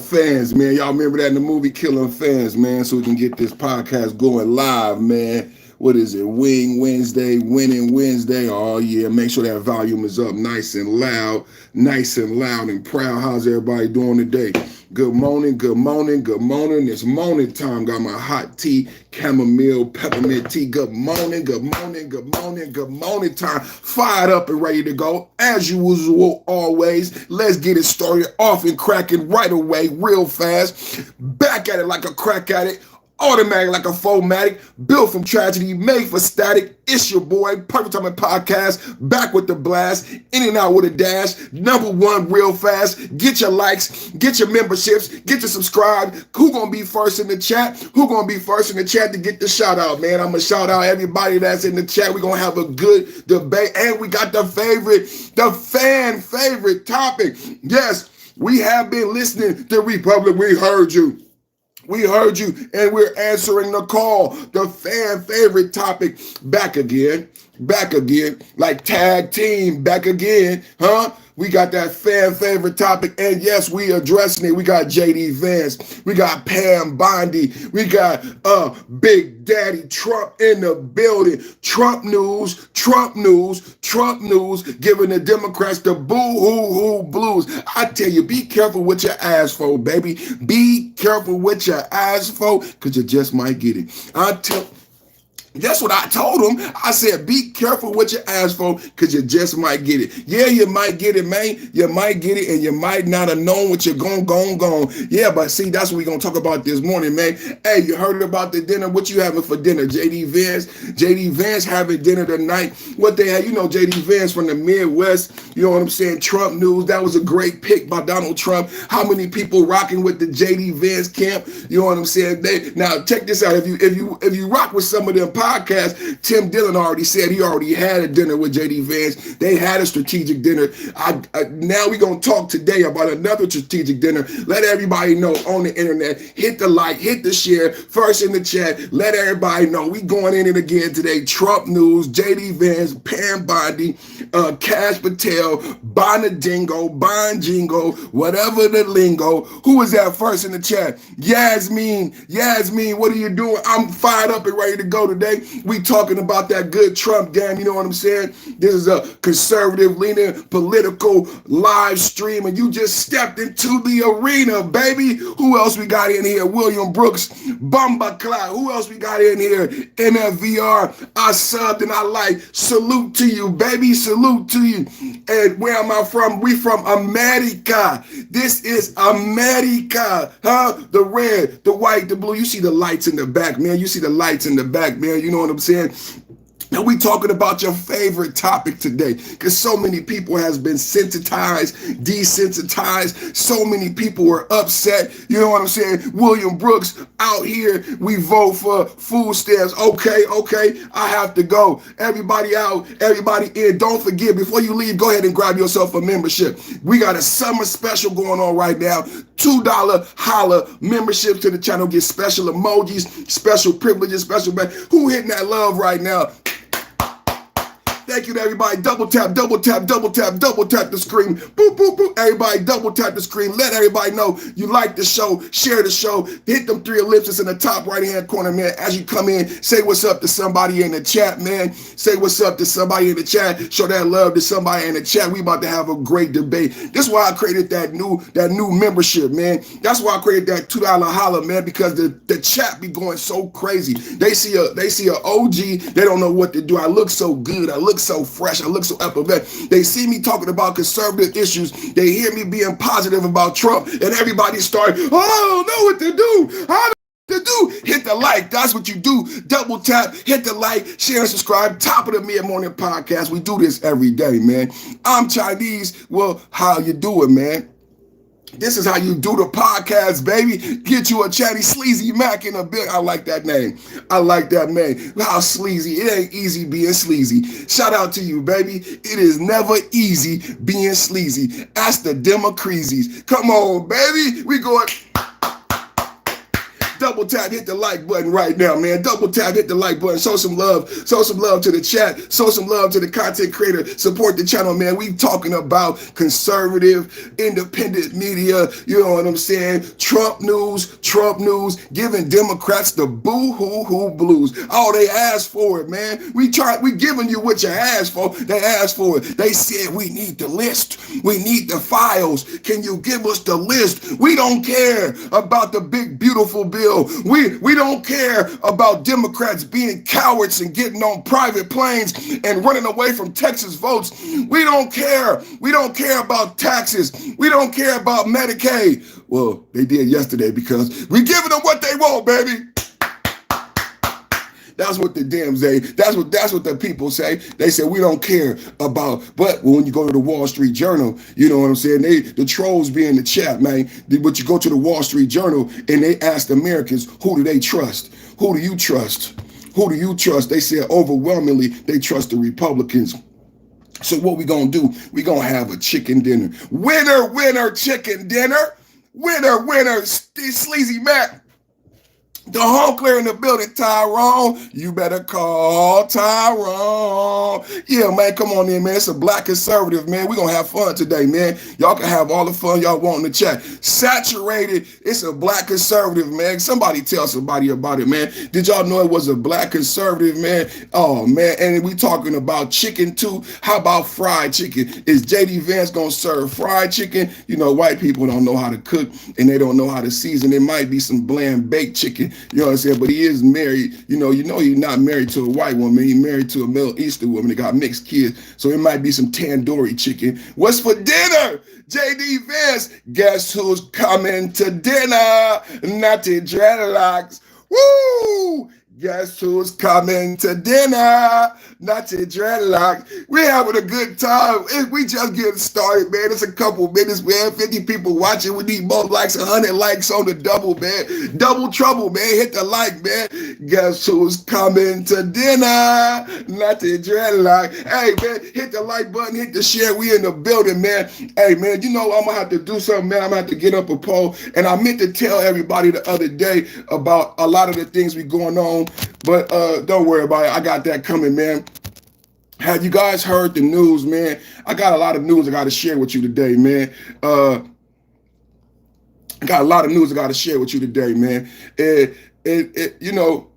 fans, man. Y'all remember that in the movie Killing Fans, man, so we can get this podcast going live, man. What is it? Wing Wednesday, Winning Wednesday. Oh, yeah. Make sure that volume is up nice and loud and proud. How's everybody doing today? Good morning, good morning, good morning. It's morning time. Got my hot tea, chamomile, peppermint tea. Good morning, good morning, good morning, good morning time. Fired up and ready to go. As usual, always. Let's get it started off and cracking right away, real fast. Back at it like a crack addict. Automatic like a fomatic, built from tragedy, made for static. It's your boy, Perfect Timing Podcast, back with the blast, in and out with a dash. Number one, real fast. Get your likes, get your memberships, get your subscribe. Who gonna be first in the chat? Who gonna be first in the chat to get the shout out, man? I'm gonna shout out everybody that's in the chat. We're gonna have a good debate, and we got the fan favorite topic. Yes, we have been listening to Republic. We heard you. We heard you, and we're answering the call. The fan favorite topic, back again, like tag team, back again, huh? We got that fan favorite topic, and yes, we addressing it. We got JD Vance, we got Pam Bondi, we got Big Daddy Trump in the building. Trump news, giving the Democrats the boo-hoo-hoo blues. I tell you, be careful what you ask for, baby. Be careful what you ask for, because you just might get it. That's what I told him. I said, be careful what you ask for, because you just might get it. Yeah, you might get it, man. You might get it, and you might not have known what you're going. Yeah, but see, that's what we're going to talk about this morning, man. Hey, you heard about the dinner? What you having for dinner? JD Vance having dinner tonight. What they had, JD Vance from the Midwest. You know what I'm saying? Trump news. That was a great pick by Donald Trump. How many people rocking with the JD Vance camp? You know what I'm saying? Now, check this out. If you rock with some of them podcast, Tim Dillon already said he already had a dinner with JD Vance. They had a strategic dinner. Now we're going to talk today about another strategic dinner. Let everybody know on the internet. Hit the like, hit the share, first in the chat. Let everybody know. We going in it again today. Trump news, JD Vance, Pam Bondi, Cash Patel, Bonjingo, whatever the lingo. Who is that first in the chat? Yasmin, what are you doing? I'm fired up and ready to go today. We talking about that good Trump game, you know what I'm saying? This is a conservative leaning political live stream, and you just stepped into the arena, baby. Who else we got in here? William Brooks, Bumba Cloud. Who else we got in here? NFVR. I subbed and I like. Salute to you, baby. Salute to you. And where am I from? We from America. This is America, huh? The red, the white, the blue. You see the lights in the back, man. You see the lights in the back, man. You know what I'm saying? And we talking about your favorite topic today, because so many people has been sensitized, desensitized. So many people were upset. You know what I'm saying? William Brooks out here. We vote for food stamps. Okay. I have to go. Everybody out. Everybody in. Don't forget, before you leave, go ahead and grab yourself a membership. We got a summer special going on right now. $2 holla membership to the channel. Get special emojis, special privileges, special. Who hitting that love right now? Thank you to everybody. Double tap the screen. Boop, boop, boop. Everybody double tap the screen. Let everybody know you like the show. Share the show. Hit them three ellipses in the top right-hand corner, man. As you come in, say what's up to somebody in the chat, man. Say what's up to somebody in the chat. Show that love to somebody in the chat. We about to have a great debate. This is why I created that new membership, man. That's why I created that $2 holla, man, because the chat be going so crazy. They see a OG. They don't know what to do. I look so good. I look so fresh. I look so effervescent. They see me talking about conservative issues. They hear me being positive about Trump, and everybody start, I don't know what to do. I don't know what to do. Hit the like. That's what you do. Double tap, hit the like, share and subscribe. Top of the mid-morning podcast. We do this every day, man. I'm Chinese. Well, how you doing, man? This is how you do the podcast, baby. Get you a chatty sleazy Mac in a bit. I like that name. I like that name. How sleazy. It ain't easy being sleazy. Shout out to you, baby. It is never easy being sleazy. Ask the Democracies. Come on, baby. We going. double tap, hit the like button right now, man. Double tap, hit the like button. Show some love. Show some love to the chat. Show some love to the content creator. Support the channel, man. We talking about conservative, independent media. You know what I'm saying? Trump news, giving Democrats the boo-hoo-hoo blues. Oh, they asked for it, man. We giving you what you asked for. They asked for it. They said we need the list. We need the files. Can you give us the list? We don't care about the big, beautiful bill. We don't care about Democrats being cowards and getting on private planes and running away from Texas votes. We don't care. We don't care about taxes. We don't care about Medicaid. Well, they did yesterday because we giving them what they want, baby. That's what the Dems say. That's what the people say. They say we don't care about. But when you go to the Wall Street Journal, you know what I'm saying? The trolls be in the chat, man. But you go to the Wall Street Journal and they ask Americans, who do they trust? Who do you trust? Who do you trust? They said overwhelmingly they trust the Republicans. So what we gonna do? We gonna have a chicken dinner. Winner, chicken dinner. Winner, Sleazy Mac. The home clear in the building, Tyrone. You better call Tyrone. Yeah, man, come on in, man. It's a black conservative, man. We're going to have fun today, man. Y'all can have all the fun y'all want in the chat. Saturated. It's a black conservative, man. Somebody tell somebody about it, man. Did y'all know it was a black conservative, man? Oh, man. And we talking about chicken, too. How about fried chicken? Is J.D. Vance going to serve fried chicken? You know, white people don't know how to cook, and they don't know how to season. It might be some bland baked chicken. You know what I'm saying? But he is married. You know he's not married to a white woman. He's married to a Middle Eastern woman. They got mixed kids. So it might be some tandoori chicken. What's for dinner? J.D. Vance. Guess who's coming to dinner? Natty Dreadlocks. Woo! Guess who's coming to dinner? Natty Dreadlock. We're having a good time. We just getting started, man. It's a couple minutes, man. 50 people watching. We need more likes, 100 likes on the double, man. Double trouble, man. Hit the like, man. Guess who's coming to dinner? Natty Dreadlock. Hey, man, hit the like button, hit the share. We in the building, man. Hey, man, you know I'm going to have to do something, man. I'm going to have to get up a poll. And I meant to tell everybody the other day about a lot of the things we going on. But don't worry about it. I got that coming, man. Have you guys heard the news, man? I got a lot of news I got to share with you today, man. I got a lot of news I got to share with you today, man. You know,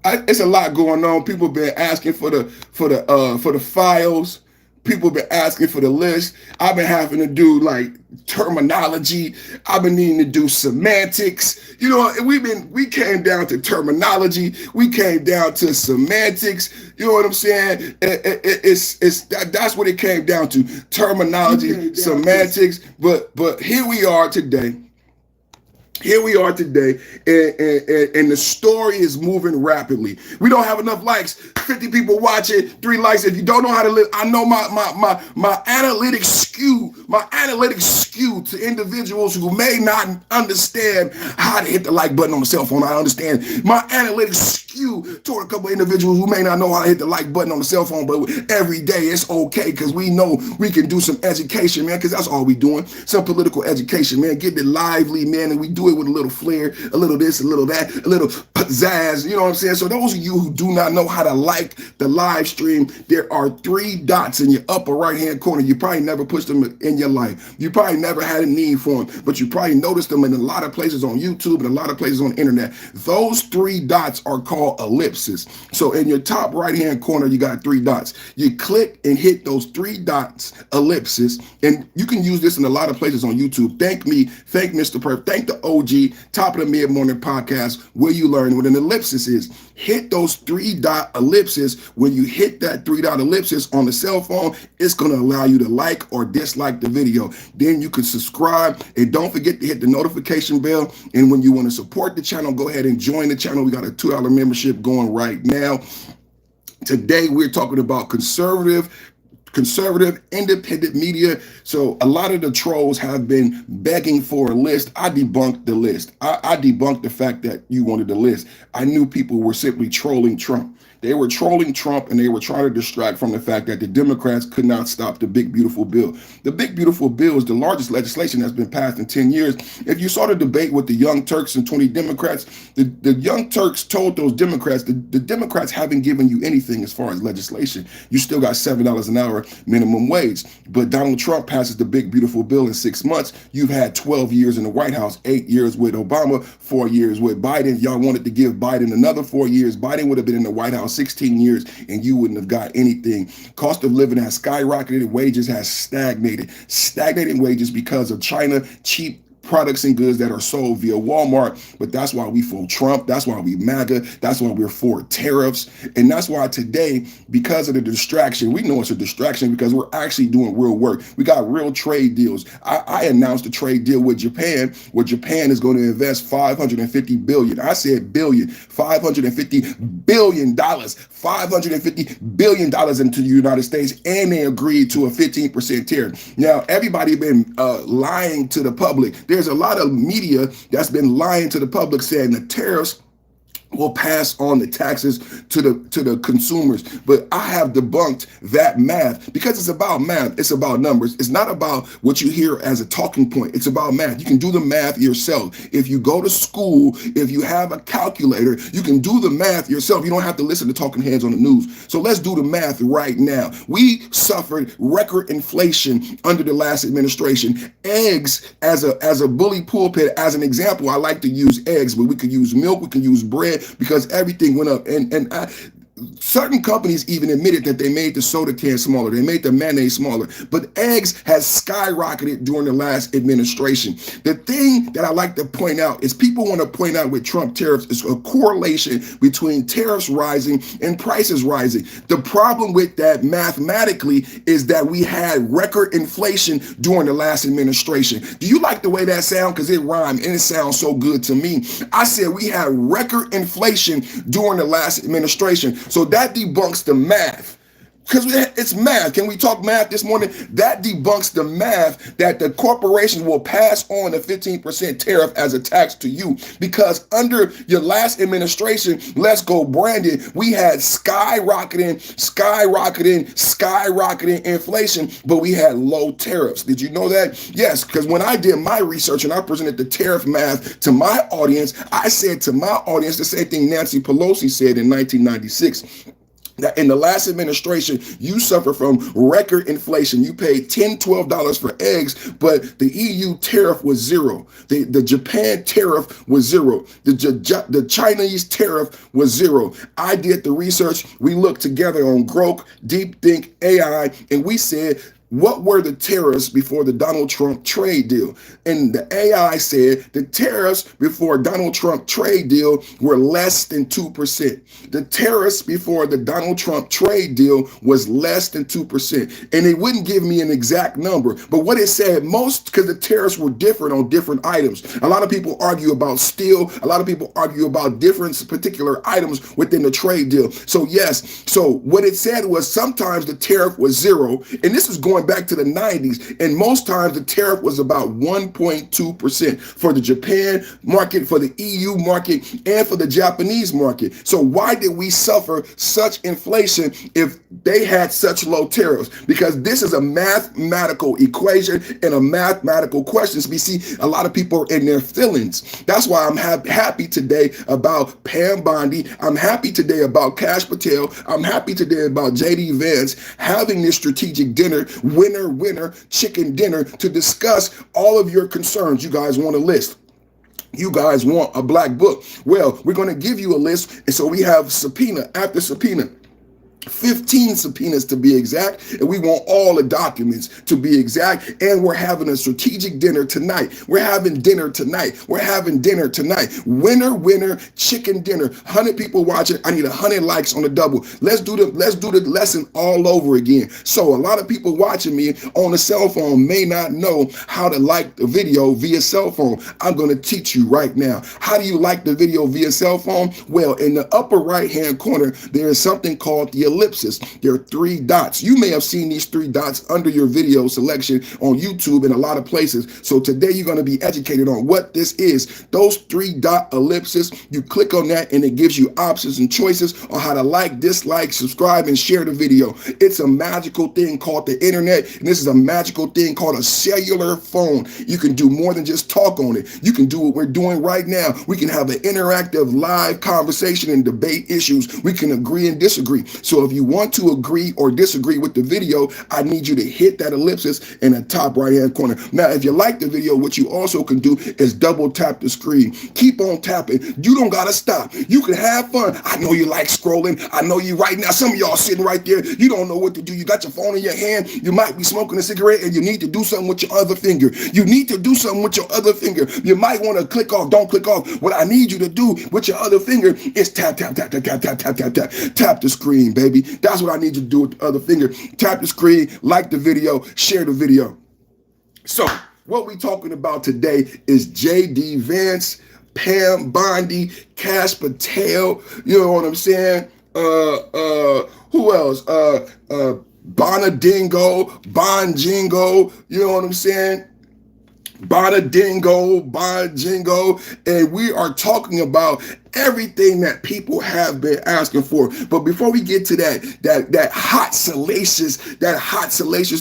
it's a lot going on. People been asking for the files. People been asking for the list. I've been having to do like terminology. I've been needing to do semantics. You know, we came down to terminology. We came down to semantics. You know what I'm saying? That's what it came down to. Terminology, semantics. But here we are today. Here we are today, and the story is moving rapidly. We don't have enough likes. 50 people watching, 3 likes. If you don't know how to live, I know my analytics skew to individuals who may not understand how to hit the like button on the cell phone. I understand my analytics skew toward a couple of individuals who may not know how to hit the like button on the cell phone, but every day it's okay because we know we can do some education, man, because that's all we doing. Some political education, man. Get it lively, man, and we do it with a little flair, a little this, a little that, a little pizzazz, you know what I'm saying? So those of you who do not know how to like the live stream, there are 3 dots in your upper right-hand corner. You probably never pushed them in your life. You probably never had a need for them, but you probably noticed them in a lot of places on YouTube and a lot of places on the internet. Those 3 dots are called ellipses. So in your top right-hand corner, you got 3 dots. You click and hit those 3 dots, ellipses, and you can use this in a lot of places on YouTube. Thank me, thank Mr. Perf, thank the OG, Top of the Mid-Morning Podcast, where you learn what an ellipsis is. Hit those 3-dot ellipses. When you hit that 3-dot ellipsis on the cell phone, it's going to allow you to like or dislike the video. Then you can subscribe, and don't forget to hit the notification bell. And when you want to support the channel, go ahead and join the channel. We got a $2 membership going right now. Today, we're talking about conservative independent media. So a lot of the trolls have been begging for a list. I debunked the list. I debunked the fact that you wanted the list. I knew people were simply trolling Trump. They were trolling Trump and they were trying to distract from the fact that the Democrats could not stop the big beautiful bill. The big beautiful bill is the largest legislation that's been passed in 10 years. If you saw the debate with the Young Turks and 20 Democrats, the Young Turks told those Democrats, the Democrats haven't given you anything as far as legislation. You still got $7 an hour minimum wage. But Donald Trump passes the big beautiful bill in 6 months. You've had 12 years in the White House, 8 years with Obama, 4 years with Biden. Y'all wanted to give Biden another 4 years. Biden would have been in the White House 16 years and you wouldn't have got anything. Cost of living has skyrocketed. Wages has stagnated. Stagnating wages because of China, cheap products and goods that are sold via Walmart. But that's why we for Trump. That's why we MAGA. That's why we're for tariffs. And that's why today, because of the distraction, we know it's a distraction because we're actually doing real work. We got real trade deals. I announced a trade deal with Japan, where Japan is going to invest $550 billion. I said billion, $550 billion, $550 billion into the United States. And they agreed to a 15% tariff. Now, everybody been lying to the public. There's a lot of media that's been lying to the public saying the tariffs will pass on the taxes to the consumers. But I have debunked that math because it's about math. It's about numbers. It's not about what you hear as a talking point. It's about math. You can do the math yourself. If you go to school, if you have a calculator, you can do the math yourself. You don't have to listen to talking heads on the news. So let's do the math right now. We suffered record inflation under the last administration. Eggs as a bully pulpit, as an example, I like to use eggs, but we could use milk, we can use bread, because everything went up. Certain companies even admitted that they made the soda can smaller. They made the mayonnaise smaller. But eggs has skyrocketed during the last administration. The thing that I like to point out is people want to point out with Trump tariffs is a correlation between tariffs rising and prices rising. The problem with that mathematically is that we had record inflation during the last administration. Do you like the way that sounds? Because it rhymed and it sounds so good to me. I said we had record inflation during the last administration. So that debunks the math. Because it's math. Can we talk math this morning? That debunks the math that the corporations will pass on the 15% tariff as a tax to you. Because under your last administration, let's go Brandon, we had skyrocketing inflation, but we had low tariffs. Did you know that? Yes, because when I did my research and I presented the tariff math to my audience, I said to my audience the same thing Nancy Pelosi said in 1996. That in the last administration, you suffer from record inflation. You paid $10, $12 for eggs, but the EU tariff was zero. The Japan tariff was zero. The Chinese tariff was zero. I did the research. We looked together on Grok, Deep Think, AI, and we said, what were the tariffs before the Donald Trump trade deal? And the AI said the tariffs before Donald Trump trade deal were less than 2%. The tariffs before the Donald Trump trade deal was less than 2%. And it wouldn't give me an exact number. But what it said most, because the tariffs were different on different items. A lot of people argue about steel. A lot of people argue about different particular items within the trade deal. So yes, so what it said was sometimes the tariff was zero. And this is going back to the 90s, and most times the tariff was about 1.2% for the Japan market, for the EU market, and for the Japanese market. So why did we suffer such inflation if they had such low tariffs? Because this is a mathematical equation and a mathematical question. We see a lot of people are in their feelings. That's why I'm happy today about Pam Bondi. I'm happy today about Kash Patel. I'm happy today about JD Vance having this strategic dinner, winner chicken dinner, to discuss all of your concerns. You guys want a list. You guys want a black book. Well, we're going to give you a list. And so we have subpoena after subpoena. 15 subpoenas to be exact, and we want all the documents to be exact. And we're having a strategic dinner tonight. We're having dinner tonight. Winner chicken dinner. 100 people watching. I need 100 likes on the double. Let's do the lesson all over again. So a lot of people watching me on a cell phone may not know how to like the video via cell phone. I'm going to teach you right now. How do you like the video via cell phone? Well, in the upper right hand corner, there is something called the ellipsis. There are 3 dots. You may have seen these 3 dots under your video selection on YouTube and a lot of places. So today you're going to be educated on what this is. Those 3-dot ellipsis, you click on that and it gives you options and choices on how to like, dislike, subscribe, and share the video. It's a magical thing called the internet, and this is a magical thing called a cellular phone. You can do more than just talk on it. You can do what we're doing right now. We can have an interactive live conversation and debate issues. We can agree and disagree. So if you want to agree or disagree with the video, I need you to hit that ellipsis in the top right hand corner. Now, if you like the video, what you also can do is double tap the screen. Keep on tapping. You don't gotta stop. You can have fun. I know you like scrolling. I know you right now. Some of y'all sitting right there. You don't know what to do. You got your phone in your hand. You might be smoking a cigarette and you need to do something with your other finger. You need to do something with your other finger. You might want to click off. Don't click off. What I need you to do with your other finger is tap, tap, tap, tap, tap, tap, tap, tap, tap. Tap the screen, baby. That's what I need you to do with the other finger. Tap the screen, like the video, share the video. So what we talking about today is J.D. Vance, Pam Bondi, Cash Patel, you know what I'm saying? Who else? Bonadingo, Bonjingo, you know what I'm saying? Bonadingo, Bonjingo, and we are talking about everything that people have been asking for. But before we get to that hot salacious,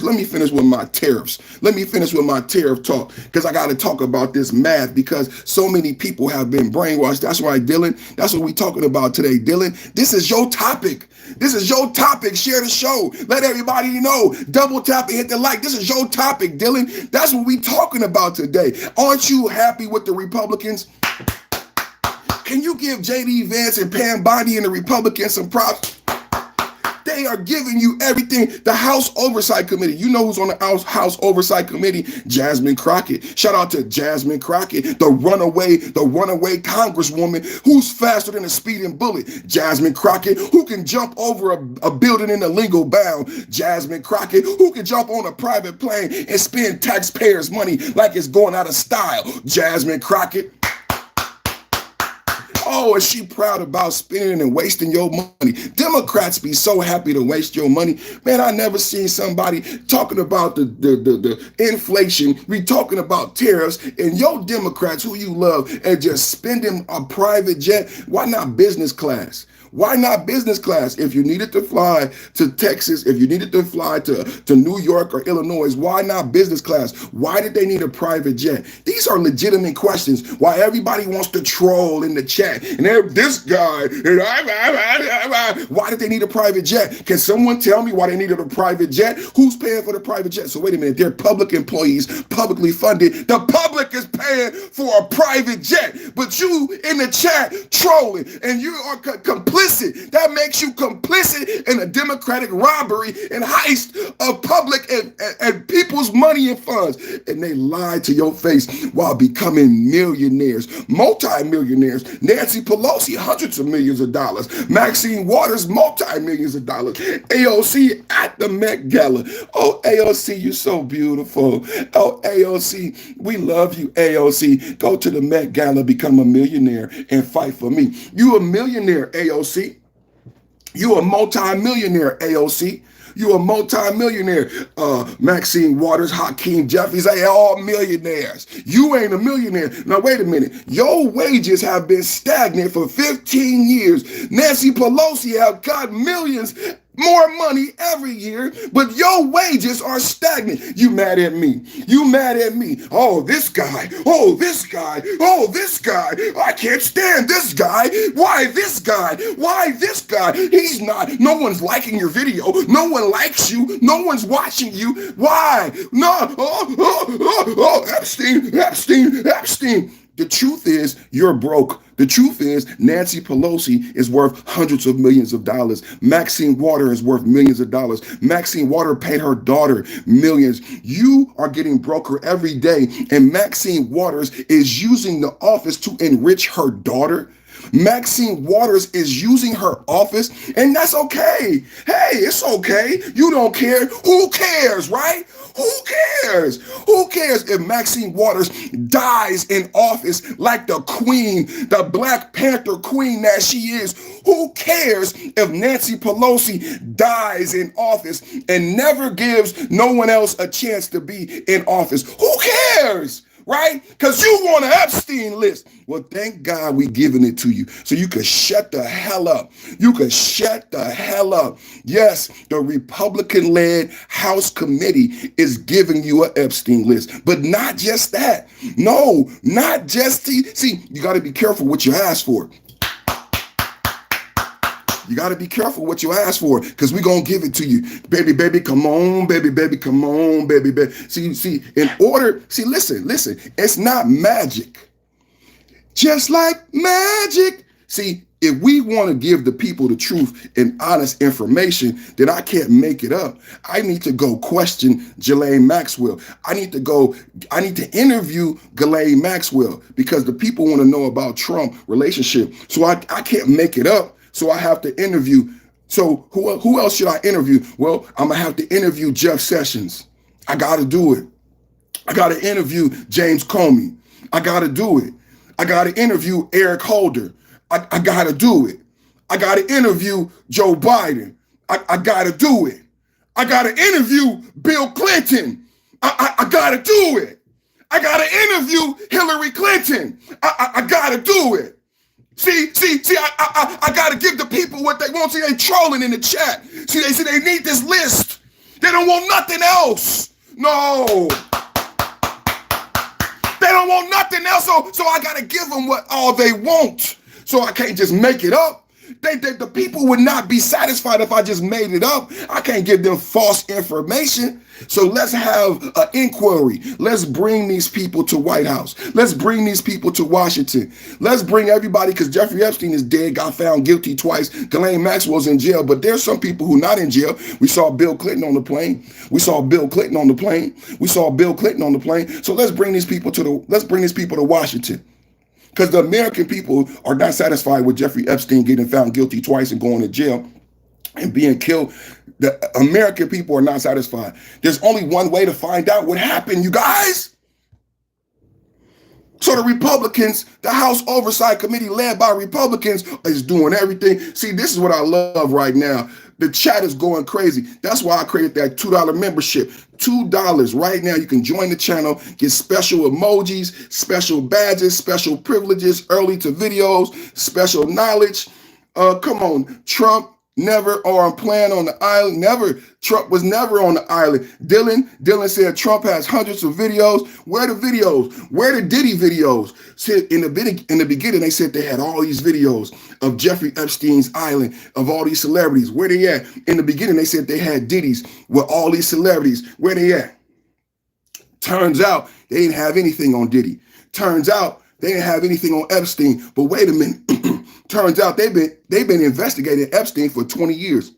let me finish with my tariffs. Let me finish with my tariff talk, because I got to talk about this math, because so many people have been brainwashed. That's right, Dylan. That's what we're talking about today, Dylan. This is your topic. This is your topic. Share the show. Let everybody know. Double tap and hit the like. This is your topic, Dylan. That's what we're talking about today. Aren't you happy with the Republicans? Can you give J.D. Vance and Pam Bondi and the Republicans some props? They are giving you everything. The House Oversight Committee. You know who's on the House Oversight Committee? Jasmine Crockett. Shout out to Jasmine Crockett, the runaway congresswoman who's faster than a speeding bullet. Jasmine Crockett, who can jump over a building in a legal bound. Jasmine Crockett, who can jump on a private plane and spend taxpayers' money like it's going out of style. Jasmine Crockett. Oh, is she proud about spending and wasting your money? Democrats be so happy to waste your money. Man, I never seen somebody talking about the inflation. We talking about tariffs, and your Democrats who you love and just spending a private jet. Why not business class? Why not business class? If you needed to fly to Texas, if you needed to fly to New York or Illinois, why not business class? Why did they need a private jet? These are legitimate questions. Why everybody wants to troll in the chat. And this guy, and why did they need a private jet? Can someone tell me why they needed a private jet? Who's paying for the private jet? So wait a minute, they're public employees, publicly funded. The public is paying for a private jet, but you in the chat trolling, and you are complicit. That makes you complicit in a democratic robbery and heist of public and people's money and funds. And they lied to your face while becoming millionaires, multi-millionaires. Nancy Pelosi, hundreds of millions of dollars. Maxine Waters, multi-millions of dollars. AOC at the Met Gala. Oh, AOC, you're so beautiful. Oh, AOC, we love you, AOC. Go to the Met Gala, become a millionaire, and fight for me. You a millionaire, AOC. You a multi-millionaire, AOC. You a multi-millionaire. Maxine Waters, Hakeem Jeffries, they all millionaires. You ain't a millionaire. Now, wait a minute. Your wages have been stagnant for 15 years. Nancy Pelosi have got millions more money every year, but your wages are stagnant. You mad at me. You mad at me. Oh, this guy. Oh, this guy. Oh, this guy. I can't stand this guy. Why this guy? Why this guy? He's not. No one's liking your video. No one likes you. No one's watching you. Why? No. Epstein. The truth is, you're broke. The truth is, Nancy Pelosi is worth hundreds of millions of dollars. Maxine Waters is worth millions of dollars. Maxine Waters paid her daughter millions. You are getting broker every day, and Maxine Waters is using the office to enrich her daughter. Maxine Waters is using her office, and that's okay. Hey, it's okay. You don't care. Who cares, right? Who cares? Who cares if Maxine Waters dies in office like the queen, the Black Panther queen that she is? Who cares if Nancy Pelosi dies in office and never gives no one else a chance to be in office? Who cares? Right? Because you want an Epstein list. Well, thank God we giving it to you so you could shut the hell up. You could shut the hell up. Yes, the Republican-led House committee is giving you an Epstein list, but not just that. No, not just, see, you got to be careful what you ask for. You got to be careful what you ask for, because we're going to give it to you. Baby, baby, come on, baby, baby, come on, baby, baby. See, in order, listen, it's not magic. Just like magic. See, if we want to give the people the truth and honest information, then I can't make it up. I need to go question Ghislaine Maxwell. I need to interview Ghislaine Maxwell, because the people want to know about Trump relationship. So I can't make it up. So I have to interview. So who else should I interview? Well, I'm going to have to interview Jeff Sessions. I got to do it. I got to interview James Comey. I got to do it. I got to interview Eric Holder. I got to do it. I got to interview Joe Biden. I got to do it. I got to interview Bill Clinton. I got to do it. I got to interview Hillary Clinton. I got to do it. See, I got to give the people what they want. See, they trolling in the chat. See, they need this list. They don't want nothing else. No. They don't want nothing else. So I got to give them all they want. So I can't just make it up. The people would not be satisfied if I just made it up. I can't give them false information. So let's have an inquiry. Let's bring these people to White House. Let's bring these people to Washington. Let's bring everybody, because Jeffrey Epstein is dead, got found guilty twice. Ghislaine Maxwell's in jail, but there's some people who are not in jail. We saw Bill Clinton on the plane. We saw Bill Clinton on the plane. We saw Bill Clinton on the plane. So let's bring these people to Washington. Because the American people are not satisfied with Jeffrey Epstein getting found guilty twice and going to jail and being killed. The American people are not satisfied. There's only one way to find out what happened, you guys. So the Republicans, the House Oversight Committee led by Republicans, is doing everything. See, this is what I love right now. The chat is going crazy. That's why I created that $2 membership. $2 right now. You can join the channel, get special emojis, special badges, special privileges, early to videos, special knowledge. Come on, Trump never, or I'm playing on the island. Never. Trump was never on the island. Dylan said Trump has hundreds of videos. Where the videos? Where the Diddy videos? Said in the beginning, they said they had all these videos of Jeffrey Epstein's island, of all these celebrities. Where they at? In the beginning, they said they had Diddy's with all these celebrities. Where they at? Turns out they didn't have anything on Diddy. Turns out they didn't have anything on Epstein. But wait a minute. Turns out they've been investigating Epstein for 20 years.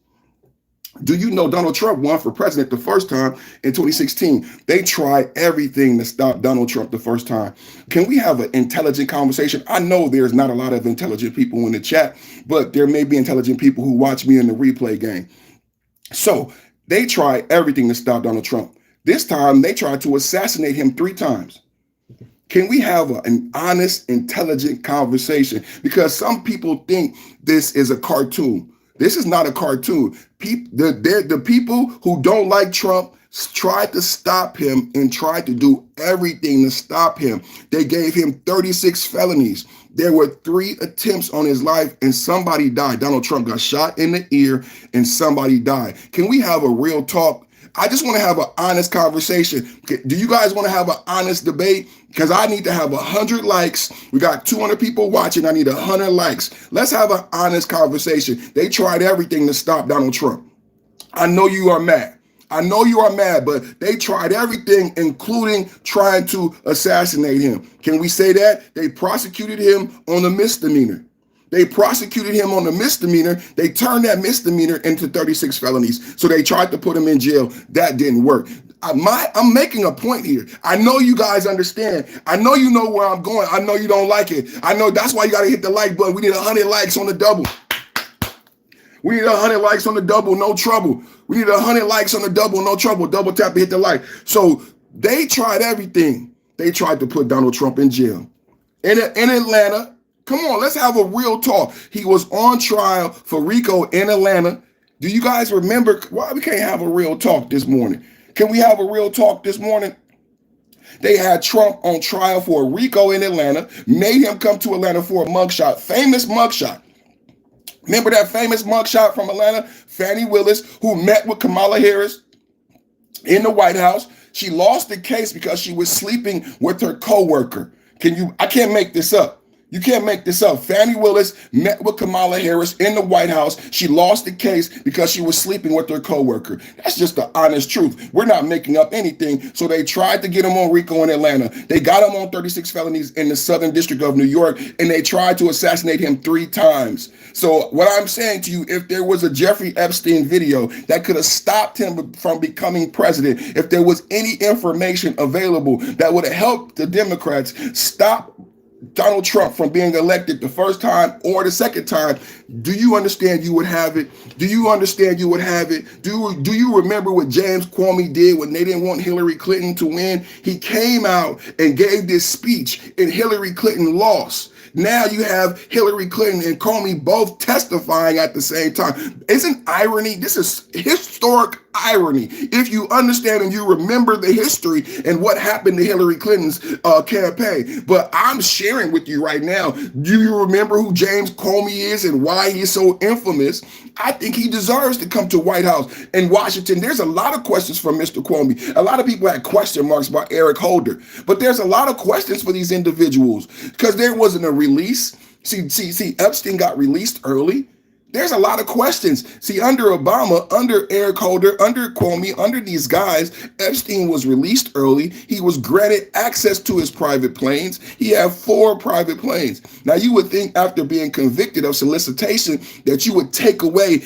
Do you know Donald Trump won for president the first time in 2016? They tried everything to stop Donald Trump the first time. Can we have an intelligent conversation? I know there's not a lot of intelligent people in the chat, but there may be intelligent people who watch me in the replay game. So they tried everything to stop Donald Trump. This time they tried to assassinate him 3 times. Can we have an honest, intelligent conversation? Because some people think this is a cartoon. This is not a cartoon. The people who don't like Trump tried to stop him and tried to do everything to stop him. They gave him 36 felonies. There were 3 attempts on his life and somebody died. Donald Trump got shot in the ear and somebody died. Can we have a real talk? I just want to have an honest conversation. Do you guys want to have an honest debate? Because I need to have 100 likes. We got 200 people watching. I need 100 likes. Let's have an honest conversation. They tried everything to stop Donald Trump. I know you are mad. I know you are mad, but they tried everything, including trying to assassinate him. Can we say that? They prosecuted him on a misdemeanor. They prosecuted him on a misdemeanor. They turned that misdemeanor into 36 felonies. So they tried to put him in jail. That didn't work. I'm making a point here. I know you guys understand. I know you know where I'm going. I know you don't like it. I know that's why you got to hit the like button. We need 100 likes on the double. We need 100 likes on the double, no trouble. We need 100 likes on the double, no trouble. Double tap to hit the like. So they tried everything. They tried to put Donald Trump in jail. In Atlanta, come on, let's have a real talk. He was on trial for RICO in Atlanta. Do you guys remember why we can't have a real talk this morning? Can we have a real talk this morning? They had Trump on trial for a RICO in Atlanta, made him come to Atlanta for a mugshot, famous mugshot. Remember that famous mugshot from Atlanta? Fannie Willis, who met with Kamala Harris in the White House. She lost the case because she was sleeping with her coworker. I can't make this up. You can't make this up. Fannie Willis met with Kamala Harris in the White House. She lost the case because she was sleeping with her coworker. That's just the honest truth. We're not making up anything. So they tried to get him on RICO in Atlanta. They got him on 36 felonies in the Southern District of New York, and they tried to assassinate him 3 times. So what I'm saying to you, if there was a Jeffrey Epstein video that could have stopped him from becoming president, if there was any information available that would have helped the Democrats stop Donald Trump from being elected the first time or the second time, do you understand you would have it? Do you understand you would have it? Do you remember what James Comey did when they didn't want Hillary Clinton to win? He came out and gave this speech and Hillary Clinton lost. Now you have Hillary Clinton and Comey both testifying at the same time. Isn't irony? This is historic irony. If you understand and you remember the history and what happened to Hillary Clinton's campaign. But I'm sharing with you right now. Do you remember who James Comey is and why he's so infamous? I think he deserves to come to White House in Washington. There's a lot of questions for Mr. Comey. A lot of people had question marks about Eric Holder, but there's a lot of questions for these individuals because there wasn't a release. See, Epstein got released early. There's a lot of questions. See, under Obama, under Eric Holder, under Comey, under these guys, Epstein was released early. He was granted access to his private planes. He had 4 private planes. Now, you would think after being convicted of solicitation that you would take away,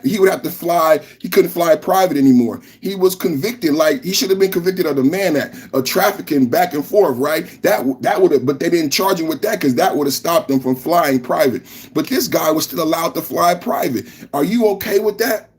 he would have to fly. He couldn't fly private anymore. He was convicted, like he should have been convicted of the Mann Act, of trafficking back and forth, right? That would have, but they didn't charge him with that because that would have stopped him from flying private. But this guy was still allowed to fly private. Are you okay with that?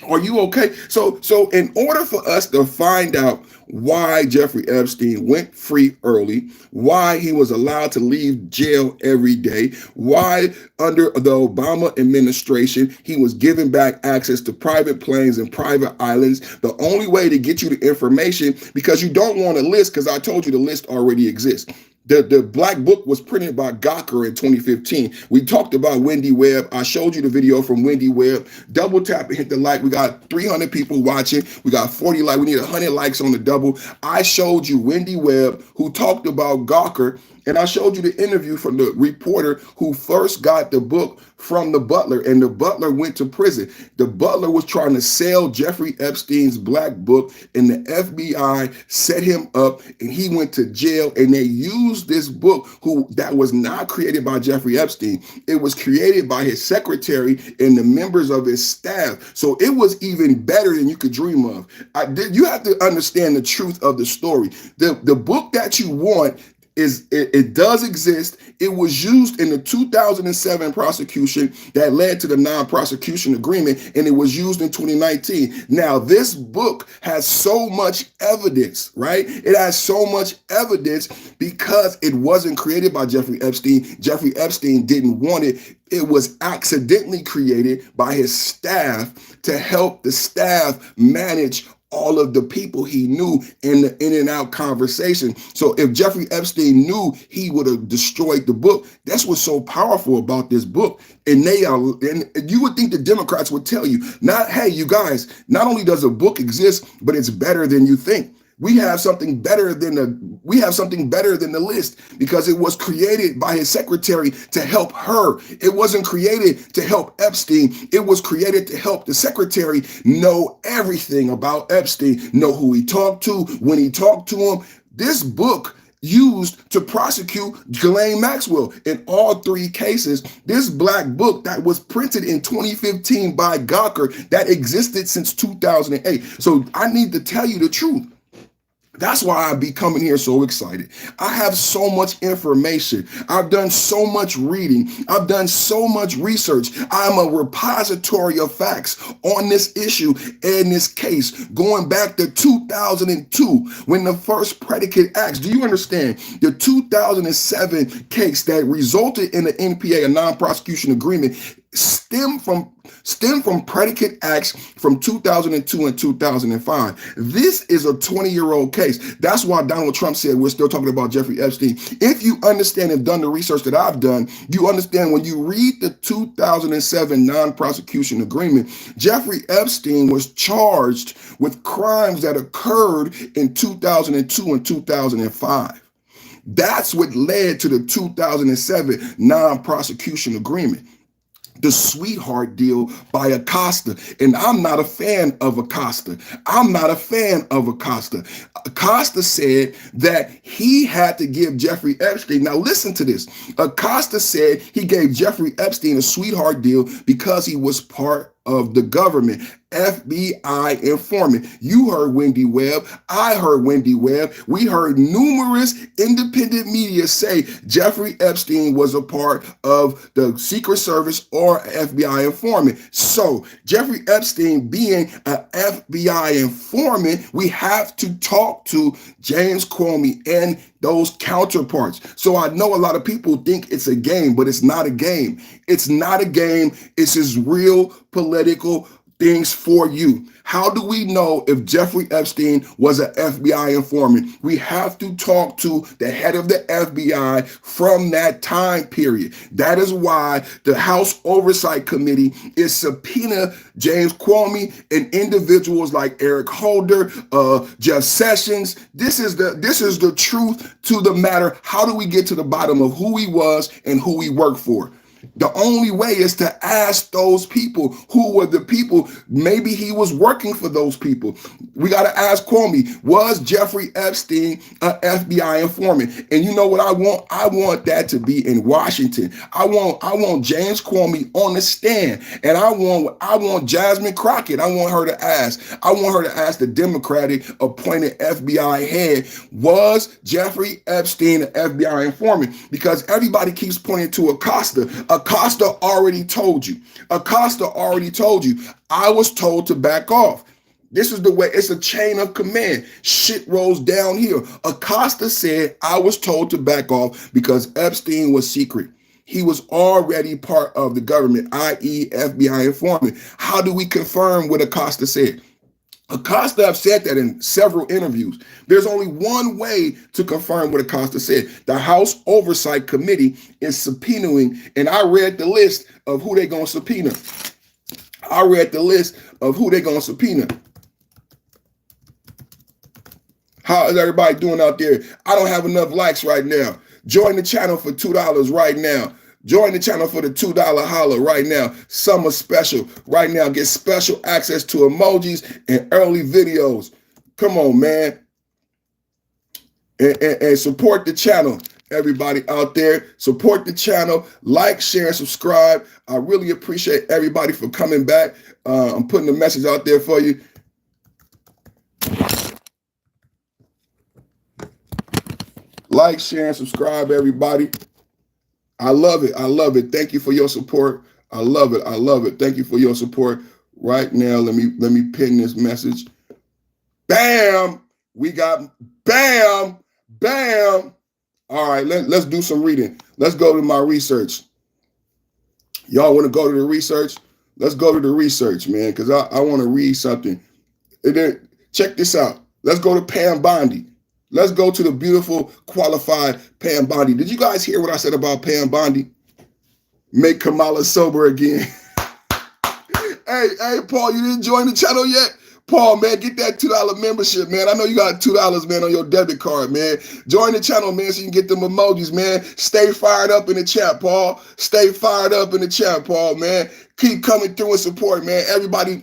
Are you okay? So in order for us to find out why Jeffrey Epstein went free early, why he was allowed to leave jail every day, why under the Obama administration he was given back access to private planes and private islands, the only way to get you the information, because you don't want a list, because I told you the list already exists. The Black Book was printed by Gawker in 2015. We talked about Wendy Webb. I showed you the video from Wendy Webb. Double tap and hit the like. We got 300 people watching. We got 40 likes. We need 100 likes on the double. I showed you Wendy Webb, who talked about Gawker, and I showed you the interview from the reporter who first got the book from the butler, and the butler went to prison. The butler was trying to sell Jeffrey Epstein's Black Book, and the FBI set him up, and he went to jail, and they used this book that was not created by Jeffrey Epstein. It was created by his secretary and the members of his staff. So it was even better than you could dream of. You have to understand the truth of the story. The book that you want, it does exist. It was used in the 2007 prosecution that led to the non-prosecution agreement, and it was used in 2019. Now, this book has so much evidence, right? It has so much evidence because it wasn't created by Jeffrey Epstein. Jeffrey Epstein didn't want it. It was accidentally created by his staff to help the staff manage all of the people he knew in the in and out conversation. So if Jeffrey Epstein knew, he would have destroyed the book. That's what's so powerful about this book. And you would think the Democrats would tell you, hey, you guys, not only does a book exist, but it's better than you think. We have something better than the list, because it was created by his secretary to help her. It wasn't created to help Epstein. It was created to help the secretary know everything about Epstein, know who he talked to, when he talked to him. This book, used to prosecute Ghislaine Maxwell. In all three cases, this black book that was printed in 2015 by Gawker that existed since 2008. So I need to tell you the truth. That's why I be coming here so excited. I have so much information. I've done so much reading. I've done so much research. I'm a repository of facts on this issue and this case going back to 2002 when the first predicate acts. Do you understand? The 2007 case that resulted in the NPA, a non-prosecution agreement, stem from predicate acts from 2002 and 2005. This is a 20-year-old case. That's why Donald Trump said we're still talking about Jeffrey Epstein. If you understand and done the research that I've done, you understand when you read the 2007 non-prosecution agreement, Jeffrey Epstein was charged with crimes that occurred in 2002 and 2005. That's what led to the 2007 non-prosecution agreement. The sweetheart deal by Acosta. And I'm not a fan of Acosta. I'm not a fan of Acosta. Acosta said that he had to give Jeffrey Epstein. Now listen to this. Acosta said he gave Jeffrey Epstein a sweetheart deal because he was part of the government, FBI informant. You heard Wendy Webb. I heard Wendy Webb. We heard numerous independent media say Jeffrey Epstein was a part of the Secret Service or FBI informant. So Jeffrey Epstein being an FBI informant, we have to talk to James Comey and those counterparts. So I know a lot of people think it's a game, but it's not a game. It's not a game. It's just real political things for you. How do we know if Jeffrey Epstein was an FBI informant? We have to talk to the head of the FBI from that time period. That is why the House Oversight Committee is subpoena James Comey and individuals like Eric Holder, Jeff Sessions. This is the truth to the matter. How do we get to the bottom of who he was and who he worked for? The only way is to ask those people who were the people. Maybe he was working for those people. We got to ask Comey, was Jeffrey Epstein an FBI informant? And you know what I want? I want that to be in Washington. I want James Comey on the stand. And I want Jasmine Crockett. I want her to ask the Democratic appointed FBI head, was Jeffrey Epstein an FBI informant? Because everybody keeps pointing to Acosta. Acosta already told you. Acosta already told you. I was told to back off. This is the way. It's a chain of command. Shit rolls downhill. Acosta said, I was told to back off because Epstein was secret. He was already part of the government, i.e. FBI informant. How do we confirm what Acosta said? Acosta have said that in several interviews. There's only one way to confirm what Acosta said. The House Oversight Committee is subpoenaing, and I read the list of who they're going to subpoena. How is everybody doing out there? I don't have enough likes right now. Join the channel for $2 right now. Join the channel for the $2 holla right now. Summer special right now. Get special access to emojis and early videos. Come on, man. And support the channel. Everybody out there, support the channel. Like, share, and subscribe. I really appreciate everybody for coming back. I'm putting the message out there for you. Like, share, and subscribe, everybody. I love it. I love it. Thank you for your support. I love it. I love it. Thank you for your support. Right now, let me pin this message. Bam! We got bam, bam. All right, let's do some reading. Let's go to my research. Y'all want to go to the research? Let's go to the research, man, because I want to read something. And then check this out. Let's go to Pam Bondi. Let's go to the beautiful, qualified Pam Bondi. Did you guys hear what I said about Pam Bondi? Make Kamala sober again. Hey, Paul, you didn't join the channel yet? Paul, man, get that $2 membership, man. I know you got $2, man, on your debit card, man. Join the channel, man, so you can get them emojis, man. Stay fired up in the chat, Paul. Stay fired up in the chat, Paul, man. Keep coming through and support, man. Everybody,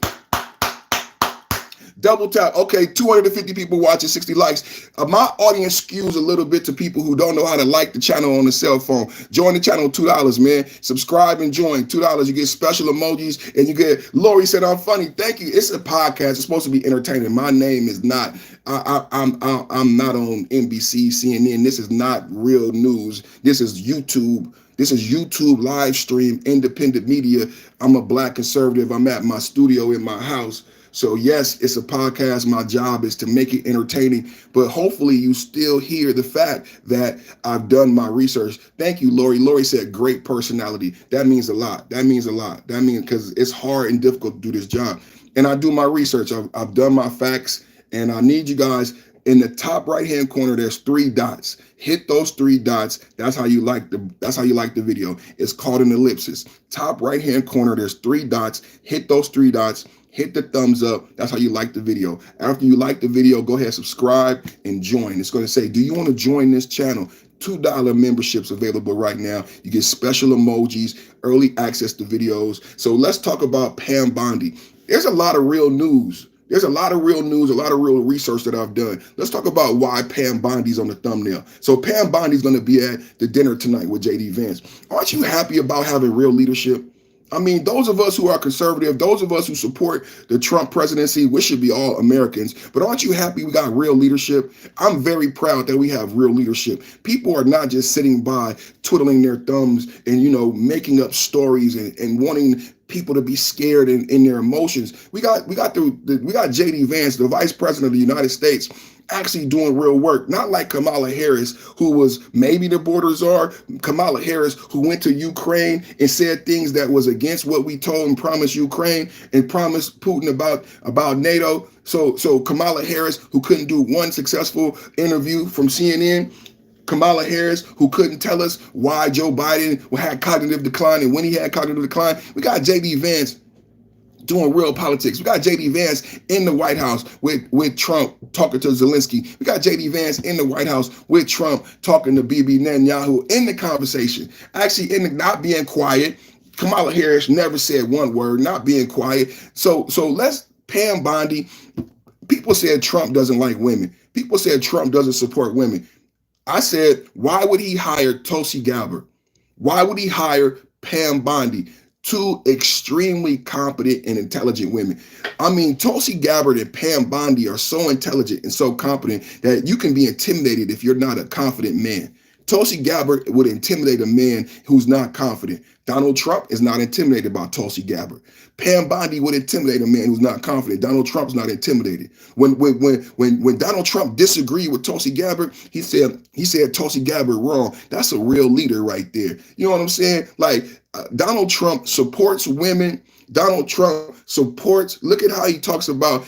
Double tap. Okay, 250 people watching, 60 likes. My audience skews a little bit to people who don't know how to like the channel on the cell phone. Join the channel, $2, man. Subscribe and join, $2. You get special emojis, and you get. Lori said I'm funny. Thank you. It's a podcast. It's supposed to be entertaining. My name is not. I'm not on NBC, CNN. This is not real news. This is YouTube. This is YouTube live stream, independent media. I'm a black conservative. I'm at my studio in my house. So yes, it's a podcast. My job is to make it entertaining, but hopefully you still hear the fact that I've done my research. Thank you, Lori. Lori said great personality. That means a lot. That means a lot. That means because it's hard and difficult to do this job. And I do my research. I've done my facts, and I need you guys. In the top right hand corner, there's 3 dots. Hit those 3 dots. That's how you like the video. It's called an ellipsis. Top right hand corner, there's 3 dots. Hit those 3 dots. Hit the thumbs up. That's how you like the video. After you like the video, go ahead, subscribe, and join. It's going to say, do you want to join this channel? $2 memberships available right now. You get special emojis, early access to videos. So let's talk about Pam Bondi. There's a lot of real news. There's a lot of real news, a lot of real research that I've done. Let's talk about why Pam Bondi's on the thumbnail. So Pam Bondi's going to be at the dinner tonight with JD Vance. Aren't you happy about having real leadership? I mean, those of us who are conservative, those of us who support the Trump presidency, we should be all Americans. But aren't you happy we got real leadership? I'm very proud that we have real leadership. People are not just sitting by twiddling their thumbs and, making up stories and wanting people to be scared in their emotions. We got JD Vance, the Vice President of the United States, actually doing real work, not like Kamala Harris, who was maybe the border czar. Kamala Harris, who went to Ukraine and said things that was against what we told and promised Ukraine and promised Putin about NATO. So Kamala Harris, who couldn't do one successful interview from CNN. Kamala Harris, who couldn't tell us why Joe Biden had cognitive decline and when he had cognitive decline. We got JD Vance doing real politics. We got JD Vance in the White House with Trump talking to Zelensky. We got JD Vance in the White House with Trump talking to Bibi Netanyahu in the conversation. Actually, not being quiet. Kamala Harris never said one word, not being quiet. So let's Pam Bondi. People said Trump doesn't like women. People said Trump doesn't support women. I said, why would he hire Tulsi Gabbard? Why would he hire Pam Bondi? 2 extremely competent and intelligent women. I mean, Tulsi Gabbard and Pam Bondi are so intelligent and so competent that you can be intimidated if you're not a confident man. Tulsi Gabbard would intimidate a man who's not confident. Donald Trump is not intimidated by Tulsi Gabbard. Pam Bondi would intimidate a man who's not confident. Donald Trump's not intimidated. When Donald Trump disagreed with Tulsi Gabbard, he said Tulsi Gabbard wrong. That's a real leader right there. You know what I'm saying? Like Donald Trump supports women. Donald Trump supports, look at how he talks about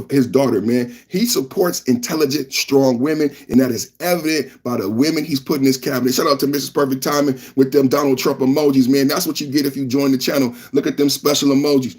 his daughter, man. He supports intelligent, strong women, and that is evident by the women he's put in his cabinet. Shout out to Mrs. Perfect Timing with them Donald Trump emojis, man. That's what you get if you join the channel. Look at them special emojis.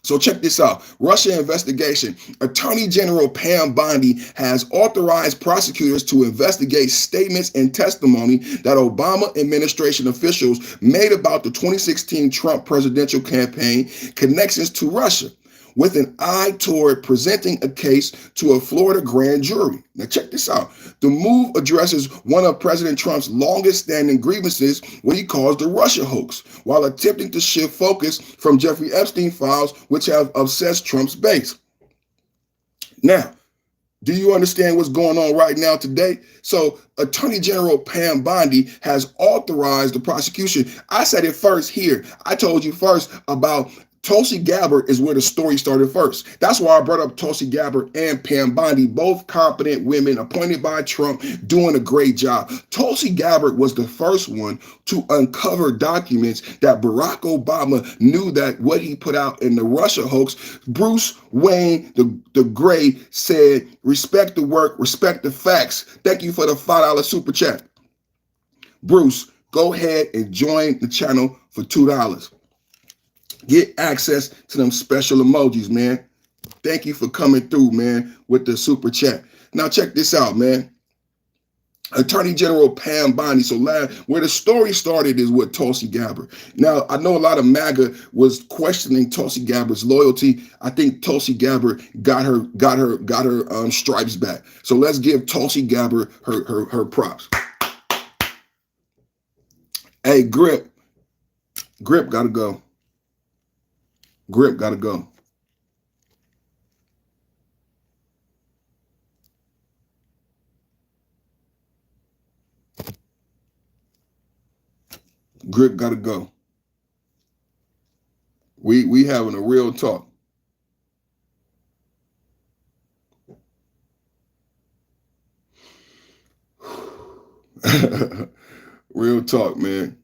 So check this out. Russia investigation. Attorney General Pam Bondi has authorized prosecutors to investigate statements and testimony that Obama administration officials made about the 2016 Trump presidential campaign connections to Russia, with an eye toward presenting a case to a Florida grand jury. Now check this out. The move addresses one of President Trump's longest standing grievances, what he calls the Russia hoax, while attempting to shift focus from Jeffrey Epstein files, which have obsessed Trump's base. Now, do you understand what's going on right now today? So Attorney General Pam Bondi has authorized the prosecution. I said it first here. I told you first about Tulsi Gabbard is where the story started first. That's why I brought up Tulsi Gabbard and Pam Bondi, both competent women appointed by Trump, doing a great job. Tulsi Gabbard was the first one to uncover documents that Barack Obama knew that what he put out in the Russia hoax. Bruce Wayne, the Gray, said, respect the work, respect the facts. Thank you for the $5 super chat. Bruce, go ahead and join the channel for $2. Get access to them special emojis, man. Thank you for coming through, man, with the super chat. Now check this out, man. Attorney General Pam Bondi. So where the story started is with Tulsi Gabbard. Now, I know a lot of MAGA was questioning Tulsi Gabbard's loyalty. I think Tulsi Gabbard got her stripes back. So let's give Tulsi Gabbard her props. Hey, Grip gotta go. Grip gotta go. Grip gotta go. We having a real talk. Real talk, man.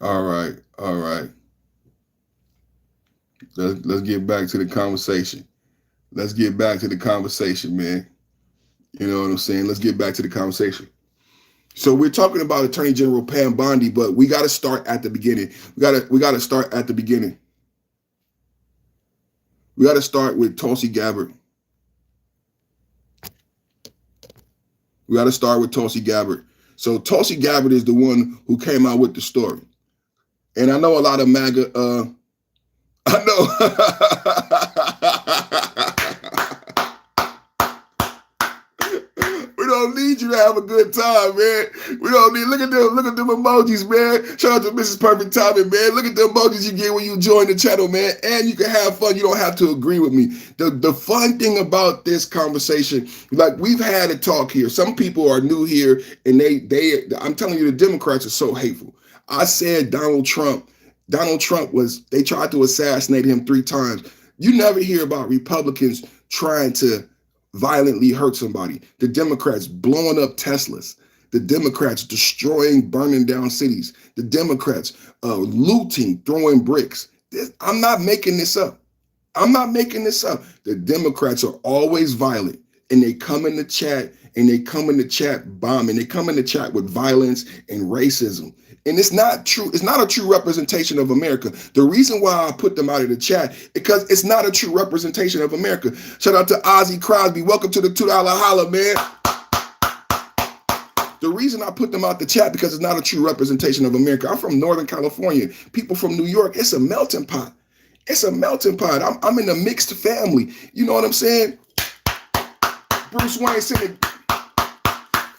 All right. Let's get back to the conversation. Let's get back to the conversation, man. You know what I'm saying? Let's get back to the conversation. So we're talking about Attorney General Pam Bondi, but we got to start at the beginning. We got to start at the beginning. We got to start with Tulsi Gabbard. We got to start with Tulsi Gabbard. So Tulsi Gabbard is the one who came out with the story. And I know a lot of MAGA, I know. We don't need you to have a good time, man. We don't need, look at them emojis, man. Shout out to Mrs. Perfect Timing, man. Look at the emojis you get when you join the channel, man. And you can have fun. You don't have to agree with me. The fun thing about this conversation, like we've had a talk here. Some people are new here and I'm telling you, the Democrats are so hateful. I said Donald Trump they tried to assassinate him 3 times. You never hear about Republicans trying to violently hurt somebody. The Democrats blowing up Teslas. The Democrats destroying, burning down cities. The Democrats looting, throwing bricks. I'm not making this up. The Democrats are always violent, and they come in the chat bombing. They come in the chat with violence and racism. And it's not true. It's not a true representation of America. The reason why I put them out of the chat, because it's not a true representation of America. Shout out to Ozzy Crosby. Welcome to the $2 holla, man. The reason I put them out the chat, because it's not a true representation of America. I'm from Northern California. People from New York, it's a melting pot. I'm in a mixed family. You know what I'm saying? Bruce Wayne said,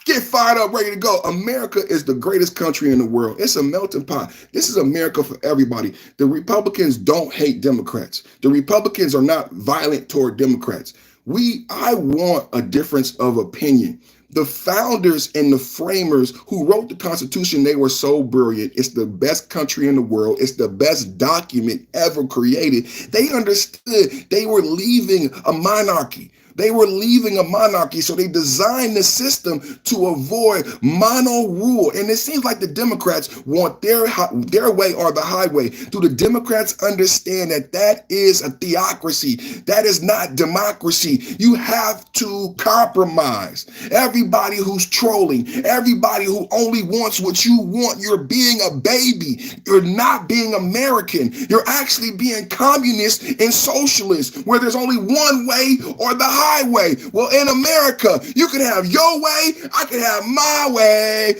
get fired up, ready to go. America is the greatest country in the world. It's a melting pot. This is America for everybody. The Republicans don't hate Democrats. The Republicans are not violent toward Democrats. I want a difference of opinion. The founders and the framers who wrote the Constitution, they were so brilliant. It's the best country in the world. It's the best document ever created. They understood they were leaving a monarchy. So they designed the system to avoid mono rule. And it seems like the Democrats want their way or the highway. Do the Democrats understand that is a theocracy? That is not democracy. You have to compromise. Everybody who's trolling, everybody who only wants what you want, you're being a baby. You're not being American. You're actually being communist and socialist, where there's only one way or the highway. Well, in America, you can have your way, I can have my way.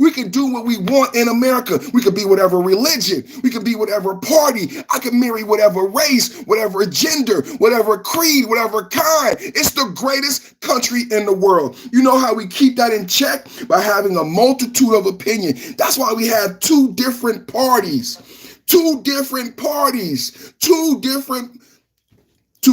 We can do what we want in America. We can be whatever religion, we can be whatever party, I can marry whatever race, whatever gender, whatever creed, whatever kind. It's the greatest country in the world. You know how we keep that in check? By having a multitude of opinion. That's why we have 2 different parties. To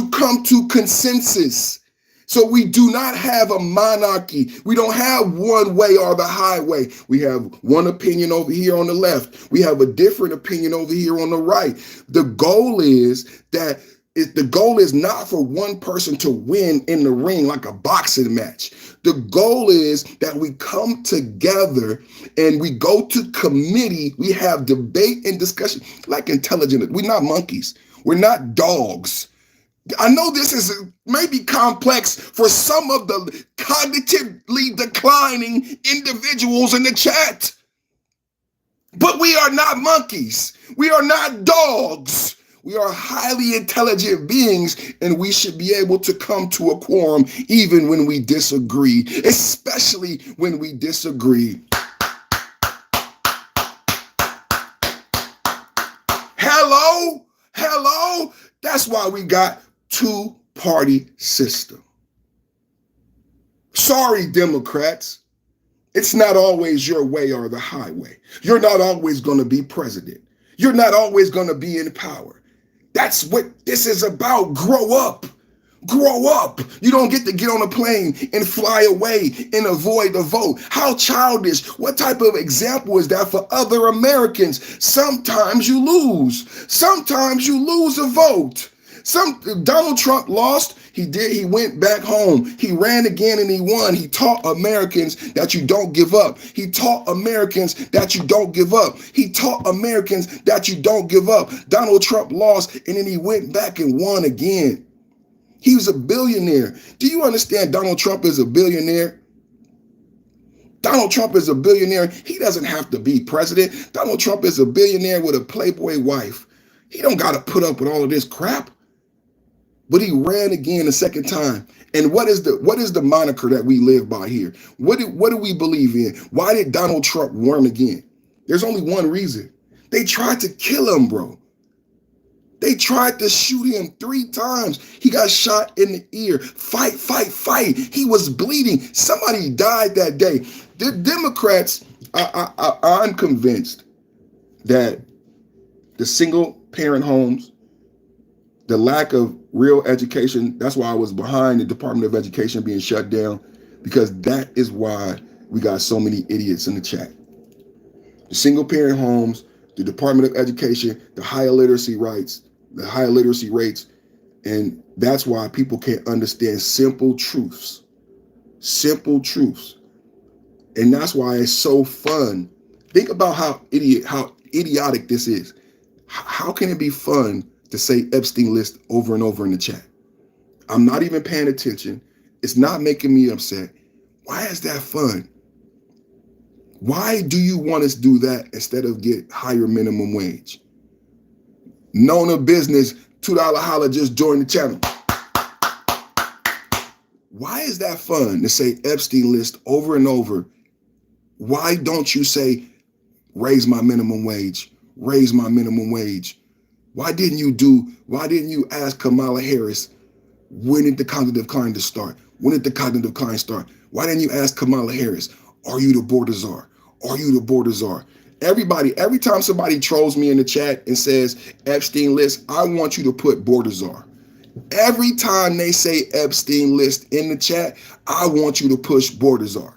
come to consensus. So we do not have a monarchy. We don't have one way or the highway. We have one opinion over here on the left. We have a different opinion over here on the right. The goal is not for one person to win in the ring like a boxing match. The goal is that we come together and we go to committee. We have debate and discussion like intelligent. We're not monkeys. We're not dogs. I know this is maybe complex for some of the cognitively declining individuals in the chat, but we are not monkeys. We are not dogs. We are highly intelligent beings, and we should be able to come to a quorum even when we disagree, especially when we disagree. Hello? Hello? That's why we got two-party system. Sorry, Democrats. It's not always your way or the highway. You're not always going to be president. You're not always going to be in power. That's what this is about. Grow up. Grow up. You don't get to get on a plane and fly away and avoid the vote. How childish. What type of example is that for other Americans? Sometimes you lose. Sometimes you lose a vote. Donald Trump lost. He did. He went back home. He ran again and he won. He taught Americans that you don't give up. He taught Americans that you don't give up. He taught Americans that you don't give up. Donald Trump lost and then he went back and won again. He was a billionaire. Do you understand Donald Trump is a billionaire? Donald Trump is a billionaire. He doesn't have to be president. Donald Trump is a billionaire with a Playboy wife. He don't got to put up with all of this crap. But he ran again a second time. And what is the moniker that we live by here? What do we believe in? Why did Donald Trump run again? There's only one reason. They tried to kill him, bro. They tried to shoot him 3 times. He got shot in the ear. Fight, fight, fight. He was bleeding. Somebody died that day. The Democrats, I'm convinced that the single parent homes, the lack of real education, that's why I was behind the Department of Education being shut down, because that is why we got so many idiots in the chat. The single parent homes, the Department of Education, the higher literacy rates, and that's why people can't understand simple truths. Simple truths. And that's why it's so fun. Think about how idiotic this is. How can it be fun to say Epstein list over and over in the chat? I'm not even paying attention. It's not making me upset. Why is that fun? Why do you want us to do that instead of get higher minimum wage? Nona Business, $2 holla, just join the channel. Why is that fun to say Epstein list over and over? Why don't you say, raise my minimum wage, raise my minimum wage? Why didn't you ask Kamala Harris, when did the cognitive decline start? When did the cognitive decline start? Why didn't you ask Kamala Harris, are you the border czar? Are you the border czar? Every time somebody trolls me in the chat and says Epstein list, I want you to put border czar. Every time they say Epstein list in the chat, I want you to push border czar.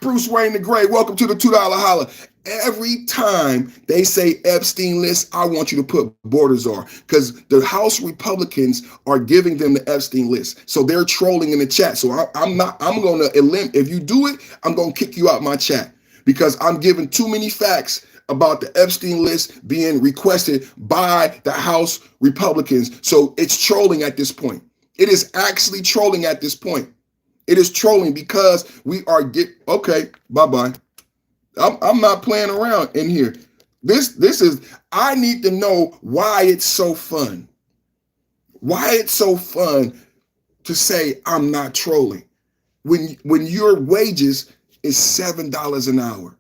Bruce Wayne the Gray, welcome to the $2 holla. Every time they say Epstein list, I want you to put border czar, because the House Republicans are giving them the Epstein list. So they're trolling in the chat. So I'm going to eliminate, if you do it, I'm going to kick you out my chat, because I'm giving too many facts about the Epstein list being requested by the House Republicans. So it's trolling at this point. It is actually trolling at this point. It is trolling because we are okay, bye-bye. I'm not playing around in here. This is, I need to know why it's so fun. Why it's so fun to say I'm not trolling when your wages is $7 an hour.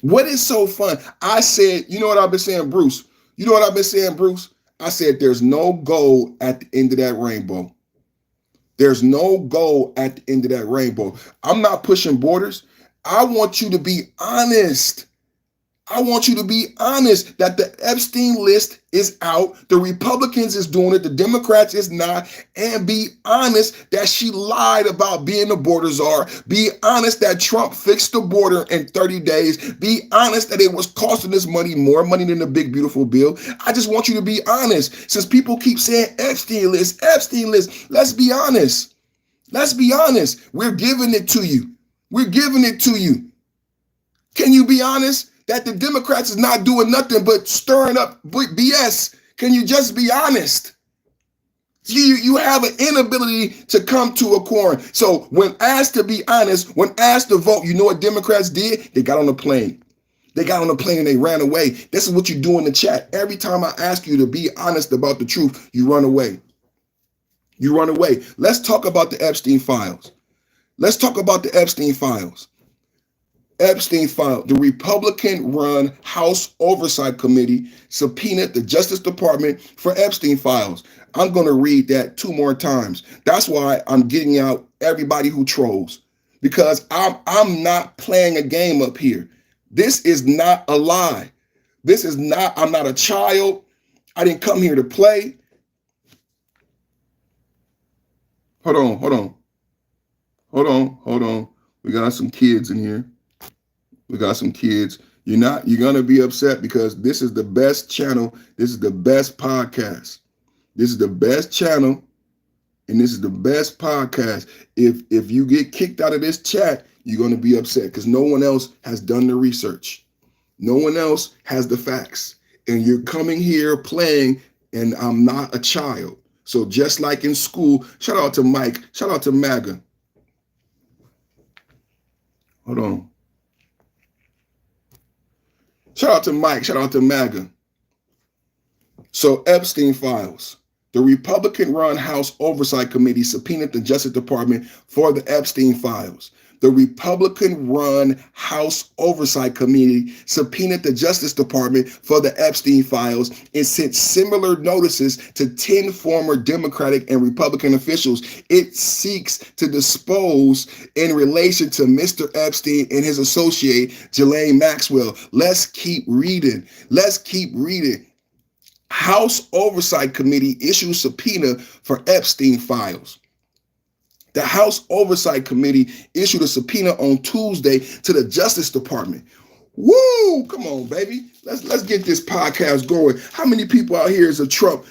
What is so fun? I said, you know what I've been saying, Bruce? You know what I've been saying, Bruce? I said there's no goal at the end of that rainbow. There's no goal at the end of that rainbow. I'm not pushing borders. I want you to be honest. I want you to be honest that the Epstein list is out. The Republicans is doing it. The Democrats is not. And be honest that she lied about being a border czar. Be honest that Trump fixed the border in 30 days. Be honest that it was costing us more money than the big, beautiful bill. I just want you to be honest. Since people keep saying Epstein list, let's be honest. Let's be honest. We're giving it to you. We're giving it to you. Can you be honest that the Democrats is not doing nothing but stirring up BS? Can you just be honest? You have an inability to come to a quorum. So when asked to be honest, when asked to vote, you know what Democrats did? They got on a plane. They got on a plane and they ran away. This is what you do in the chat. Every time I ask you to be honest about the truth, you run away. You run away. Let's talk about the Epstein files. Let's talk about the Epstein files. Epstein file. The Republican-run House Oversight Committee subpoenaed the Justice Department for Epstein files. I'm going to read that 2 more times. That's why I'm getting out everybody who trolls, because I'm not playing a game up here. This is not a lie. This is not, I'm not a child. I didn't come here to play. Hold on. We got some kids in here. We got some kids. You're going to be upset because this is the best channel. This is the best podcast. This is the best channel. And this is the best podcast. If you get kicked out of this chat, you're going to be upset because no one else has done the research. No one else has the facts. And you're coming here playing, and I'm not a child. So just like in school, shout out to Mike, shout out to MAGA. Hold on. Shout out to Mike, shout out to MAGA. So Epstein files. The Republican-run House Oversight Committee subpoenaed the Justice Department for the Epstein files. The Republican-run House Oversight Committee subpoenaed the Justice Department for the Epstein files and sent similar notices to 10 former Democratic and Republican officials it seeks to dispose in relation to Mr. Epstein and his associate, Ghislaine Maxwell. Let's keep reading. Let's keep reading. House Oversight Committee issues subpoena for Epstein files. The House Oversight Committee issued a subpoena on Tuesday to the Justice Department. Woo! Come on, baby. Let's get this podcast going. How many people out here is a Trump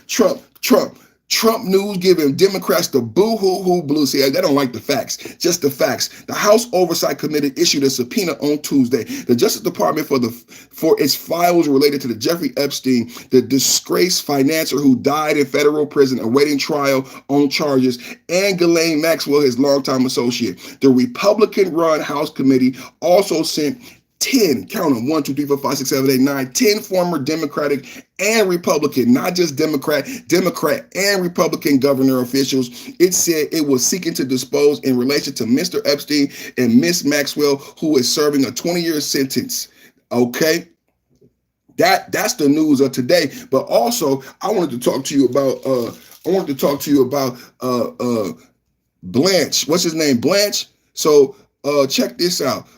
news giving Democrats the boo-hoo-hoo blue? See, they don't like the facts, just the facts. The House Oversight Committee issued a subpoena on Tuesday. The Justice Department for its files related to the Jeffrey Epstein, the disgraced financier who died in federal prison awaiting trial on charges, and Ghislaine Maxwell, his longtime associate. The Republican-run House Committee also sent 10, count them, 1, 2, 3, 4, 5, 6, 7, 8, 9, 10 former Democratic and Republican, not just Democrat and Republican governor officials. It said it was seeking to dispose in relation to Mr. Epstein and Miss Maxwell, who is serving a 20-year sentence. Okay. That's the news of today. But also, I wanted to talk to you about Blanche. What's his name? Blanche. So check this out.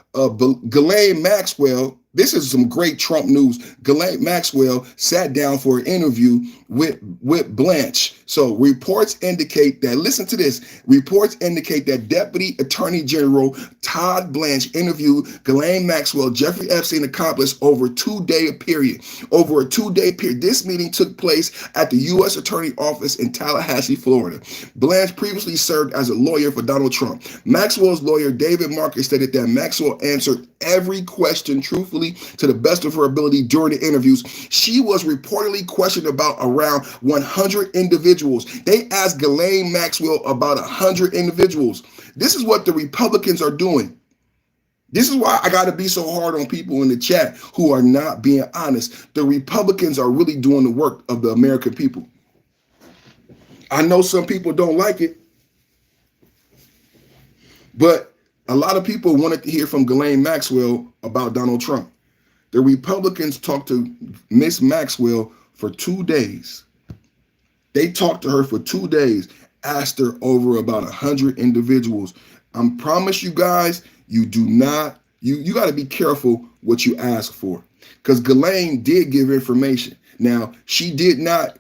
Ghislaine Maxwell, this is some great Trump news. Ghislaine Maxwell sat down for an interview with Blanche. So reports indicate that, listen to this, reports indicate that Deputy Attorney General Todd Blanche interviewed Ghislaine Maxwell, Jeffrey Epstein accomplice, over a two-day period. This meeting took place at the U.S. Attorney Office in Tallahassee, Florida. Blanche previously served as a lawyer for Donald Trump. Maxwell's lawyer, David Marcus, stated that Maxwell answered every question truthfully to the best of her ability during the interviews. She was reportedly questioned about around 100 individuals. They asked Ghislaine Maxwell about 100 individuals. This is what the Republicans are doing. This is why I got to be so hard on people in the chat who are not being honest. The Republicans are really doing the work of the American people. I know some people don't like it, but a lot of people wanted to hear from Ghislaine Maxwell about Donald Trump. The Republicans talked to Miss Maxwell for 2 days. They talked to her for 2 days, asked her over about 100 individuals. I promise you guys, you got to be careful what you ask for, because Ghislaine did give information. Now, she did not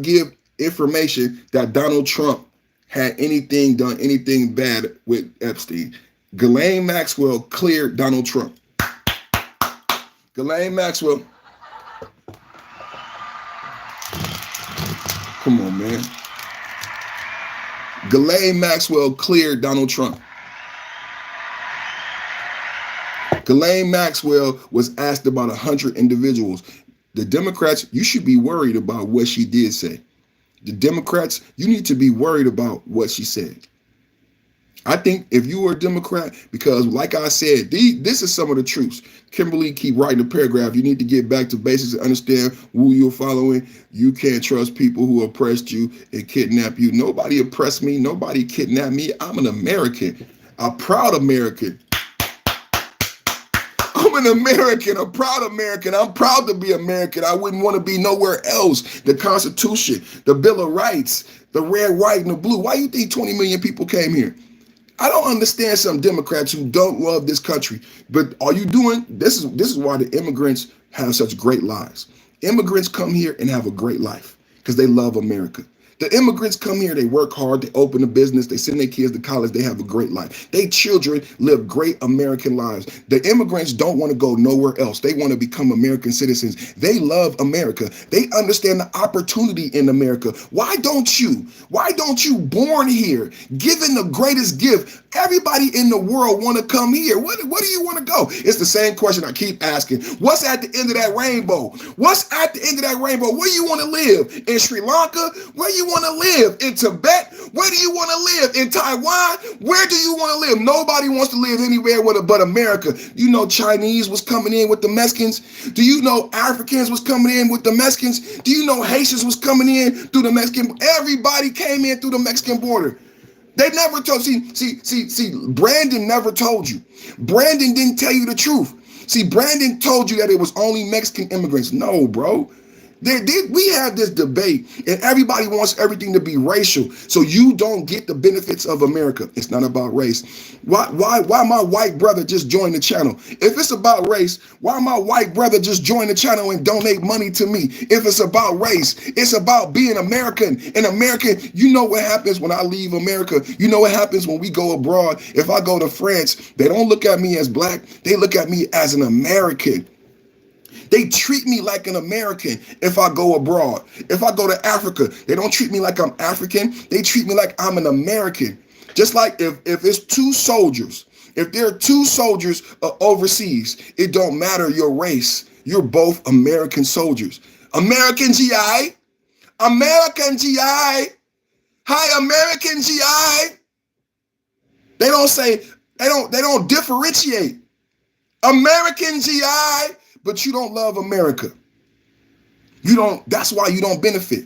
give information that Donald Trump had done anything bad with Epstein. Ghislaine Maxwell cleared Donald Trump. Ghislaine Maxwell. Come on, man. Ghislaine Maxwell cleared Donald Trump. Ghislaine Maxwell was asked about 100 individuals. The Democrats, you should be worried about what she did say. The Democrats, you need to be worried about what she said. I think if you were a Democrat, because like I said, this is some of the truths. Kimberly, keep writing a paragraph. You need to get back to basics and understand who you're following. You can't trust people who oppressed you and kidnap you. Nobody oppressed me. Nobody kidnapped me. I'm an American, a proud American. I'm an American, a proud American. I'm proud to be American. I wouldn't want to be nowhere else. The Constitution, the Bill of Rights, the red, white, and the blue. Why do you think 20 million people came here? I don't understand some Democrats who don't love this country. But are you doing this? Is why the immigrants have such great lives. Immigrants come here and have a great life because they love America. The immigrants come here, they work hard, they open a business, they send their kids to college, they have a great life. Their children live great American lives. The immigrants don't want to go nowhere else. They want to become American citizens. They love America. They understand the opportunity in America. Why don't you, born here, given the greatest gift, everybody in the world want to come here? Where do you want to go? It's the same question I keep asking. What's at the end of that rainbow? What's at the end of that rainbow? Where do you want to live? In Sri Lanka? Where do you want to live? In Tibet? Where do you want to live? In Taiwan? Where do you want to live? Nobody wants to live anywhere but America. You know Chinese was coming in with the Mexicans? Do you know Africans was coming in with the Mexicans? Do you know Haitians was coming in through the Mexican? Everybody came in through the Mexican border. They never told, see, Brandon never told you. Brandon didn't tell you the truth. See, Brandon told you that it was only Mexican immigrants. No, bro. We have this debate and everybody wants everything to be racial, so you don't get the benefits of America. It's not about race. Why my white brother just joined the channel? If it's about race, why my white brother just join the channel and donate money to me? If it's about race, it's about being American. An American, you know what happens when I leave America. You know what happens when we go abroad. If I go to France, they don't look at me as black. They look at me as an American. They treat me like an American if I go abroad. If I go to Africa, they don't treat me like I'm African. They treat me like I'm an American. Just like if it's two soldiers, if there are two soldiers overseas, it don't matter your race. You're both American soldiers. American GI, American GI, hi American GI. They don't differentiate. American GI. But you don't love America. That's why you don't benefit.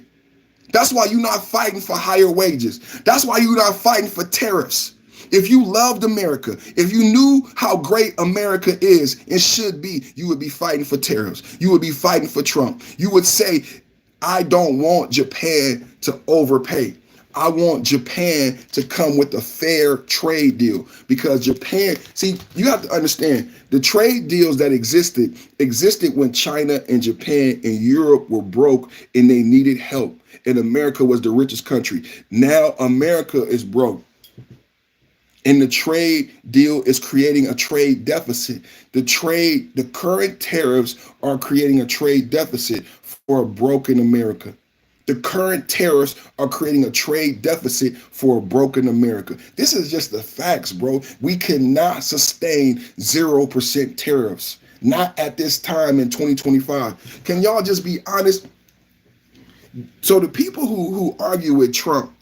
That's why you're not fighting for higher wages. That's why you're not fighting for tariffs. If you loved America, if you knew how great America is and should be, you would be fighting for tariffs. You would be fighting for Trump. You would say, I don't want Japan to overpay. I want Japan to come with a fair trade deal, because Japan, see, you have to understand the trade deals that existed when China and Japan and Europe were broke and they needed help, and America was the richest country. Now America is broke. And the trade deal is creating a trade deficit. The current tariffs are creating a trade deficit for a broken America. The current tariffs are creating a trade deficit for a broken America. This is just the facts, bro. We cannot sustain 0% tariffs. Not at this time in 2025. Can y'all just be honest? So the people who argue with Trump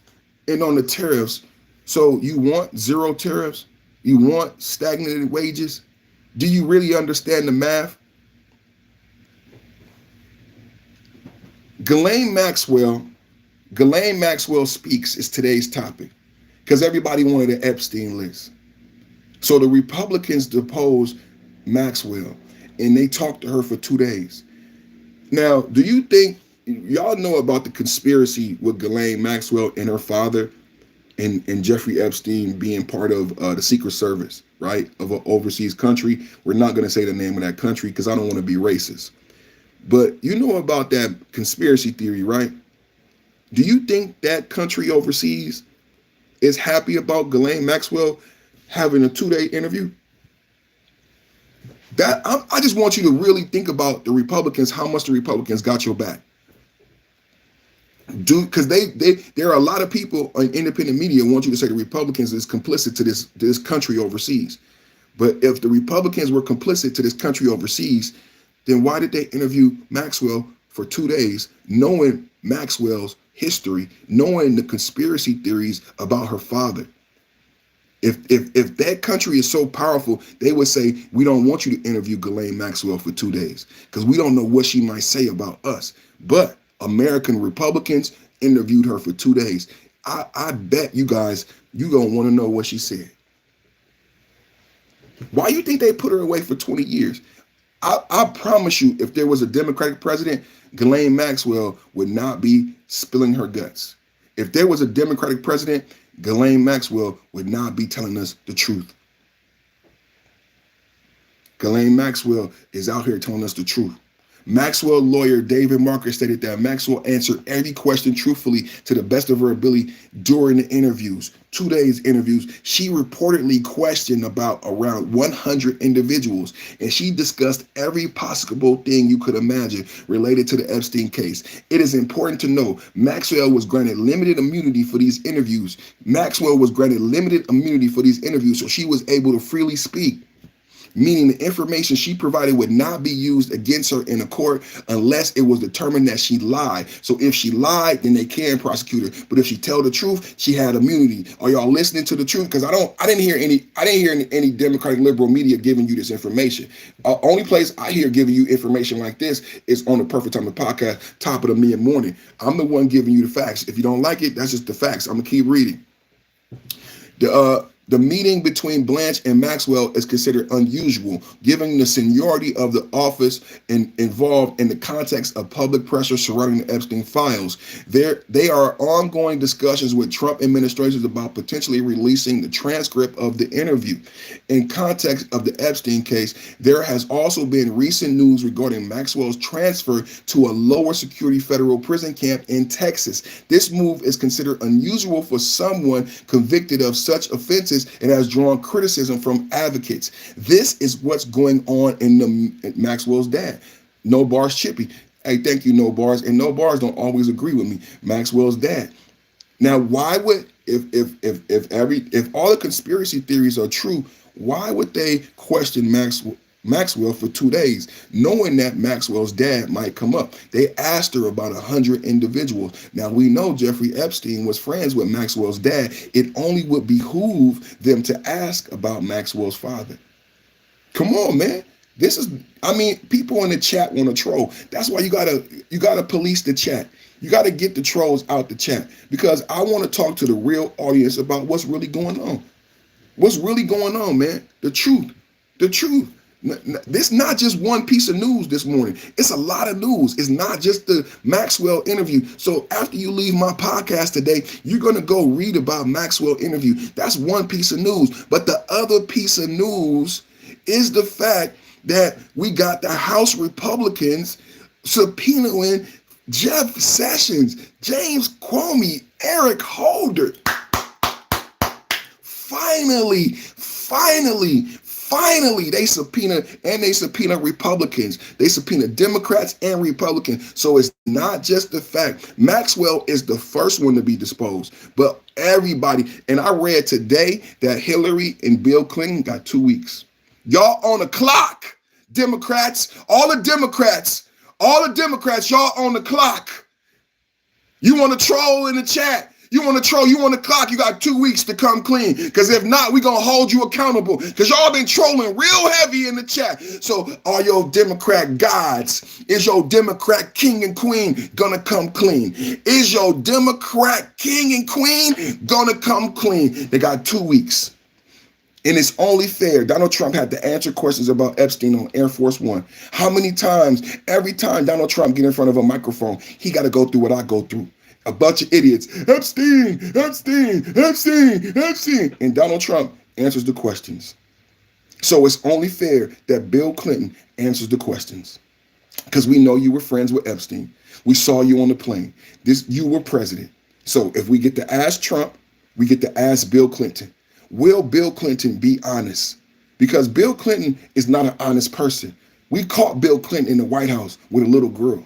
and on the tariffs, so you want zero tariffs? You want stagnated wages? Do you really understand the math? Ghislaine Maxwell Speaks is today's topic, because everybody wanted an Epstein list. So the Republicans deposed Maxwell and they talked to her for 2 days. Now, do you think, y'all know about the conspiracy with Ghislaine Maxwell and her father and Jeffrey Epstein being part of the Secret Service, right? Of an overseas country. We're not going to say the name of that country because I don't want to be racist. But you know about that conspiracy theory, right? Do you think that country overseas is happy about Ghislaine Maxwell having a 2-day interview? I just want you to really think about the Republicans, how much the Republicans got your back. Because there are a lot of people on independent media want you to say the Republicans is complicit to this country overseas. But if the Republicans were complicit to this country overseas, then why did they interview Maxwell for 2 days, knowing Maxwell's history, knowing the conspiracy theories about her father? If that country is so powerful, they would say, we don't want you to interview Ghislaine Maxwell for 2 days because we don't know what she might say about us. But American Republicans interviewed her for 2 days. I bet you guys, you gonna want to know what she said. Why you think they put her away for 20 years? I promise you, if there was a Democratic president, Ghislaine Maxwell would not be spilling her guts. If there was a Democratic president, Ghislaine Maxwell would not be telling us the truth. Ghislaine Maxwell is out here telling us the truth. Maxwell lawyer David Marker stated that Maxwell answered every question truthfully to the best of her ability during the interviews. 2 days interviews. She reportedly questioned about around 100 individuals, and she discussed every possible thing you could imagine related to the Epstein case. It is important to know Maxwell was granted limited immunity for these interviews. Maxwell was granted limited immunity for these interviews, so she was able to freely speak, meaning the information she provided would not be used against her in a court unless it was determined that she lied. So if she lied, then they can prosecute her. But if she tell the truth, she had immunity. Are y'all listening to the truth? Because I didn't hear any Democratic liberal media giving you this information. Only place I hear giving you information like this is on the Perfect Timing podcast, top of the mid-morning. I'm the one giving you the facts. If you don't like it, that's just the facts. I'm gonna keep reading. The meeting between Blanche and Maxwell is considered unusual, given the seniority of the office involved in the context of public pressure surrounding the Epstein files. They are ongoing discussions with Trump administrations about potentially releasing the transcript of the interview. In context of the Epstein case, there has also been recent news regarding Maxwell's transfer to a lower security federal prison camp in Texas. This move is considered unusual for someone convicted of such offenses and has drawn criticism from advocates. This is what's going on in Maxwell's dad, No Bars Chippy. Hey, thank you, No Bars. And No Bars don't always agree with me. Maxwell's dad. Now, why would if all the conspiracy theories are true, why would they question Maxwell for 2 days, knowing that Maxwell's dad might come up? They asked her about 100 individuals. Now, we know Jeffrey Epstein was friends with Maxwell's dad. It only would behoove them to ask about Maxwell's father. Come on, man. People in the chat want to troll. That's why you gotta police the chat. You got to get the trolls out the chat, because I want to talk to the real audience about what's really going on. What's really going on, man? The truth. The truth. This not just one piece of news this morning. It's a lot of news. It's not just the Maxwell interview. So after you leave my podcast today, you're going to go read about Maxwell interview. That's one piece of news. But the other piece of news is the fact that we got the House Republicans subpoenaing Jeff Sessions, James Comey, Eric Holder. Finally, they subpoena Republicans. They subpoena Democrats and Republicans. So it's not just the fact. Maxwell is the first one to be disposed, but everybody. And I read today that Hillary and Bill Clinton got 2 weeks. Y'all on the clock, Democrats, all the Democrats, y'all on the clock. You want to troll in the chat? You want to troll, you want to clock, you got 2 weeks to come clean. Because if not, we're going to hold you accountable. Because y'all been trolling real heavy in the chat. So are your Democrat gods, is your Democrat king and queen going to come clean? Is your Democrat king and queen going to come clean? They got 2 weeks. And it's only fair. Donald Trump had to answer questions about Epstein on Air Force One. How many times, every time Donald Trump get in front of a microphone, he got to go through what I go through. A bunch of idiots. Epstein. And Donald Trump answers the questions. So it's only fair that Bill Clinton answers the questions. Because we know you were friends with Epstein. We saw you on the plane. You were president. So if we get to ask Trump, we get to ask Bill Clinton. Will Bill Clinton be honest? Because Bill Clinton is not an honest person. We caught Bill Clinton in the White House with a little girl.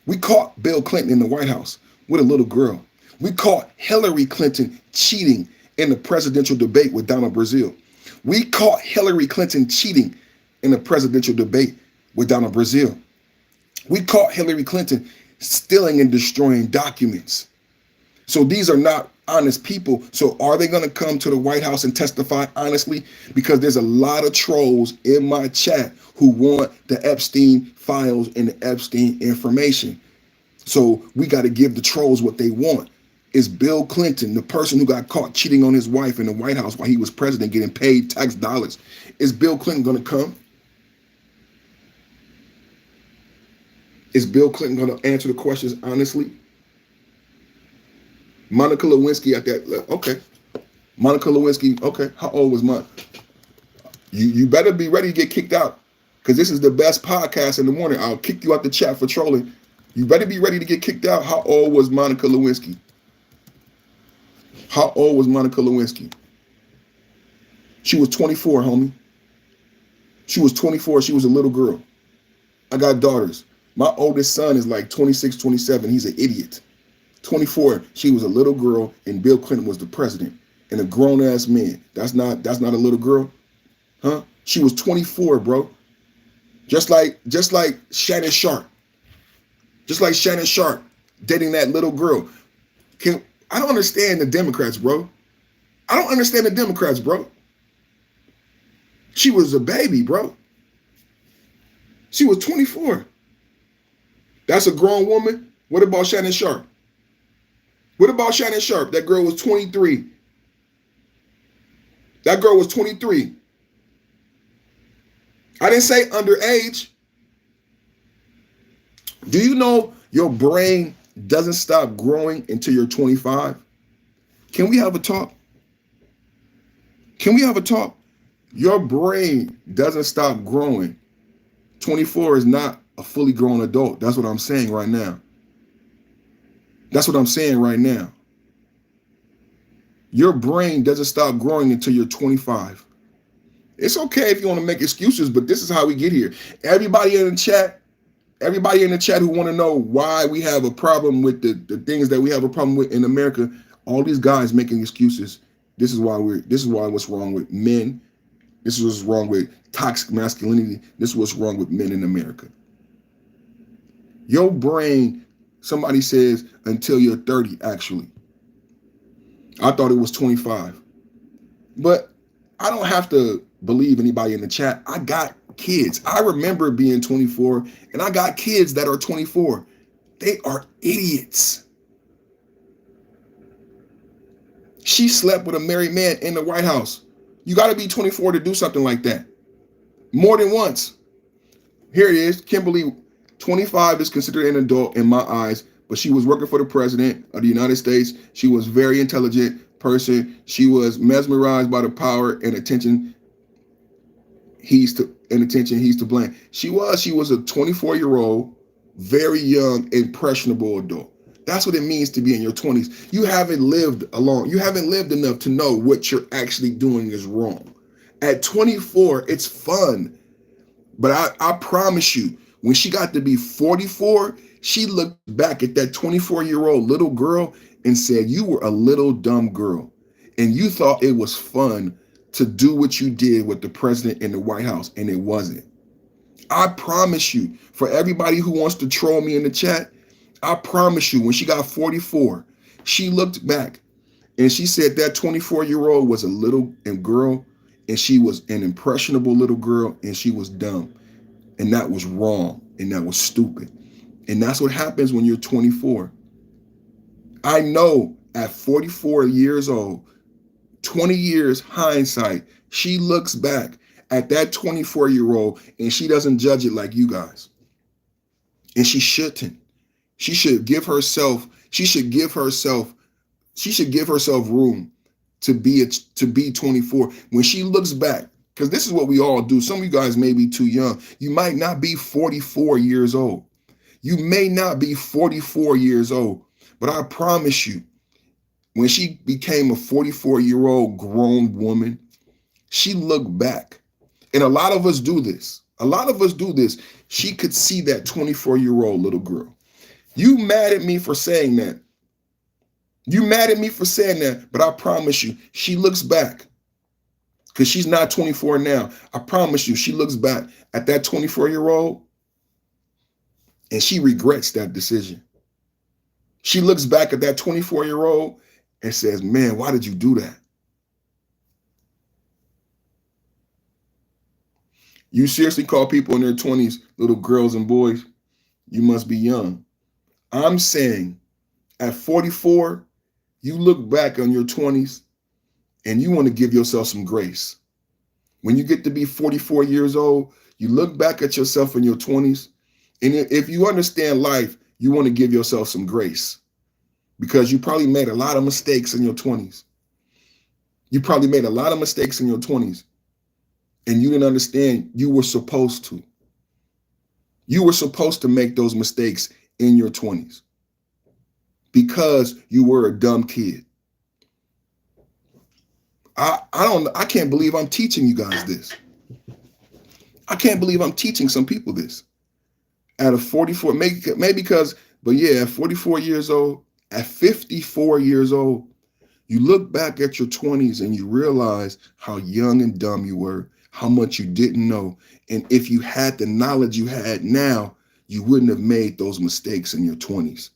We caught Bill Clinton in the White House with a little girl. We caught Hillary Clinton cheating in the presidential debate with Donald Brazil. We caught Hillary Clinton cheating in the presidential debate with Donald Brazil. We caught Hillary Clinton stealing and destroying documents. So these are not honest people. So are they going to come to the White House and testify honestly? Because there's a lot of trolls in my chat who want the Epstein files and the Epstein information. So we got to give the trolls what they want. Is Bill Clinton, the person who got caught cheating on his wife in the White House while he was president, getting paid tax dollars, is Bill Clinton going to come? Is Bill Clinton going to answer the questions honestly? Monica Lewinsky at that, okay. Monica Lewinsky, okay. How old was Monica? You better be ready to get kicked out, because this is the best podcast in the morning. I'll kick you out the chat for trolling. You better be ready to get kicked out. How old was Monica Lewinsky? How old was Monica Lewinsky? She was 24, homie. She was 24. She was a little girl. I got daughters. My oldest son is like 26, 27. He's an idiot. 24, she was a little girl, and Bill Clinton was the president and a grown-ass man. That's not a little girl, huh? She was 24, bro. Just like Shannon Sharp. Just like Shannon Sharp dating that little girl. I don't understand the Democrats, bro. I don't understand the Democrats, bro. She was a baby, bro. She was 24. That's a grown woman. What about Shannon Sharp? What about Shannon Sharp? That girl was 23. That girl was 23. I didn't say underage. Do you know your brain doesn't stop growing until you're 25? Can we have a talk? Can we have a talk? Your brain doesn't stop growing. 24 is not a fully grown adult. That's what I'm saying right now. That's what I'm saying right now. Your brain doesn't stop growing until you're 25. It's okay if you want to make excuses, but this is how we get here. Everybody in the chat who want to know why we have a problem with the things that we have a problem with in America, all these guys making excuses. This is why what's wrong with men. This is what's wrong with toxic masculinity. This is what's wrong with men in America. Your brain, somebody says until you're 30, actually. I thought it was 25. But I don't have to believe anybody in the chat. I got kids. I remember being 24, and I got kids that are 24. They are idiots. She slept with a married man in the White House. You got to be 24 to do something like that. More than once. Here it is. Kimberly, 25 is considered an adult in my eyes, but she was working for the president of the United States. She was a very intelligent person. She was mesmerized by the power and attention he's to blame. She was a 24-year-old, very young, impressionable adult. That's what it means to be in your 20s. You haven't lived alone. You haven't lived enough to know what you're actually doing is wrong. At 24, it's fun. But I promise you, when she got to be 44, she looked back at that 24-year-old little girl and said, you were a little dumb girl. And you thought it was fun to do what you did with the president in the White House, and it wasn't. I promise you, for everybody who wants to troll me in the chat, I promise you, when she got 44, she looked back and she said that 24-year-old was a little girl, and she was an impressionable little girl, and she was dumb. And that was wrong, and that was stupid. And that's what happens when you're 24. I know at 44 years old, 20 years hindsight, she looks back at that 24-year-old and she doesn't judge it like you guys. And she shouldn't. She should give herself room to be 24. When she looks back, because this is what we all do. Some of you guys may be too young. You might not be 44 years old. You may not be 44 years old, but I promise you, when she became a 44-year-old grown woman, she looked back. And a lot of us do this. She could see that 24-year-old little girl. You mad at me for saying that. But I promise you, she looks back because she's not 24 now. I promise you, she looks back at that 24-year-old and she regrets that decision. She looks back at that 24-year-old and says, man, why did you do that? You seriously call people in their 20s little girls and boys? You must be young. I'm saying at 44, you look back on your 20s and you want to give yourself some grace. When you get to be 44 years old, you look back at yourself in your 20s, and if you understand life, you want to give yourself some grace because you probably made a lot of mistakes in your 20s. You probably made a lot of mistakes in your 20s, and you didn't understand you were supposed to. You were supposed to make those mistakes in your 20s because you were a dumb kid. I can't believe I'm teaching you guys this. I can't believe I'm teaching some people this. At a 44, maybe because, but yeah, at 44 years old, at 54 years old, you look back at your 20s and you realize how young and dumb you were, how much you didn't know. And if you had the knowledge you had now, you wouldn't have made those mistakes in your 20s.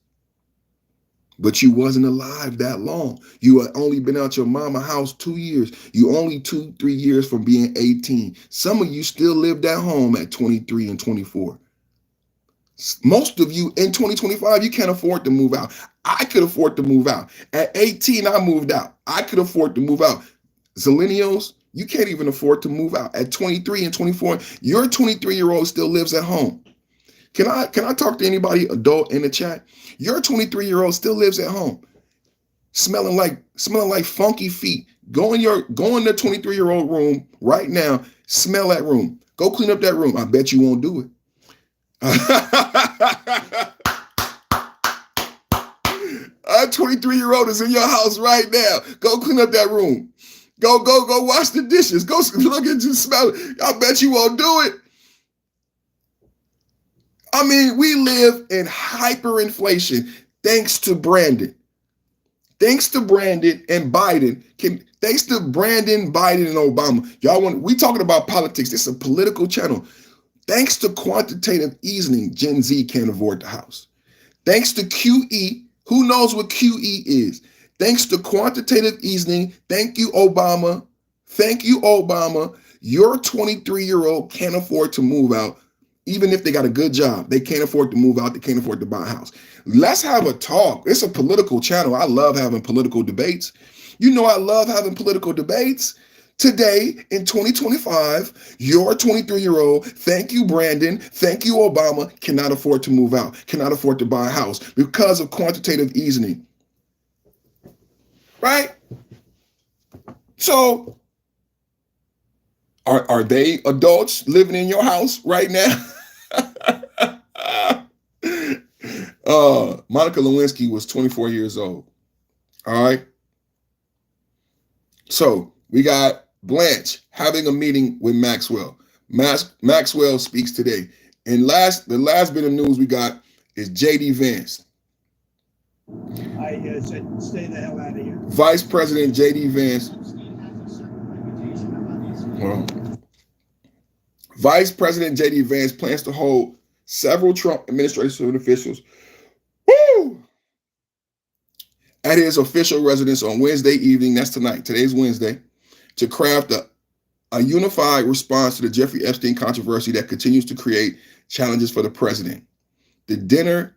But you wasn't alive that long. You had only been out your mama house 2 years. You only 2-3 years from being 18. Some of you still lived at home at 23 and 24. Most of you in 2025, you can't afford to move out. I could afford to move out. At 18, I moved out. I could afford to move out. Zillennials, you can't even afford to move out. At 23 and 24, your 23-year-old still lives at home. Can I talk to anybody adult in the chat? Your 23-year-old still lives at home, smelling like funky feet. Go in the 23-year-old room right now. Smell that room. Go clean up that room. I bet you won't do it. A 23-year-old is in your house right now. Go clean up that room. Go wash the dishes. Go look at you, smell it. I bet you won't do it. I mean, we live in hyperinflation thanks to Brandon. Thanks to Brandon and Biden. Thanks to Brandon, Biden, and Obama. We talking about politics. This is a political channel. Thanks to quantitative easing, Gen Z can't afford the house. Thanks to QE, who knows what QE is? Thanks to quantitative easing, thank you, Obama. Thank you, Obama. Your 23-year-old can't afford to move out. Even if they got a good job, they can't afford to move out. They can't afford to buy a house. Let's have a talk. It's a political channel. I love having political debates. You know I love having political debates. Today, in 2025, your 23-year-old, thank you, Brandon, thank you, Obama, cannot afford to move out, cannot afford to buy a house because of quantitative easing. Right? So, are they adults living in your house right now? Monica Lewinsky was 24 years old. All right. So we got Blanche having a meeting with Maxwell. Maxwell speaks today. And the last bit of news we got is JD Vance. I said, stay the hell out of here. Vice President JD Vance. Vice President JD Vance plans to hold several Trump administration officials at his official residence on Wednesday evening, that's tonight, today's Wednesday, to craft a unified response to the Jeffrey Epstein controversy that continues to create challenges for the president. The dinner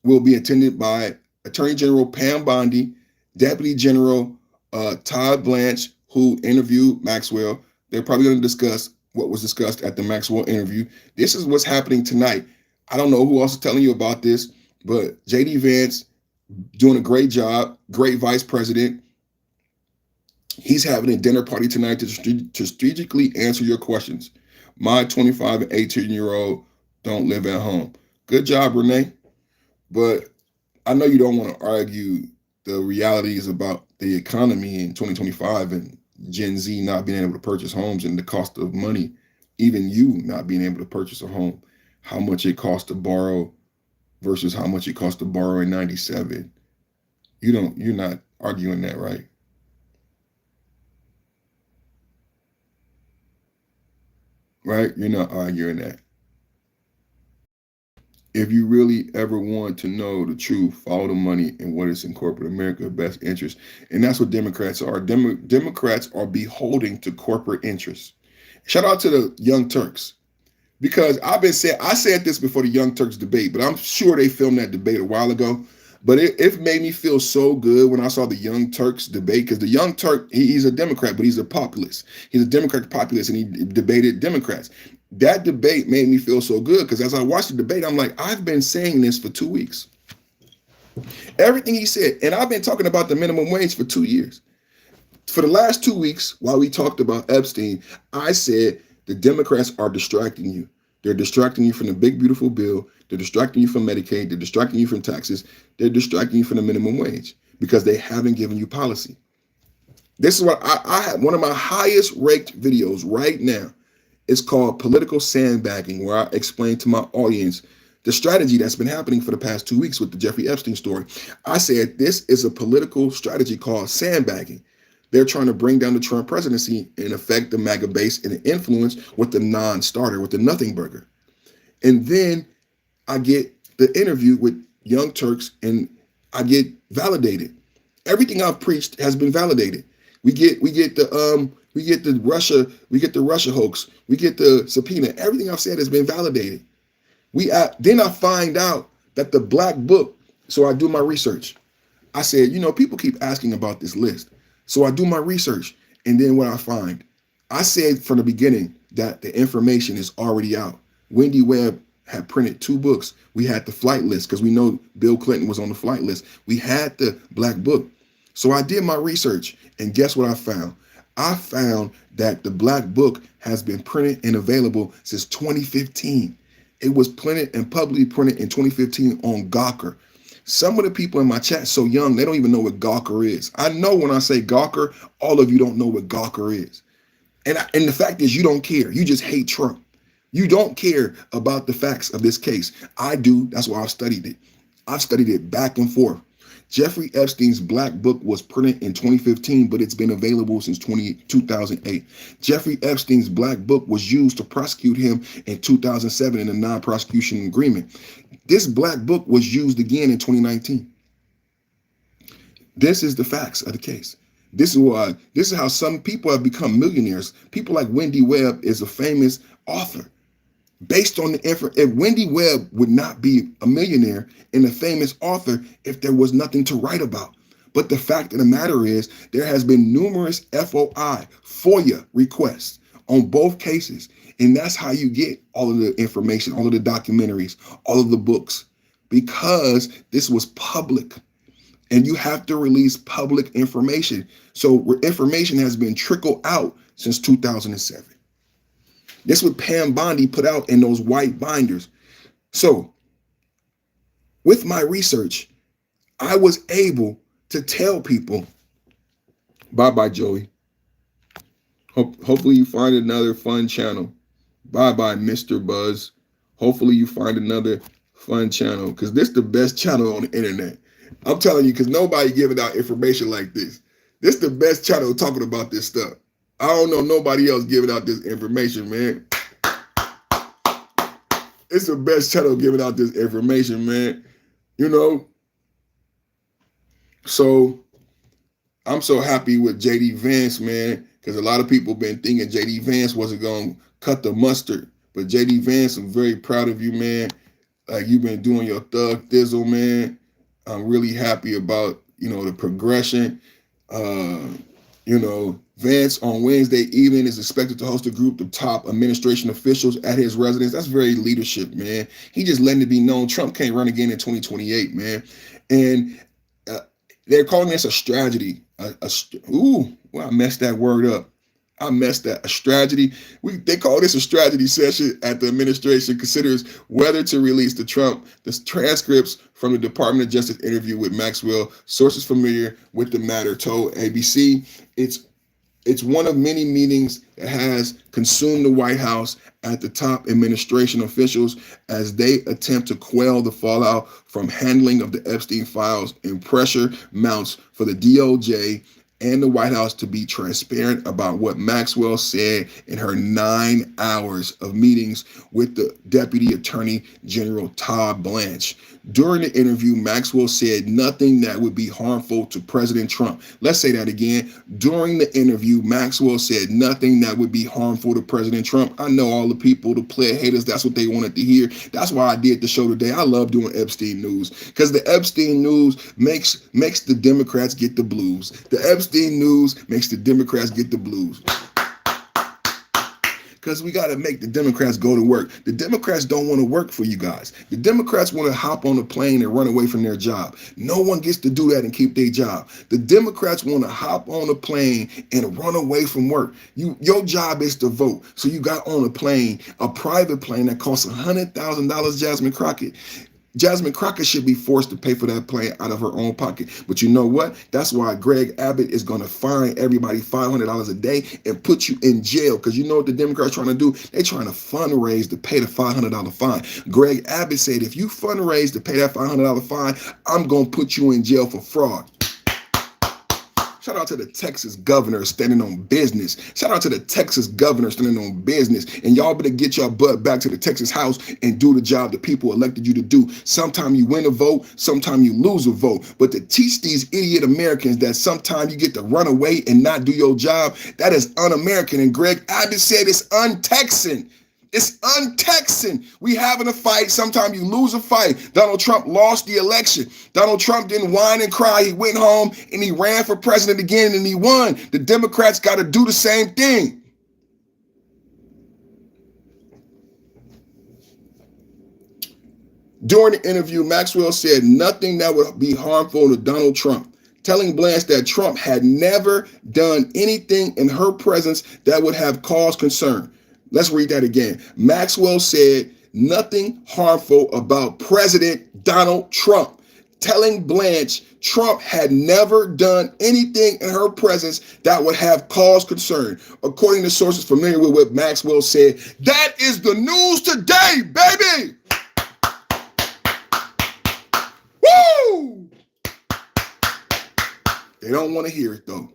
will be attended by Attorney General Pam Bondi, Deputy General Todd Blanche, who interviewed Maxwell. They're probably going to discuss what was discussed at the Maxwell interview. This is what's happening tonight. I don't know who else is telling you about this, but JD Vance doing a great job, great vice president. He's having a dinner party tonight to strategically answer your questions. My 25 and 18-year-old don't live at home. Good job, Renee. But I know you don't want to argue the realities about the economy in 2025 and Gen Z not being able to purchase homes and the cost of money, even you not being able to purchase a home, how much it costs to borrow versus how much it cost to borrow in 97. You're not arguing that, right? right? You're not arguing that. If you really ever want to know the truth, follow the money and what is in corporate America's best interest. And that's what Democrats are. Democrats are beholden to corporate interests. Shout out to the Young Turks. Because I said this before the Young Turks debate, but I'm sure they filmed that debate a while ago. But it made me feel so good when I saw the Young Turks debate, because the Young Turk, he's a Democrat, but he's a populist. He's a Democratic populist, and he debated Democrats. That debate made me feel so good, because as I watched the debate, I'm like, I've been saying this for 2 weeks. Everything he said, and I've been talking about the minimum wage for 2 years. For the last 2 weeks, while we talked about Epstein, I said the Democrats are distracting you. They're distracting you from the big, beautiful bill. They're distracting you from Medicaid. They're distracting you from taxes. They're distracting you from the minimum wage because they haven't given you policy. This is what I have. One of my highest ranked videos right now. It's called Political Sandbagging, where I explain to my audience the strategy that's been happening for the past 2 weeks with the Jeffrey Epstein story. I said this is a political strategy called sandbagging. They're trying to bring down the Trump presidency and affect the MAGA base and influence with the non-starter, with the nothing burger. And then I get the interview with Young Turks and I get validated. Everything I've preached has been validated. We get the Russia hoax. We get the subpoena. Everything I've said has been validated. Then I find out that the black book. So I do my research. I said, people keep asking about this list. So I do my research, and then what I find, I said from the beginning that the information is already out. Wendy Webb had printed 2 books. We had the flight list because we know Bill Clinton was on the flight list. We had the black book. So I did my research, and guess what I found? I found that the black book has been printed and available since 2015. It was printed and publicly printed in 2015 on Gawker. Some of the people in my chat so young, they don't even know what Gawker is. I know when I say Gawker, all of you don't know what Gawker is. And the fact is you don't care. You just hate Trump. You don't care about the facts of this case. I do. That's why I've studied it. I've studied it back and forth. Jeffrey Epstein's black book was printed in 2015, but it's been available since 2008. Jeffrey Epstein's black book was used to prosecute him in 2007 in a non-prosecution agreement. This black book was used again in 2019. This is the facts of the case. This is how some people have become millionaires. People like Wendy Webb is a famous author. Based on the if Wendy Webb would not be a millionaire and a famous author if there was nothing to write about. But the fact of the matter is there has been numerous FOIA requests on both cases. And that's how you get all of the information, all of the documentaries, all of the books, because this was public. And you have to release public information. So information has been trickled out since 2007. This is what Pam Bondi put out in those white binders. So with my research, I was able to tell people, bye-bye, Joey. Hopefully you find another fun channel. Bye-bye, Mr. Buzz. Hopefully you find another fun channel, because this is the best channel on the internet. I'm telling you, because nobody giving out information like this. This is the best channel talking about this stuff. I don't know nobody else giving out this information, man. It's the best channel giving out this information, man. So I'm so happy with JD Vance, man, because a lot of people been thinking JD Vance wasn't going to cut the mustard. But JD Vance, I'm very proud of you, man. Like, you've been doing your thug thizzle, man. I'm really happy about, the progression. Vance on Wednesday evening is expected to host a group of top administration officials at his residence. That's very leadership, man. He just letting it be known Trump can't run again in 2028, man. And they're calling this a strategy. I messed that word up. A strategy. They call this a strategy session at the administration considers whether to release the transcripts from the Department of Justice interview with Maxwell. Sources familiar with the matter told ABC it's one of many meetings that has consumed the White House at the top administration officials as they attempt to quell the fallout from handling of the Epstein files, and pressure mounts for the DOJ and the White House to be transparent about what Maxwell said in her 9 hours of meetings with the Deputy Attorney General Todd Blanche. During the interview, Maxwell said nothing that would be harmful to President Trump. Let's say that again. During the interview, Maxwell said nothing that would be harmful to President Trump. I know all the people, the player haters, that's what they wanted to hear. That's why I did the show today. I love doing Epstein news because the Epstein news makes the Democrats get the blues. The Epstein news makes the Democrats get the blues. Because we got to make the Democrats go to work. The Democrats don't want to work for you guys. The Democrats want to hop on a plane and run away from their job. No one gets to do that and keep their job. The Democrats want to hop on a plane and run away from work. Your job is to vote. So you got on a plane, a private plane that costs $100,000, Jasmine Crockett. Jasmine Crockett should be forced to pay for that plane out of her own pocket. But you know what? That's why Greg Abbott is going to fine everybody $500 a day and put you in jail. Because you know what the Democrats are trying to do? They're trying to fundraise to pay the $500 fine. Greg Abbott said, if you fundraise to pay that $500 fine, I'm going to put you in jail for fraud. Shout out to the Texas governor standing on business. Shout out to the Texas governor standing on business. And y'all better get your butt back to the Texas House and do the job the people elected you to do. Sometimes you win a vote, sometimes you lose a vote. But to teach these idiot Americans that sometimes you get to run away and not do your job, that is un-American. And Greg Abbott said it's un-Texan. It's un-Texan. We having a fight. Sometimes you lose a fight. Donald Trump lost the election. Donald Trump didn't whine and cry. He went home and he ran for president again and he won. The Democrats got to do the same thing. During the interview, Maxwell said nothing that would be harmful to Donald Trump, telling Blanche that Trump had never done anything in her presence that would have caused concern. Let's read that again. Maxwell said nothing harmful about President Donald Trump, telling Blanche Trump had never done anything in her presence that would have caused concern. According to sources familiar with what Maxwell said, that is the news today, baby. Woo! They don't want to hear it though.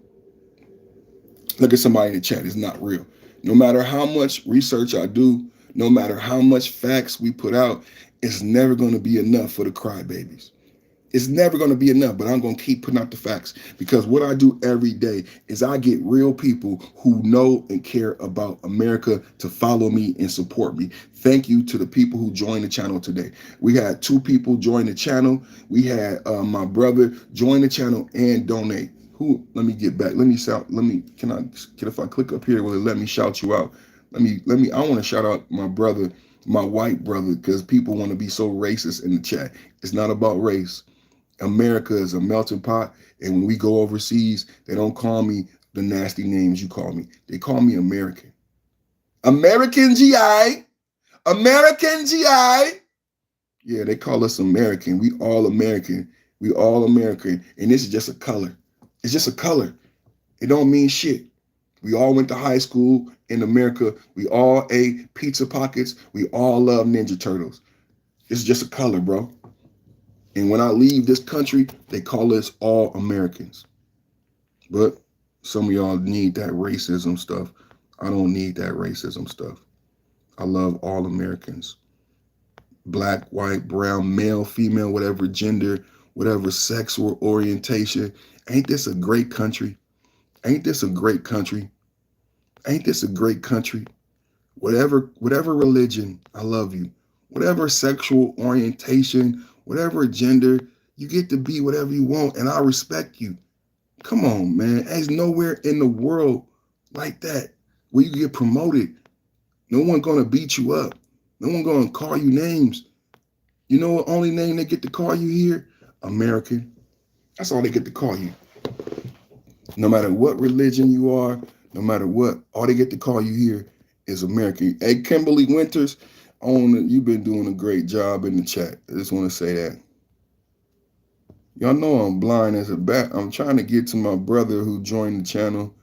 Look at somebody in the chat. It's not real. No matter how much research I do, no matter how much facts we put out, it's never going to be enough for the crybabies. It's never going to be enough, but I'm going to keep putting out the facts because what I do every day is I get real people who know and care about America to follow me and support me. Thank you to the people who joined the channel today. We had 2 people join the channel. We had my brother join the channel and donate. Let me get back. Let me shout. If I click up here, will it let me shout you out? I want to shout out my brother, my white brother, because people want to be so racist in the chat. It's not about race. America is a melting pot. And when we go overseas, they don't call me the nasty names you call me. They call me American. American GI. American GI. Yeah, they call us American. We all American. We all American. And this is just a color. It's just a color. It don't mean shit. We all went to high school in America. We all ate pizza pockets. We all love Ninja Turtles. It's just a color, bro. And when I leave this country, they call us all Americans. But some of y'all need that racism stuff. I don't need that racism stuff. I love all Americans. Black, white, brown, male, female, whatever gender, whatever sexual orientation. Ain't this a great country? Ain't this a great country? Ain't this a great country? Whatever religion, I love you. Whatever sexual orientation, whatever gender, you get to be whatever you want, and I respect you. Come on, man. There's nowhere in the world like that where you get promoted. No one gonna beat you up. No one gonna call you names. You know what only name they get to call you here? American. That's all they get to call you. No matter what religion you are, no matter what, all they get to call you here is American. Hey, Kimberly Winters, you've been doing a great job in the chat. I just want to say that. Y'all know I'm blind as a bat. I'm trying to get to my brother who joined the channel.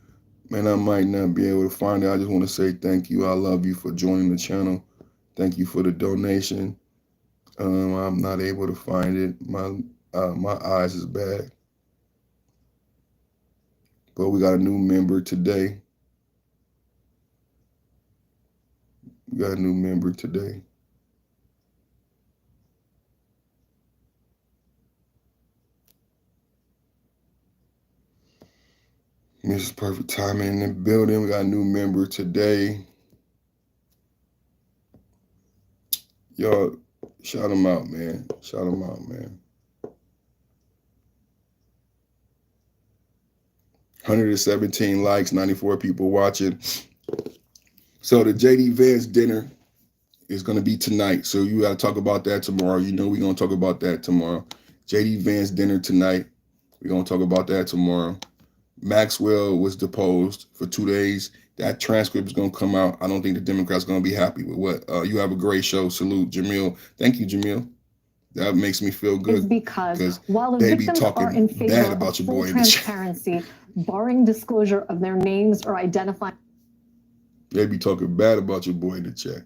Man, I might not be able to find it. I just want to say thank you. I love you for joining the channel. Thank you for the donation. I'm not able to find it. My eyes is bad. But we got a new member today. We got a new member today. Mrs. Perfect Timing in the building. We got a new member today. Y'all, shout them out, man. Shout them out, man. 117 likes, 94 people watching. So the JD Vance dinner is going to be tonight. So you got to talk about that tomorrow. You know we're going to talk about that tomorrow. JD Vance dinner tonight. We're going to talk about that tomorrow. Maxwell was deposed for 2 days. That transcript is going to come out. I don't think the Democrats are going to be happy with what. You have a great show. Salute, Jamil. Thank you, Jamil. That makes me feel good. Is because while the victims are in favor of full transparency, barring disclosure of their names or identifying. They be talking bad about your boy in the chat.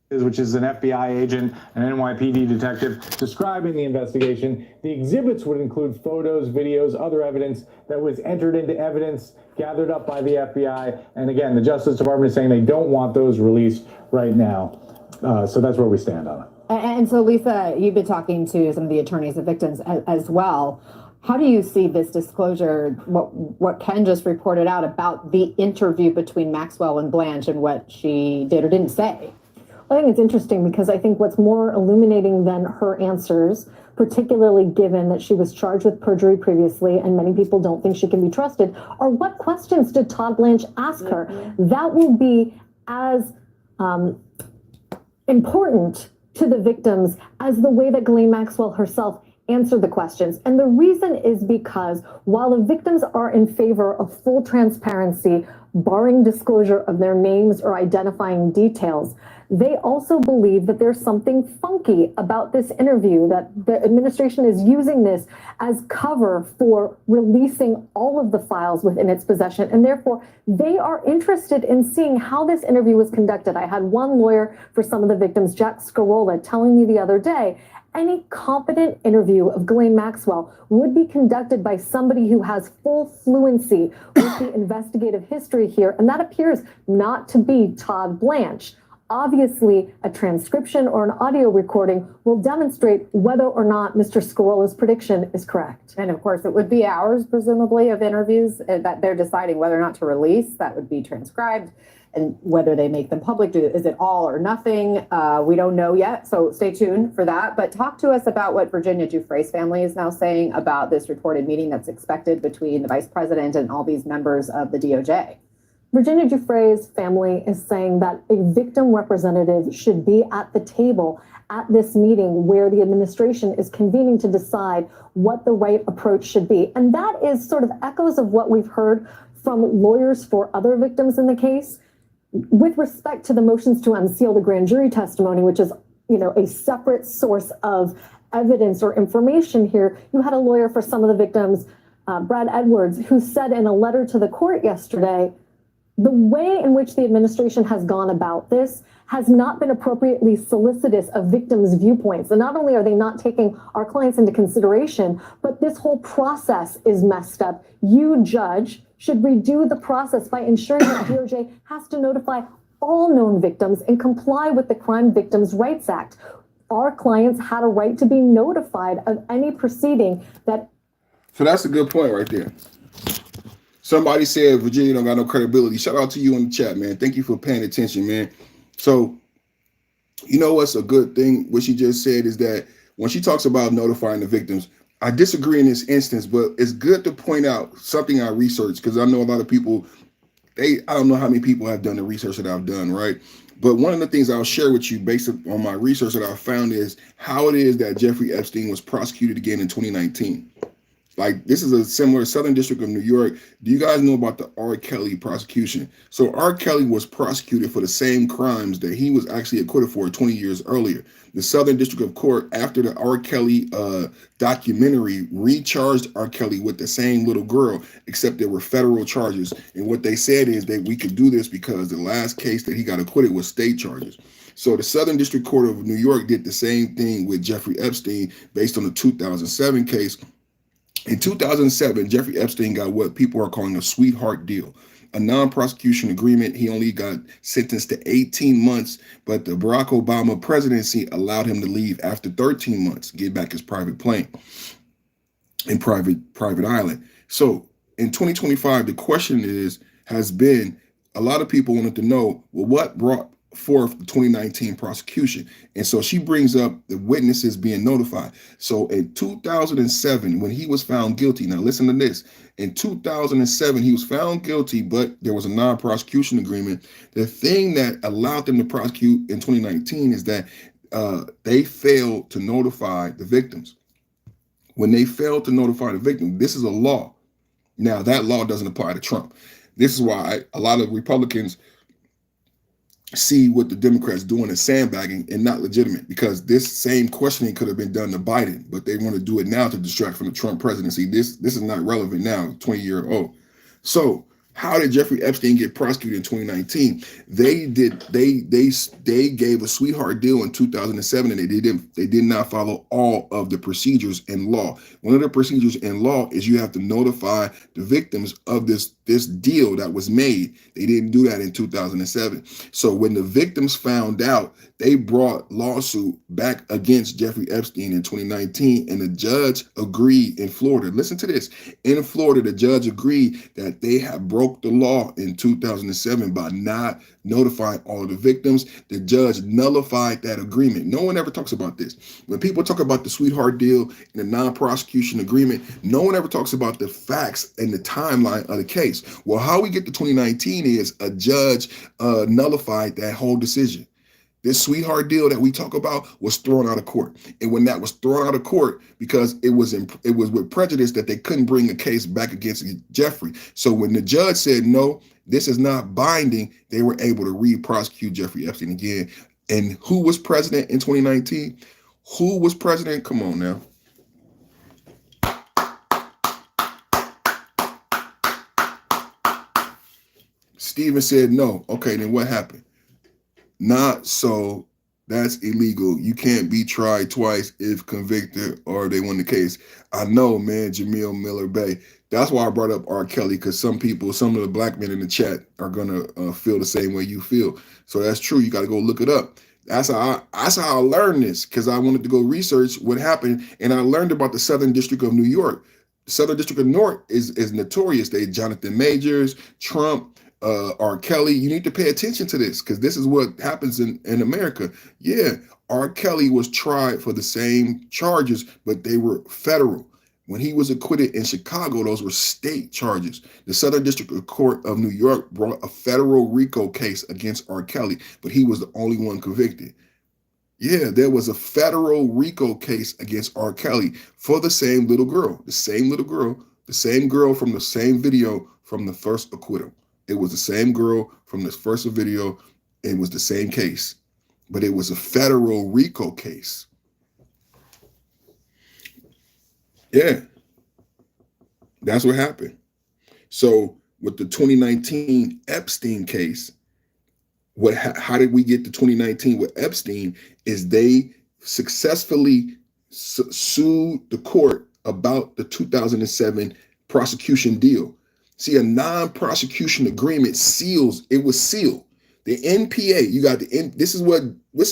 Which is an FBI agent, an NYPD detective, describing the investigation. The exhibits would include photos, videos, other evidence that was entered into evidence gathered up by the FBI. And again, the Justice Department is saying they don't want those released right now. So that's where we stand on it. And so, Lisa, you've been talking to some of the attorneys of victims as well. How do you see this disclosure, what Ken just reported out about the interview between Maxwell and Blanche and what she did or didn't say? I think it's interesting because I think what's more illuminating than her answers, particularly given that she was charged with perjury previously and many people don't think she can be trusted, are what questions did Todd Blanche ask her? That will be as important to the victims as the way that Ghislaine Maxwell herself answered the questions. And the reason is because while the victims are in favor of full transparency, barring disclosure of their names or identifying details, they also believe that there's something funky about this interview, that the administration is using this as cover for releasing all of the files within its possession. And therefore, they are interested in seeing how this interview was conducted. I had one lawyer for some of the victims, Jack Scarola, telling me the other day, any competent interview of Ghislaine Maxwell would be conducted by somebody who has full fluency with the investigative history here. And that appears not to be Todd Blanche. Obviously, a transcription or an audio recording will demonstrate whether or not Mr. Scarola's prediction is correct. And of course, it would be hours, presumably, of interviews that they're deciding whether or not to release. That would be transcribed. And whether they make them public, is it all or nothing? We don't know yet, so stay tuned for that. But talk to us about what Virginia Giuffre's family is now saying about this reported meeting that's expected between the vice president and all these members of the DOJ. Virginia Giuffre's family is saying that a victim representative should be at the table at this meeting where the administration is convening to decide what the right approach should be. And that is sort of echoes of what we've heard from lawyers for other victims in the case. With respect to the motions to unseal the grand jury testimony, which is, a separate source of evidence or information here, you had a lawyer for some of the victims, Brad Edwards, who said in a letter to the court yesterday, the way in which the administration has gone about this has not been appropriately solicitous of victims' viewpoints. And not only are they not taking our clients into consideration, but this whole process is messed up. You, judge, should redo the process by ensuring that DOJ has to notify all known victims and comply with the Crime Victims' Rights Act. Our clients had a right to be notified of any proceeding that. So that's a good point right there. Somebody said Virginia don't got no credibility. Shout out to you in the chat, man. Thank you for paying attention, man. So, you know what's a good thing? What she just said is that when she talks about notifying the victims, I disagree in this instance, but it's good to point out something I researched because I know a lot of people, I don't know how many people have done the research that I've done, right? But one of the things I'll share with you based on my research that I found is how it is that Jeffrey Epstein was prosecuted again in 2019. Like, this is a similar Southern District of New York. Do you guys know about the R. Kelly prosecution? So R. Kelly was prosecuted for the same crimes that he was actually acquitted for 20 years earlier. The Southern District of Court, after the R. Kelly documentary, recharged R. Kelly with the same little girl, except there were federal charges. And what they said is that we could do this because the last case that he got acquitted was state charges. So the Southern District Court of New York did the same thing with Jeffrey Epstein based on the 2007 case. In 2007, Jeffrey Epstein got what people are calling a sweetheart deal, a non-prosecution agreement. He only got sentenced to 18 months, but the Barack Obama presidency allowed him to leave after 13 months, get back his private plane and private island. So in 2025, the question has been, a lot of people wanted to know, well, what brought forth the 2019 prosecution? And so she brings up the witnesses being notified. So in 2007, when he was found guilty, now listen to this, in 2007 he was found guilty, but there was a non-prosecution agreement. The thing that allowed them to prosecute in 2019 is that they failed to notify the victims. When they failed to notify the victim, this is a law. Now that law doesn't apply to Trump. This is why a lot of Republicans see what the Democrats doing as sandbagging and not legitimate, because this same questioning could have been done to Biden, but they want to do it now to distract from the Trump presidency. This is not relevant now, 20-year-old. So how did Jeffrey Epstein get prosecuted in 2019? They gave a sweetheart deal in 2007, and they did not follow all of the procedures in law. One of the procedures in law is you have to notify the victims of this deal that was made. They didn't do that in 2007. So when the victims found out, they brought lawsuit back against Jeffrey Epstein in 2019, and the judge agreed in Florida. Listen to this. In Florida, the judge agreed that they have broke the law in 2007 by not notifying all of the victims. The judge nullified that agreement. No one ever talks about this. When people talk about the sweetheart deal and the non-prosecution agreement, no one ever talks about the facts and the timeline of the case. Well, how we get to 2019 is a judge nullified that whole decision. This sweetheart deal that we talk about was thrown out of court. And when that was thrown out of court, because it was with prejudice that they couldn't bring a case back against Jeffrey. So when the judge said, no, this is not binding, they were able to re-prosecute Jeffrey Epstein again. And who was president in 2019? Who was president? Come on now. Stephen said no. Okay, then what happened? Not so. That's illegal. You can't be tried twice if convicted or they won the case. I know, man, Jamil Miller Bay. That's why I brought up R. Kelly, because some of the black men in the chat are gonna feel the same way you feel. So that's true. You got to go look it up. That's how I learned this, because I wanted to go research what happened, and I learned about the Southern District of New York. The Southern District of New York is notorious. They Jonathan Majors, Trump, R. Kelly. You need to pay attention to this, because this is what happens in America. Yeah, R. Kelly was tried for the same charges, but they were federal. When he was acquitted in Chicago, those were state charges. The Southern District Court of New York brought a federal RICO case against R. Kelly, but he was the only one convicted. Yeah, there was a federal RICO case against R. Kelly for the same little girl, the same girl from the same video from the first acquittal. It was the same girl from the first video. It was the same case, but it was a federal RICO case. Yeah, that's what happened. So with the 2019 Epstein case, how did we get to 2019 with Epstein? Is they successfully sued the court about the 2007 prosecution deal. See, a non-prosecution agreement was sealed. The NPA, you got this is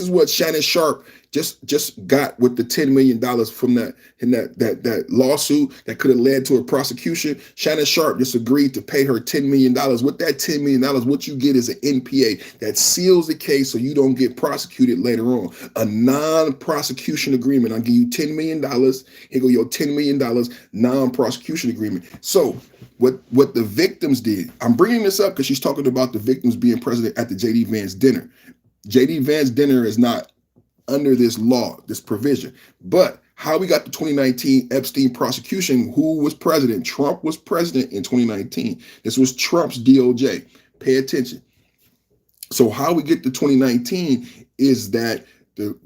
what Shannon Sharp just got with the $10 million from that lawsuit that could have led to a prosecution. Shannon Sharp just agreed to pay her $10 million. With that $10 million, what you get is an NPA that seals the case so you don't get prosecuted later on. A non-prosecution agreement. I'll give you $10 million. Here go your $10 million non-prosecution agreement. So what the victims did, I'm bringing this up because she's talking about the victims being present at the J.D. Vance dinner. J.D. Vance dinner is not under this law, this provision. But How we got the 2019 Epstein prosecution? Who was president? Trump was president in 2019. This was Trump's DOJ. Pay attention. So how we get to 2019 is that the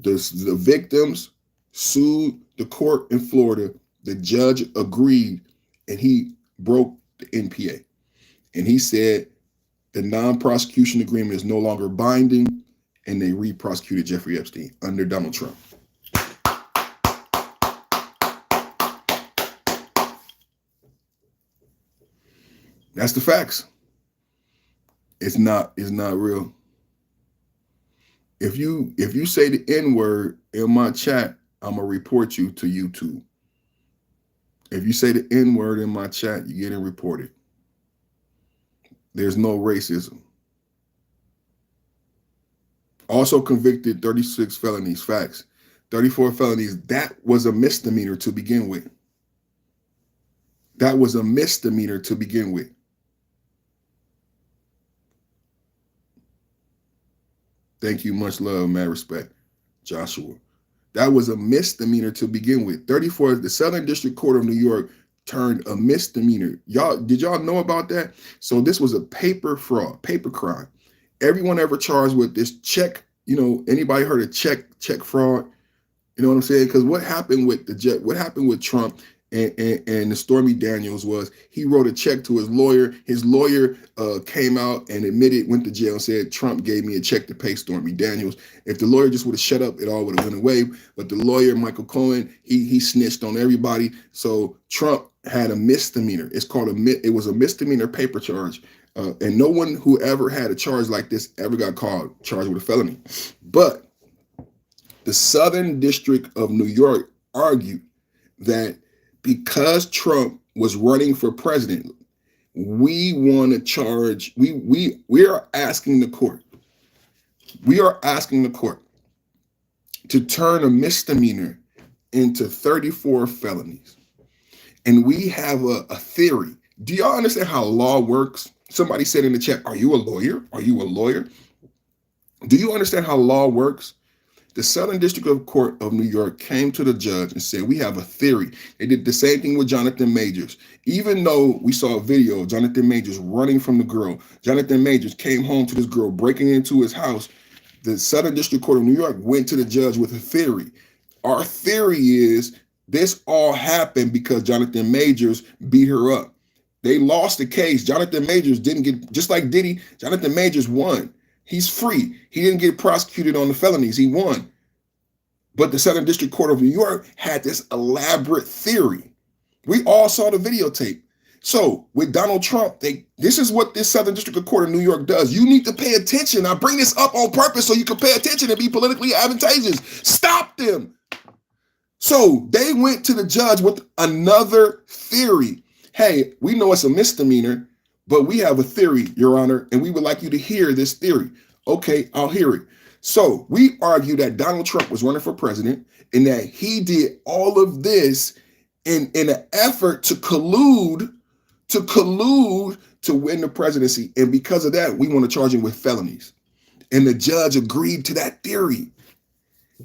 victims sued the court in Florida. The judge agreed, and he broke the NPA. And he said the non-prosecution agreement is no longer binding, and they re-prosecuted Jeffrey Epstein under Donald Trump. That's the facts. It's not real. If you say the N-word in my chat, I'm gonna report you to YouTube. If you say the N-word in my chat, you're getting reported. There's no racism. Also convicted 36 felonies, facts. 34 felonies, that was a misdemeanor to begin with. That was a misdemeanor to begin with. Thank you, much love, mad respect, Joshua. That was a misdemeanor to begin with. 34, the Southern District Court of New York turned a misdemeanor. Did y'all know about that? So this was a paper fraud, paper crime. Everyone ever charged with this check, anybody heard of check fraud? You know what I'm saying? Because what happened with Trump and the Stormy Daniels was he wrote a check to his lawyer. His lawyer came out and admitted, went to jail and said, Trump gave me a check to pay Stormy Daniels. If the lawyer just would have shut up, it all would have went away. But the lawyer, Michael Cohen, he snitched on everybody. So Trump had a misdemeanor. It was a misdemeanor paper charge. And no one who ever had a charge like this ever got charged with a felony. But the Southern District of New York argued that because Trump was running for president, we want to charge, we are asking the court to turn a misdemeanor into 34 felonies. And we have a theory. Do y'all understand how law works? Somebody said in the chat, are you a lawyer? Are you a lawyer? Do you understand how law works? The Southern District Court of New York came to the judge and said, we have a theory. They did the same thing with Jonathan Majors. Even though we saw a video of Jonathan Majors running from the girl, Jonathan Majors came home to this girl, breaking into his house. The Southern District Court of New York went to the judge with a theory. Our theory is this all happened because Jonathan Majors beat her up. They lost the case. Jonathan Majors didn't get, just like Diddy, Jonathan Majors won. He's free. He didn't get prosecuted on the felonies. He won. But the Southern District Court of New York had this elaborate theory. We all saw the videotape. So with Donald Trump, this is what this Southern District Court of New York does. You need to pay attention. I bring this up on purpose so you can pay attention and be politically advantageous. Stop them. So they went to the judge with another theory. Hey, we know it's a misdemeanor, but we have a theory, Your Honor, and we would like you to hear this theory. Okay, I'll hear it. So we argue that Donald Trump was running for president and that he did all of this in an effort to collude to win the presidency. And because of that, we want to charge him with felonies. And the judge agreed to that theory.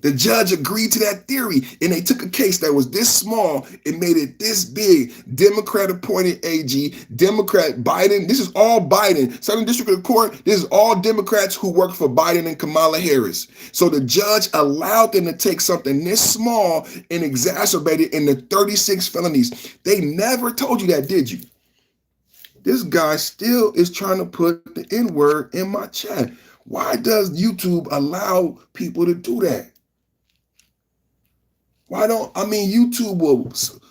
The judge agreed to that theory, and they took a case that was this small and made it this big. Democrat appointed AG, Democrat Biden. This is all Biden. Southern District of Court, this is all Democrats who work for Biden and Kamala Harris. So the judge allowed them to take something this small and exacerbate it into 36 felonies. They never told you that, did you? This guy still is trying to put the N-word in my chat. Why does YouTube allow people to do that? Why don't, YouTube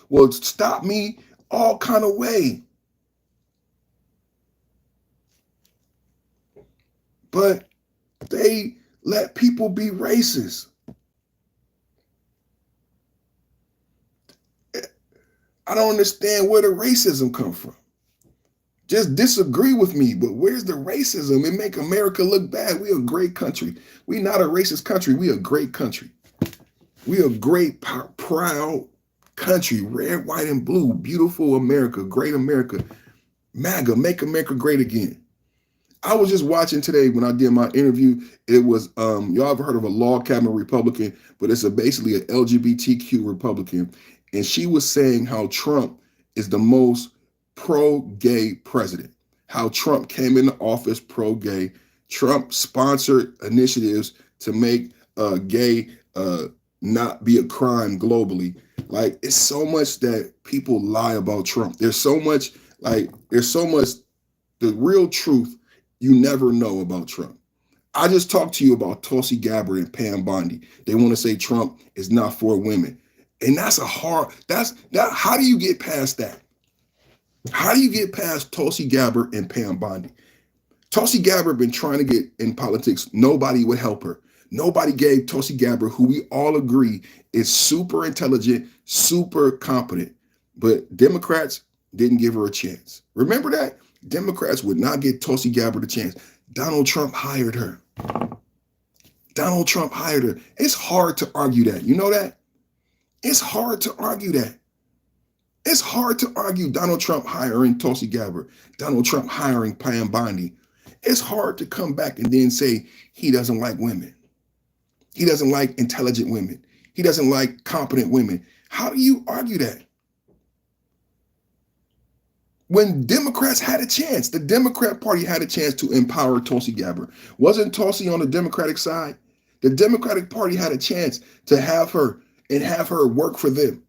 will stop me all kind of way. But they let people be racist. I don't understand where the racism come from. Just disagree with me, but where's the racism? It make America look bad. We a great country. We not a racist country. We a great country. We a great, proud country, red, white, and blue, beautiful America, great America, MAGA, make America great again. I was just watching today when I did my interview. It was y'all ever heard of a log cabin Republican, but it's basically an LGBTQ Republican, and she was saying how Trump is the most pro-gay president. How Trump came into office pro-gay. Trump sponsored initiatives to make gay not be a crime globally. Like, it's so much that people lie about Trump. There's so much the real truth you never know about Trump. I just talked to you about Tulsi Gabbard and Pam Bondi. They want to say Trump is not for women. And how do you get past that? How do you get past Tulsi Gabbard and Pam Bondi? Tulsi Gabbard been trying to get in politics. Nobody would help her. Nobody gave Tulsi Gabbard, who we all agree is super intelligent, super competent. But Democrats didn't give her a chance. Remember that? Democrats would not give Tulsi Gabbard a chance. Donald Trump hired her. Donald Trump hired her. It's hard to argue that. You know that? It's hard to argue that. It's hard to argue Donald Trump hiring Tulsi Gabbard, Donald Trump hiring Pam Bondi. It's hard to come back and then say he doesn't like women. He doesn't like intelligent women. He doesn't like competent women. How do you argue that? When Democrats had a chance, the Democrat Party had a chance to empower Tulsi Gabbard. Wasn't Tulsi on the Democratic side? The Democratic Party had a chance to have her and have her work for them.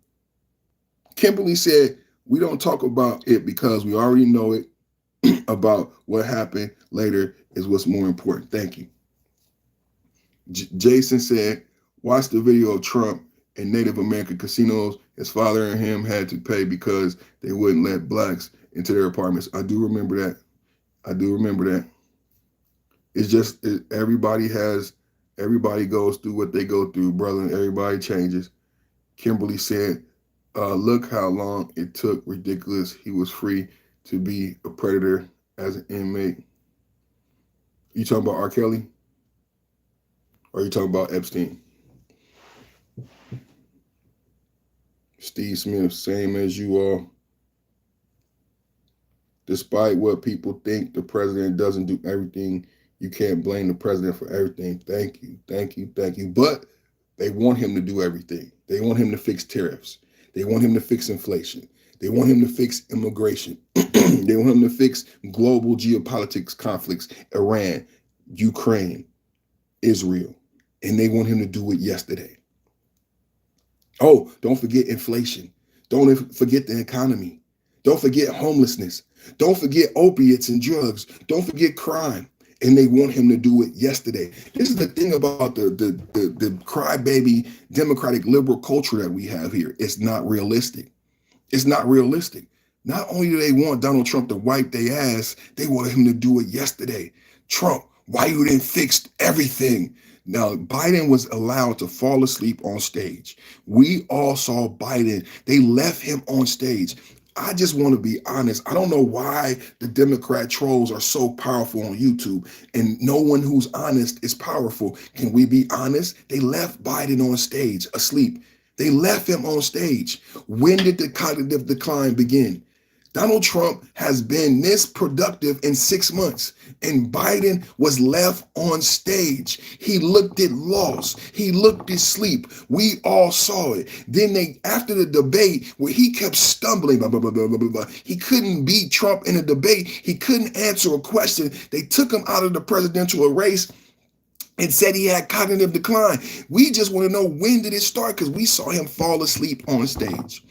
Kimberly said, we don't talk about it because we already know it. About what happened later is what's more important. Thank you. Jason said, watch the video of Trump in Native American casinos. His father and him had to pay because they wouldn't let blacks into their apartments. I do remember that. I do remember that. It's just everybody goes through what they go through, brother, and everybody changes. Kimberly said, look how long it took. Ridiculous. He was free to be a predator as an inmate. You talking about R. Kelly? Or are you talking about Epstein? Steve Smith, same as you all. Despite what people think, the president doesn't do everything. You can't blame the president for everything. Thank you, thank you, thank you. But they want him to do everything. They want him to fix tariffs. They want him to fix inflation. They want him to fix immigration. They want him to fix global geopolitics conflicts, Iran, Ukraine, Israel. And they want him to do it yesterday. Oh, don't forget inflation. Don't forget the economy. Don't forget homelessness. Don't forget opiates and drugs. Don't forget crime. And they want him to do it yesterday. This is the thing about the crybaby democratic liberal culture that we have here. It's not realistic. It's not realistic. Not only do they want Donald Trump to wipe their ass, they want him to do it yesterday. Trump, why you didn't fix everything? Now, Biden was allowed to fall asleep on stage. We all saw Biden. They left him on stage. I just want to be honest. I don't know why the Democrat trolls are so powerful on YouTube and no one who's honest is powerful. Can we be honest? They left Biden on stage asleep. They left him on stage. When did the cognitive decline begin? Donald Trump has been this productive in 6 months, and Biden was left on stage. He looked at loss. He looked at sleep. We all saw it. Then after the debate where he kept stumbling, blah, blah, blah, blah, blah, blah, he couldn't beat Trump in a debate. He couldn't answer a question. They took him out of the presidential race and said he had cognitive decline. We just want to know, when did it start? Because we saw him fall asleep on stage.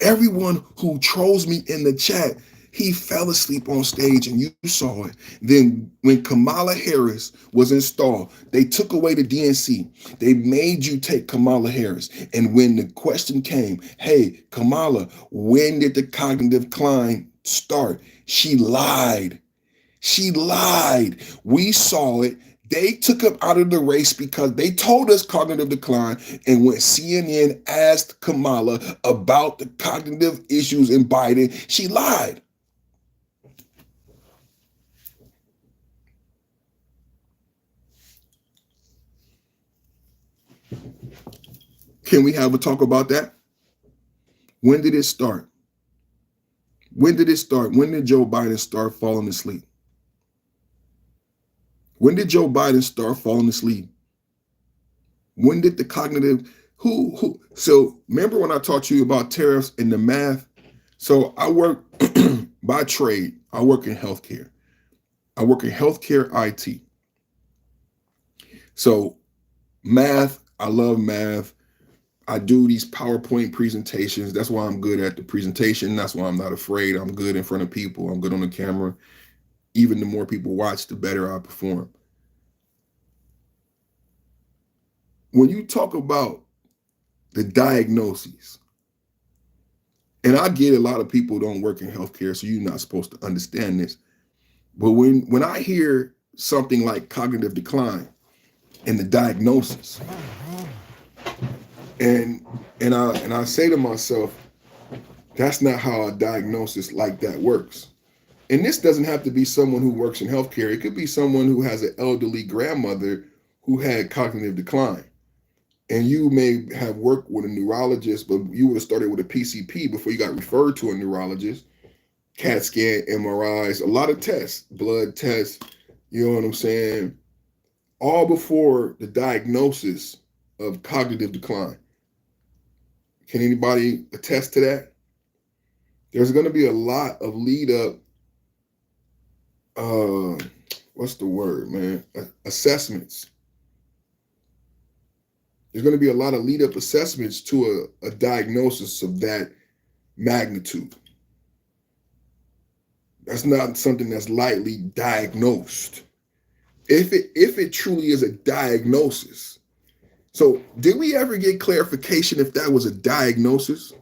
Everyone who trolls me in the chat, he fell asleep on stage and you saw it. Then when Kamala Harris was installed, they took away the DNC. They made you take Kamala Harris. And when the question came, hey, Kamala, when did the cognitive decline start? She lied. She lied. We saw it. They took him out of the race because they told us cognitive decline. And when CNN asked Kamala about the cognitive issues in Biden, she lied. Can we have a talk about that? When did it start? When did it start? When did Joe Biden start falling asleep? When did Joe Biden start falling asleep? When did the cognitive, so remember when I taught you about tariffs and the math? So I work by trade, I work in healthcare. I work in healthcare IT. So math, I love math. I do these PowerPoint presentations. That's why I'm good at the presentation. That's why I'm not afraid. I'm good in front of people. I'm good on the camera. Even the more people watch, the better I perform. When you talk about the diagnoses, and I get a lot of people don't work in healthcare, so you're not supposed to understand this. But when I hear something like cognitive decline and the diagnosis, and I say to myself, that's not how a diagnosis like that works. And this doesn't have to be someone who works in healthcare. It could be someone who has an elderly grandmother who had cognitive decline. And you may have worked with a neurologist, but you would have started with a PCP before you got referred to a neurologist. CAT scan, MRIs, a lot of tests, blood tests, you know what I'm saying? All before the diagnosis of cognitive decline. Can anybody attest to that? There's going to be a lot of lead up, what's the word, man? Assessments. There's going to be a lot of lead up assessments to a diagnosis of that magnitude. That's not something that's lightly diagnosed. If it truly is a diagnosis. So did we ever get clarification if that was a diagnosis?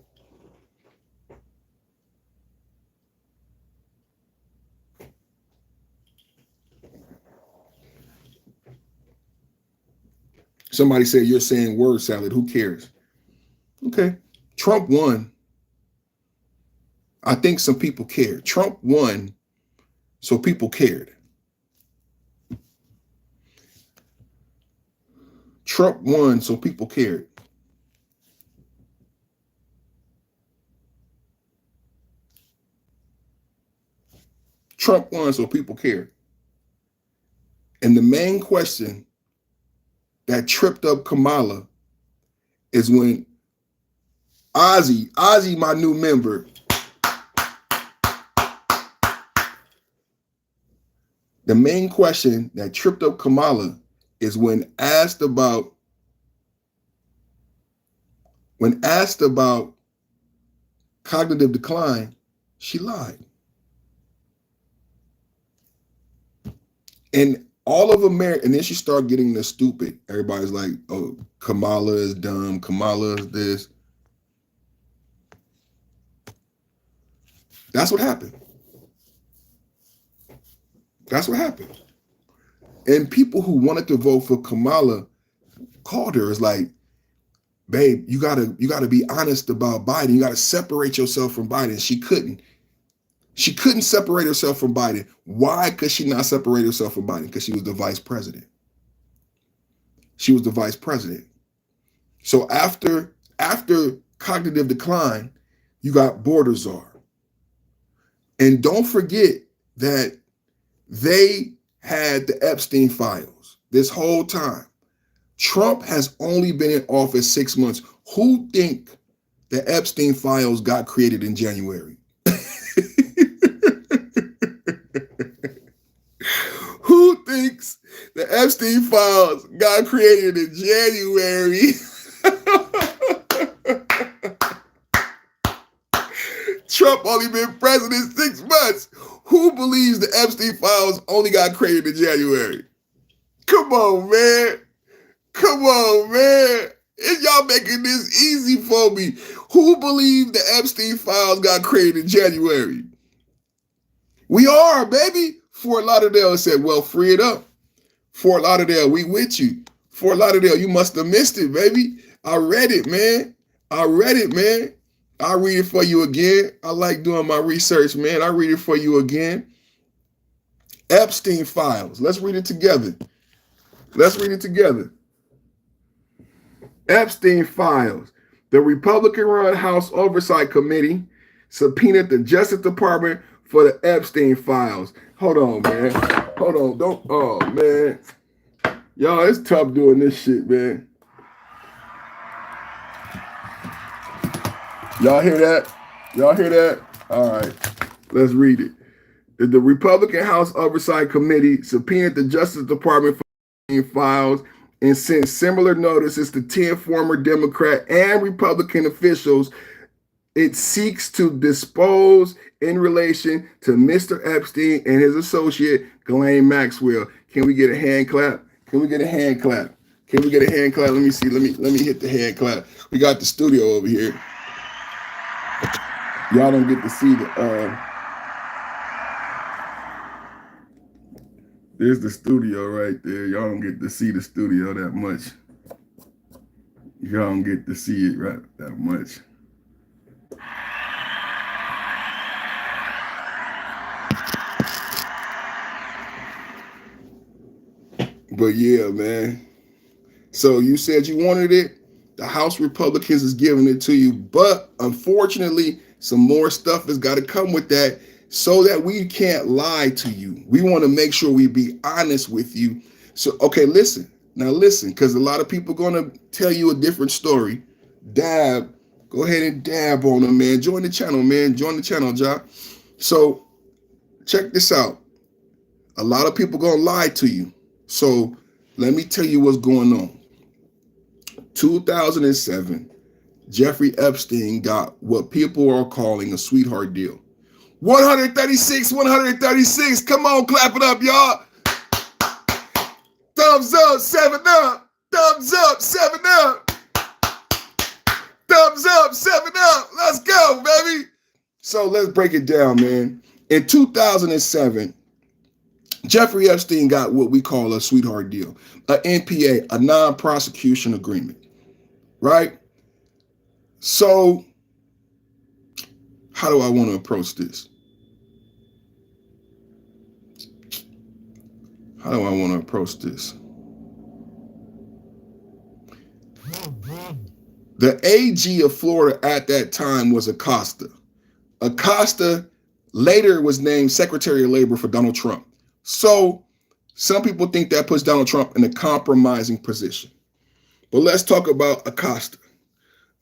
Somebody said, you're saying word salad. Who cares? Okay. Trump won. I think some people cared. Trump won, so people cared. Trump won, so people cared. Trump won, so people cared. And the main question that tripped up Kamala is when Ozzy, my new member, the main question that tripped up Kamala is when asked about cognitive decline, she lied. And all of America, and then she started getting the stupid. Everybody's like, oh, Kamala is dumb. Kamala is this. That's what happened. That's what happened. And people who wanted to vote for Kamala called her. It's like, babe, you gotta be honest about Biden. You gotta separate yourself from Biden. She couldn't. She couldn't separate herself from Biden. Why could she not separate herself from Biden? Because she was the vice president. She was the vice president. So after cognitive decline, you got border czar. And don't forget that they had the Epstein files this whole time. Trump has only been in office 6 months. Who think the Epstein files got created in January? Who thinks the Epstein files got created in January? Trump only been president 6 months. Who believes the Epstein files only got created in January? Come on, man. Come on, man. And y'all making this easy for me. Who believed the Epstein files got created in January? We are, baby. Fort Lauderdale said, well, free it up. Fort Lauderdale, we with you. Fort Lauderdale, you must have missed it, baby. I read it, man. I read it, man. I'll read it for you again. I like doing my research, man. I'll read it for you again. Epstein files. Let's read it together. Let's read it together. Epstein files. The Republican-run House Oversight Committee subpoenaed the Justice Department for the Epstein files. Hold on, man. Hold on, don't. Oh man, y'all, it's tough doing this shit, man. Y'all hear that? Y'all hear that? All right, let's read it. The Republican House Oversight Committee subpoenaed the Justice Department for files and sent similar notices to 10 former Democrat and Republican officials. It seeks to dispose in relation to Mr. Epstein and his associate, Ghislaine Maxwell. Can we get a hand clap? Can we get a hand clap? Can we get a hand clap? Let me see. Let me hit the hand clap. We got the studio over here. Y'all don't get to see the there's the studio right there. Y'all don't get to see the studio that much. Y'all don't get to see it right that much. But yeah, man. So you said you wanted it. The House Republicans is giving it to you. But unfortunately, some more stuff has got to come with that so that we can't lie to you. We want to make sure we be honest with you. So, okay, listen. Now listen, because a lot of people going to tell you a different story. Dab. Go ahead and dab on them, man. Join the channel, man. Join the channel, Ja. So check this out. A lot of people going to lie to you. So let me tell you what's going on. 2007, Jeffrey Epstein got what people are calling a sweetheart deal. 136, 136. Come on, clap it up, y'all. Thumbs up, 7 up. Thumbs up, 7 up. Thumbs up, 7 up. Let's go, baby. So let's break it down, man. In 2007, Jeffrey Epstein got what we call a sweetheart deal, a NPA, a non-prosecution agreement, right? So how do I want to approach this? How do I want to approach this? The AG of Florida at that time was Acosta. Acosta later was named Secretary of Labor for Donald Trump. So some people think that puts Donald Trump in a compromising position. But let's talk about Acosta.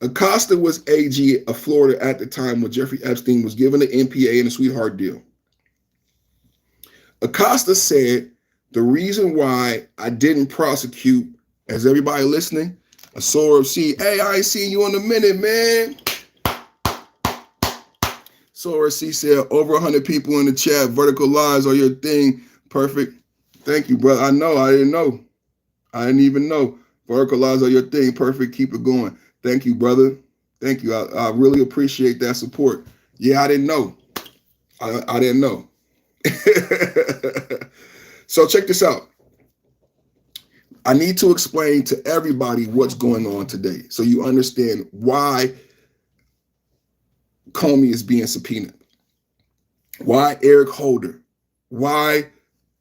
Acosta was AG of Florida at the time when Jeffrey Epstein was given the NPA and a sweetheart deal. Acosta said, the reason why I didn't prosecute, as everybody listening, a Sora C, hey, I ain't seen you in a minute, man. Sora C said, over 100 people in the chat, vertical lives are your thing. Perfect. Thank you, brother. I know. I didn't know. I didn't even know. Vertical lives are your thing. Perfect. Keep it going. Thank you, brother. Thank you. I really appreciate that support. Yeah, I didn't know. I didn't know. So check this out. I need to explain to everybody what's going on today so you understand why Comey is being subpoenaed, why Eric Holder, why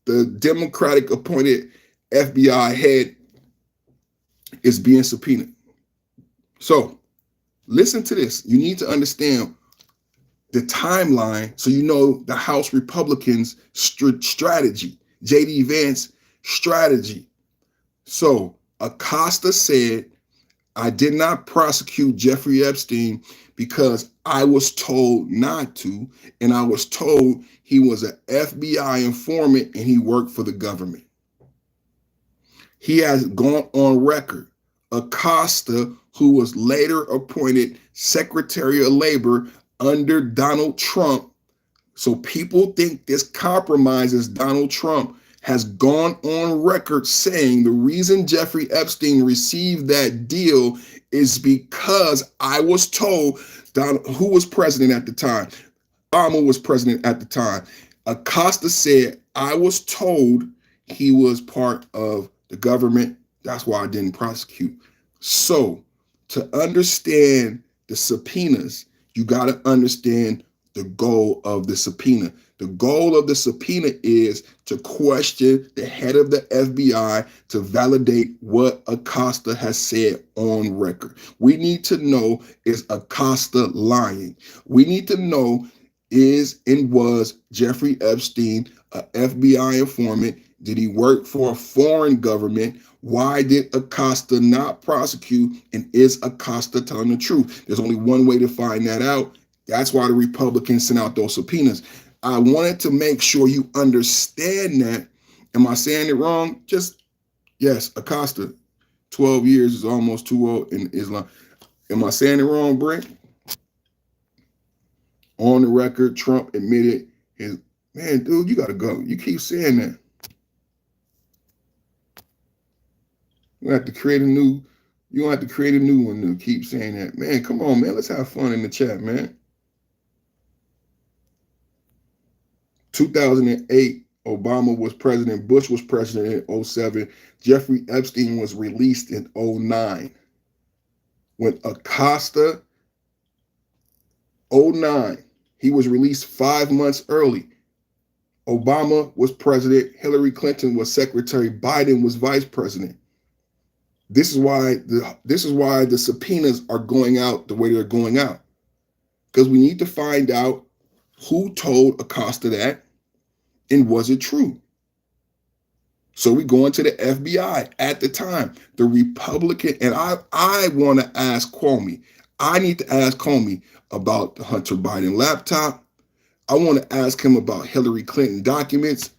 the Democratic appointed FBI head is being subpoenaed. So listen to this. You need to understand the timeline so you know the House Republicans' strategy, J.D. Vance strategy. So Acosta said, I did not prosecute Jeffrey Epstein because I was told not to, and I was told he was an FBI informant and he worked for the government. He has gone on record. Acosta, who was later appointed Secretary of Labor under Donald Trump, so people think this compromises Donald Trump, has gone on record saying the reason Jeffrey Epstein received that deal is because I was told, who was president at the time? Obama was president at the time. Acosta said, I was told he was part of the government. That's why I didn't prosecute. So to understand the subpoenas, you got to understand the goal of the subpoena. The goal of the subpoena is to question the head of the FBI to validate what Acosta has said on record. We need to know, is Acosta lying? We need to know, is and was Jeffrey Epstein a FBI informant? Did he work for a foreign government? Why did Acosta not prosecute? And is Acosta telling the truth? There's only one way to find that out. That's why the Republicans sent out those subpoenas. I wanted to make sure you understand that. Am I saying it wrong? Just, yes, Acosta, 12 years is almost too old in Islam. Am I saying it wrong, Brent? On the record, Trump admitted his, man, dude, you got to go. You keep saying that. You have to create a new, you don't have to create a new one to keep saying that. Man, come on, man. Let's have fun in the chat, man. 2008, Obama was president. Bush was president in 07. Jeffrey Epstein was released in 09. When Acosta, 09, he was released 5 months early. Obama was president. Hillary Clinton was secretary. Biden was vice president. This is why the subpoenas are going out the way they're going out. Because we need to find out who told Acosta that and was it true. So we go into the FBI at the time. The Republican, and I want to ask Comey. I need to ask Comey about the Hunter Biden laptop. I want to ask him about Hillary Clinton documents.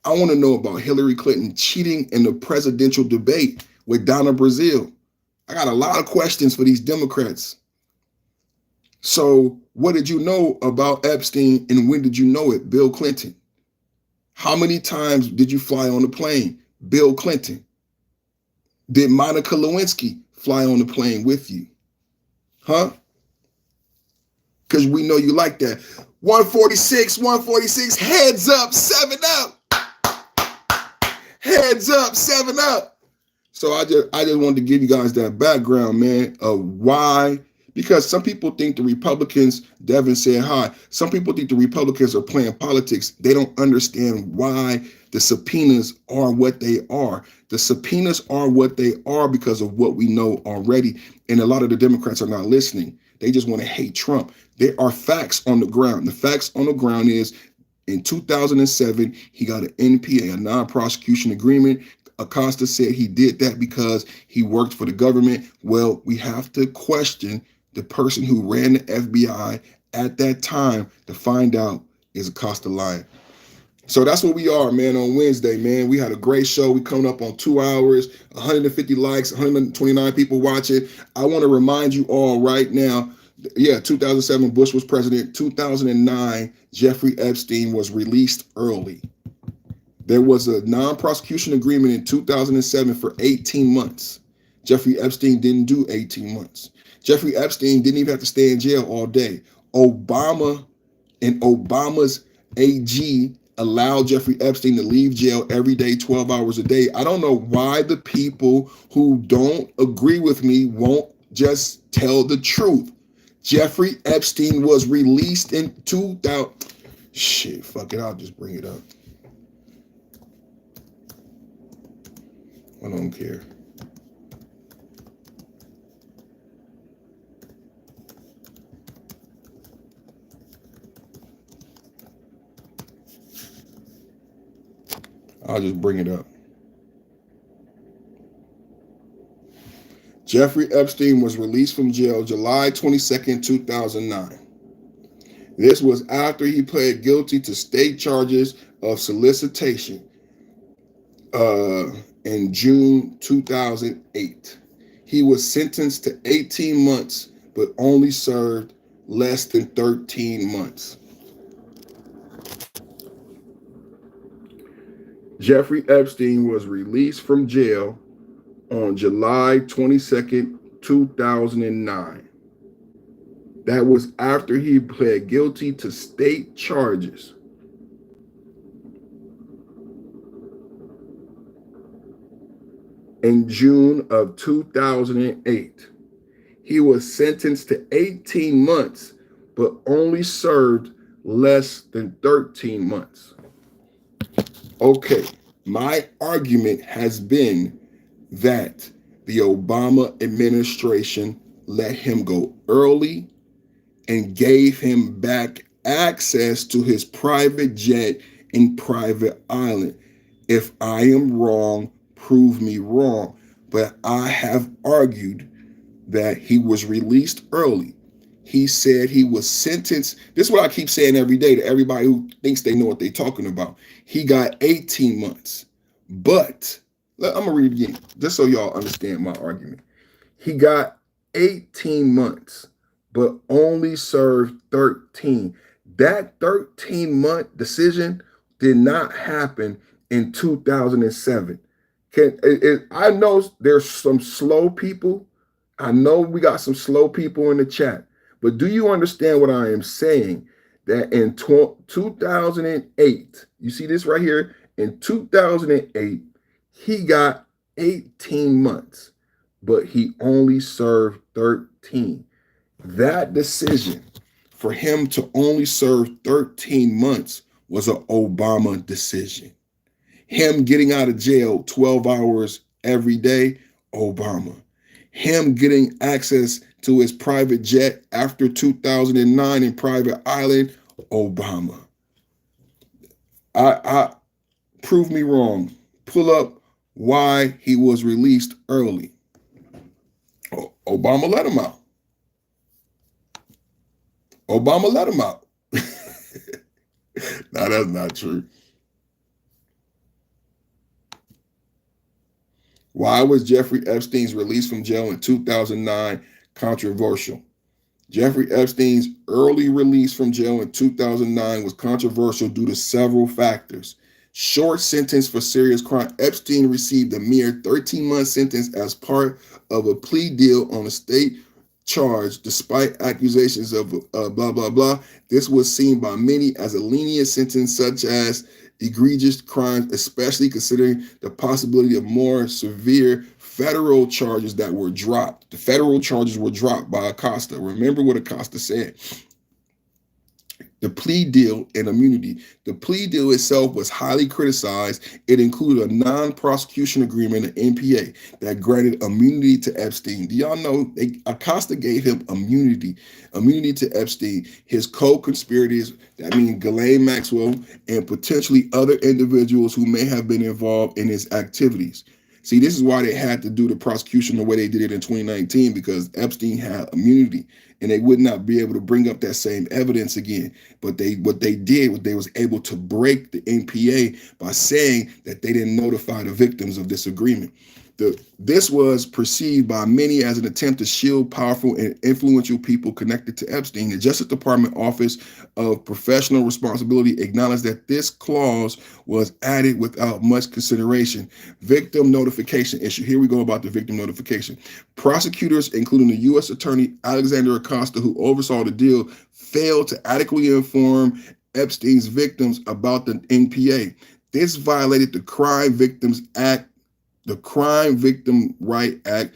I want to know about Hillary Clinton cheating in the presidential debate with Donna Brazile. I got a lot of questions for these Democrats. So what did you know about Epstein and when did you know it? Bill Clinton. How many times did you fly on a plane? Bill Clinton. Did Monica Lewinsky fly on the plane with you? Huh? Because we know you like that. 146, heads up, 7 up. Heads up, 7 up. So I just wanted to give you guys that background, man, of why. Because some people think the Republicans, Devin said hi, some people think the Republicans are playing politics. They don't understand why the subpoenas are what they are. The subpoenas are what they are because of what we know already. And a lot of the Democrats are not listening. They just want to hate Trump. There are facts on the ground. The facts on the ground is in 2007, he got an NPA, a non-prosecution agreement. Acosta said he did that because he worked for the government. Well, we have to question the person who ran the FBI at that time to find out, is Acosta lying? So that's what we are, man, on Wednesday, man. We had a great show. We coming up on 2 hours, 150 likes, 129 people watching. I want to remind you all right now, 2007, Bush was president. 2009, Jeffrey Epstein was released early. There was a non-prosecution agreement in 2007 for 18 months. Jeffrey Epstein didn't do 18 months. Jeffrey Epstein didn't even have to stay in jail all day. Obama and Obama's AG allowed Jeffrey Epstein to leave jail every day, 12 hours a day. I don't know why the people who don't agree with me won't just tell the truth. Jeffrey Epstein was released in 2000. Shit, fuck it, I'll just bring it up. I don't care. I'll just bring it up. Jeffrey Epstein was released from jail July 22nd, 2009. This was after he pled guilty to state charges of solicitation in June 2008. He was sentenced to 18 months, but only served less than 13 months. Jeffrey Epstein was released from jail on July 22nd, 2009. That was after he pled guilty to state charges. In June of 2008, he was sentenced to 18 months, but only served less than 13 months. Okay, my argument has been that the Obama administration let him go early and gave him back access to his private jet in private island. If I am wrong, prove me wrong. But I have argued that he was released early. He said he was sentenced. This is what I keep saying every day to everybody who thinks they know what they're talking about. He got 18 months. But I'm going to read it again, just so y'all understand my argument. He got 18 months, but only served 13. That 13-month decision did not happen in 2007. I know there's some slow people. I know we got some slow people in the chat, but do you understand what I am saying? That in 2008, you see this right here, in 2008, he got 18 months, but he only served 13. That decision for him to only serve 13 months was an Obama decision. Him getting out of jail 12 hours every day, Obama. Him getting access to his private jet after 2009 in private island, Obama. I prove me wrong. Pull up why he was released early. Obama let him out. Obama let him out. No, that's not true. Why was Jeffrey Epstein's release from jail in 2009 controversial? Jeffrey Epstein's early release from jail in 2009 was controversial due to several factors. Short sentence for serious crime. Epstein received a mere 13-month sentence as part of a plea deal on a state charge, despite accusations of blah, blah, blah. This was seen by many as a lenient sentence, such as egregious crimes, especially considering the possibility of more severe federal charges that were dropped. The federal charges were dropped by Acosta. Remember what Acosta said. The plea deal and immunity. The plea deal itself was highly criticized. It included a non-prosecution agreement, an NPA, that granted immunity to Epstein. Do y'all know Acosta gave him immunity to Epstein, his co-conspirators, that means Ghislaine Maxwell, and potentially other individuals who may have been involved in his activities. See, this is why they had to do the prosecution the way they did it in 2019, because Epstein had immunity and they would not be able to bring up that same evidence again. But what they did was they was able to break the NPA by saying that they didn't notify the victims of this agreement. This was perceived by many as an attempt to shield powerful and influential people connected to Epstein. The Justice Department Office of Professional Responsibility acknowledged that this clause was added without much consideration. Victim notification issue. Here we go about the victim notification. Prosecutors, including the U.S. Attorney Alexander Acosta, who oversaw the deal, failed to adequately inform Epstein's victims about the NPA. This violated the Crime Victims Act, the Crime Victim Right Act,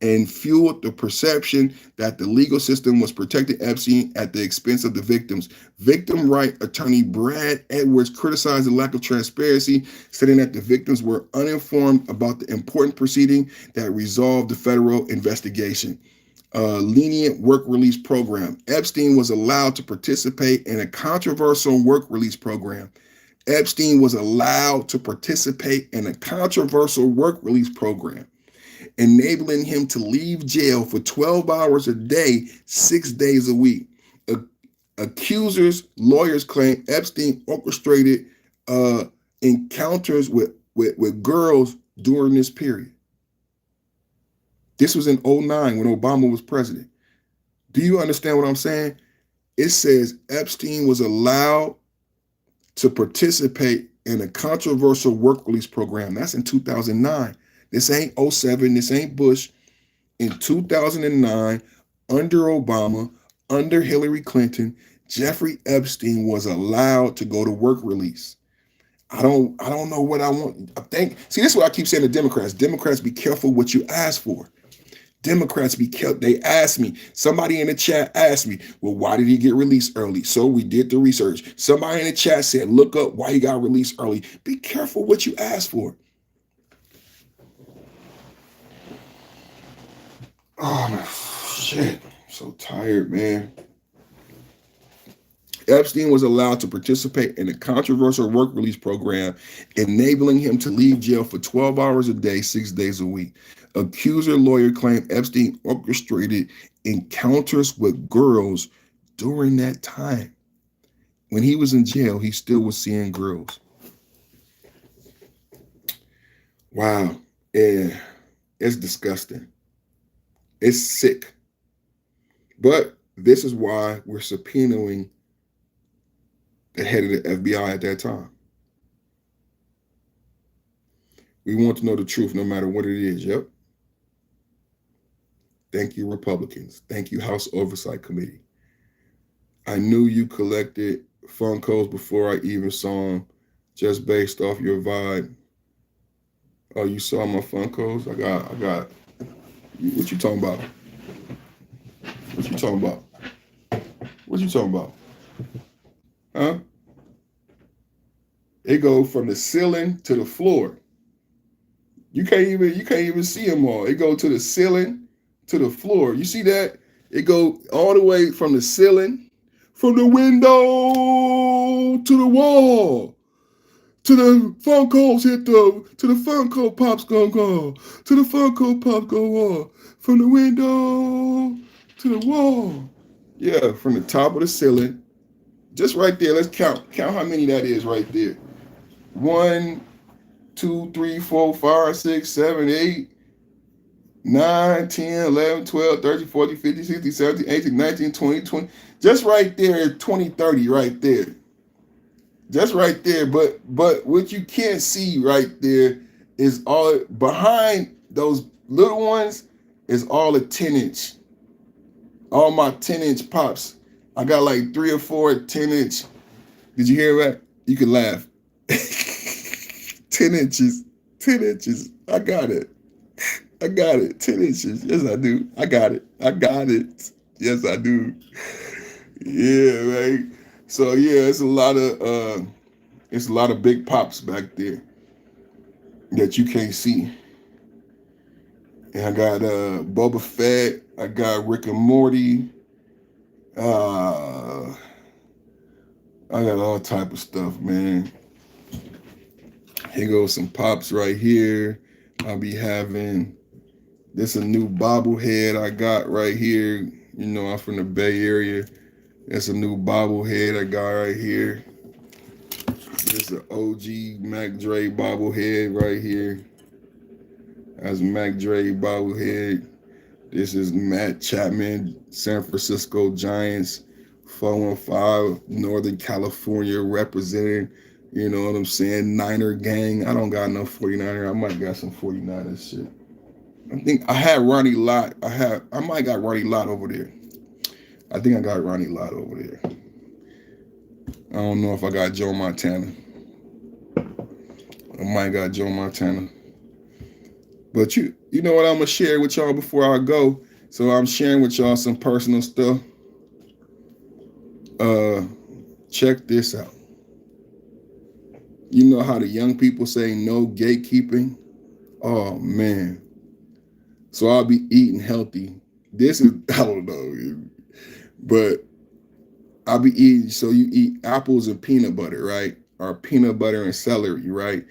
and fueled the perception that the legal system was protecting Epstein at the expense of the victims. Victim right attorney Brad Edwards criticized the lack of transparency, stating that the victims were uninformed about the important proceeding that resolved the federal investigation. Lenient work release program. Epstein was allowed to participate in a controversial work release program. Epstein was allowed to participate in a controversial work release program, enabling him to leave jail for 12 hours a day, 6 days a week. Accusers, lawyers claim Epstein orchestrated encounters with girls during this period. This was in 2009 when Obama was president. Do you understand what I'm saying? It says Epstein was allowed to participate in a controversial work release program. That's in 2009. This ain't 2007. This ain't Bush. In 2009, under Obama, under Hillary Clinton, Jeffrey Epstein was allowed to go to work release. I don't know what I want. See, this is what I keep saying to Democrats. Democrats, be careful what you ask for. Democrats be careful. They asked me, somebody in the chat asked me, well, why did he get released early? So we did the research. Somebody in the chat said, look up why he got released early. Be careful what you ask for. Oh, man, shit. I'm so tired, man. Epstein was allowed to participate in a controversial work release program, enabling him to leave jail for 12 hours a day, 6 days a week. Accuser lawyer claimed Epstein orchestrated encounters with girls during that time. When he was in jail, he still was seeing girls. Wow. Yeah, it's disgusting. It's sick. But this is why we're subpoenaing the head of the FBI at that time. We want to know the truth no matter what it is. Yep. Thank you, Republicans. Thank you, House Oversight Committee. I knew you collected Funkos before I even saw them, just based off your vibe. Oh, you saw my Funkos? I got. What you talking about? What you talking about? What you talking about? Huh? It goes from the ceiling to the floor. You can't even see them all. It goes to the ceiling to the floor. You see that? It go all the way from the ceiling, from the window to the wall. To the Funkos to the Funko Pops gonna go. To the Funko Pop go wall. From the window to the wall. Yeah, from the top of the ceiling. Just right there. Let's count. Count how many that is right there. 1, 2, 3, 4, 5, 6, 7, 8, 9, 10, 11, 12, 13, 14, 15, 16, 17, 18, 19, 20, 20. Just right there, 20, 30 right there. Just right there. But what you can't see right there is all behind those little ones is all the 10-inch. All my 10-inch pops. I got like 3 or 4 10-inch. Did you hear that? You can laugh. 10 inches. 10 inches. I got it. I got it. 10 inches. Yes, I do. I got it. I got it. Yes, I do. Yeah, right. So yeah, it's a lot of big pops back there that you can't see. And I got Boba Fett. I got Rick and Morty. I got all type of stuff, man. Here goes some pops right here. I'll be having this a new bobblehead I got right here. You know, I'm from the Bay Area. That's a new bobblehead I got right here. This is an OG Mac Dre bobblehead right here. That's Mac Dre bobblehead. This is Matt Chapman, San Francisco Giants, 415, Northern California representing. You know what I'm saying? Niner gang. I don't got no 49er. I might got some 49er shit. I think I had Ronnie Lott. I might got Ronnie Lott over there. I think I got Ronnie Lott over there. I don't know if I got Joe Montana. I might got Joe Montana. But you know what I'm gonna share with y'all before I go. So I'm sharing with y'all some personal stuff. Check this out. You know how the young people say no gatekeeping? Oh man. So I'll be eating healthy. This is, I don't know, but I'll be eating, so you eat apples and peanut butter, right? Or peanut butter and celery, right?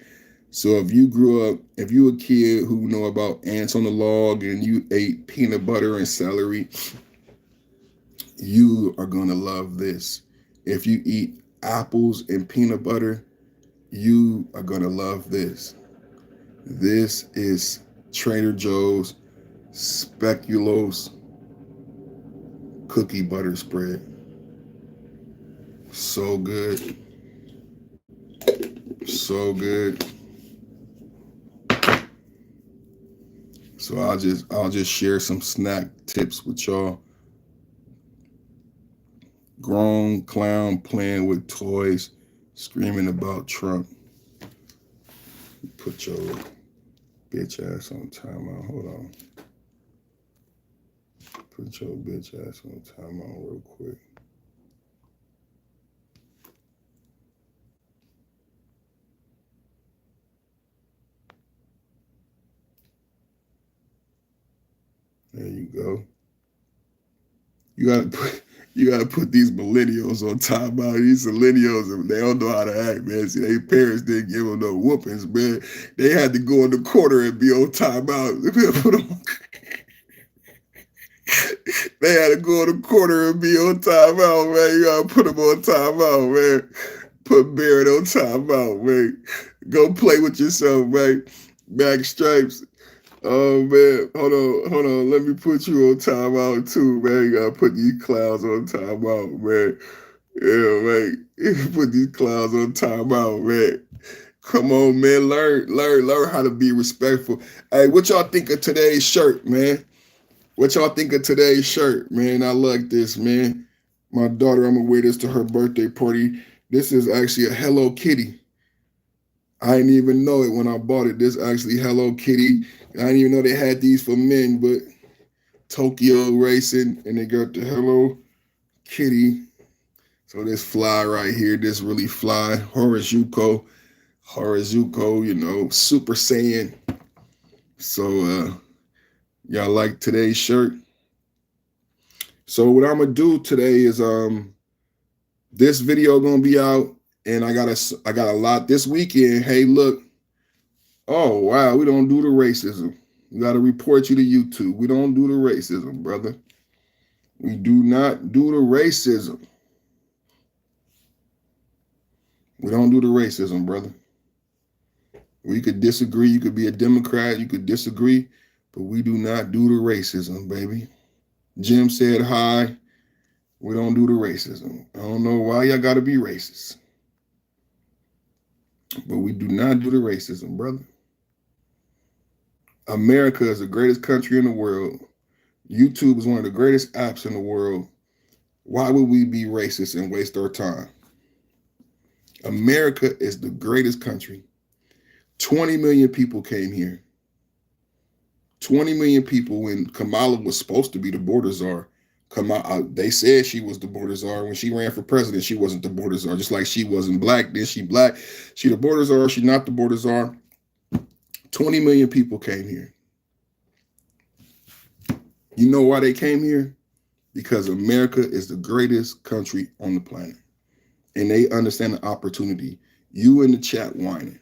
So if you grew up, if you a kid who know about ants on the log and you ate peanut butter and celery, you are gonna love this. If you eat apples and peanut butter, you are gonna love this. This is Trader Joe's Speculoos cookie butter spread. So good. So good. So I'll just share some snack tips with y'all. Grown clown playing with toys, screaming about Trump. Put your bitch ass on timeout. Hold on. Put your bitch ass on timeout real quick. There you go. You gotta put, You gotta put these millennials on timeout. These millennials, they don't know how to act, man. See, their parents didn't give them no whoopings, man. They had to go in the corner and be on timeout. They had to go in the corner and be on timeout, man. You gotta put them on timeout, man. Put Barrett on timeout, man. Go play with yourself, man. Back stripes. Oh man, hold on. Let me put you on timeout too, man. You gotta put these clowns on timeout, man. Yeah, man. Put these clowns on timeout, man. Come on, man. Learn how to be respectful. Hey, what y'all think of today's shirt, man? What y'all think of today's shirt, man? I like this, man. My daughter, I'm gonna wear this to her birthday party. This is actually a Hello Kitty. I didn't even know it when I bought it. This actually Hello Kitty. I didn't even know they had these for men, but Tokyo Racing, and they got the Hello Kitty. So this fly right here, this really fly. Harajuku, you know, Super Saiyan. So y'all like today's shirt? So what I'm gonna do today is this video gonna be out, and I got a lot this weekend. Hey, look. Oh, wow, we don't do the racism. We got to report you to YouTube. We don't do the racism, brother. We do not do the racism. We don't do the racism, brother. We could disagree. You could be a Democrat. You could disagree. But we do not do the racism, baby. Jim said hi. We don't do the racism. I don't know why y'all got to be racist. But we do not do the racism, brother. America is the greatest country in the world. YouTube is one of the greatest apps in the world. Why would we be racist and waste our time? America is the greatest country. 20 million people came here. 20 million people when Kamala was supposed to be the border czar. They said she was the border czar. When she ran for president, she wasn't the border czar. Just like she wasn't black, then she black. She the border czar, she not the border czar. 20 million people came here. You know why they came here? Because America is the greatest country on the planet. And they understand the opportunity. You in the chat whining.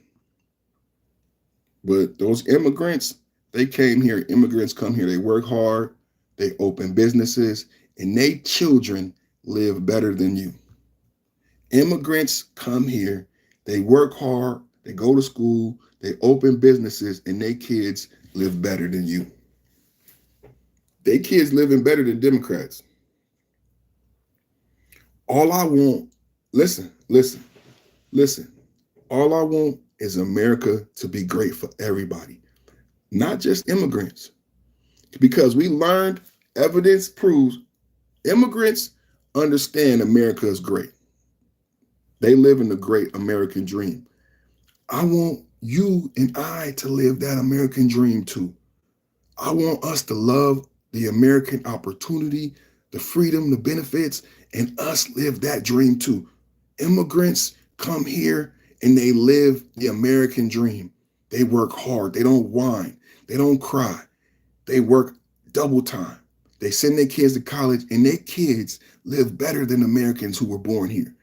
But those immigrants, they came here. Immigrants come here. They work hard. They open businesses. And they children live better than you. Immigrants come here. They work hard. They go to school. They open businesses, and they kids live better than you. They kids living better than Democrats. All I want, listen. All I want is America to be great for everybody, not just immigrants. Because we learned, evidence proves, immigrants understand America is great. They live in the great American dream. I want you and I to live that American dream too. I want us to love the American opportunity, the freedom, the benefits, and us live that dream too. Immigrants come here and they live the American dream. They work hard. They don't whine. They don't cry. They work double time. They send their kids to college, and their kids live better than Americans who were born here.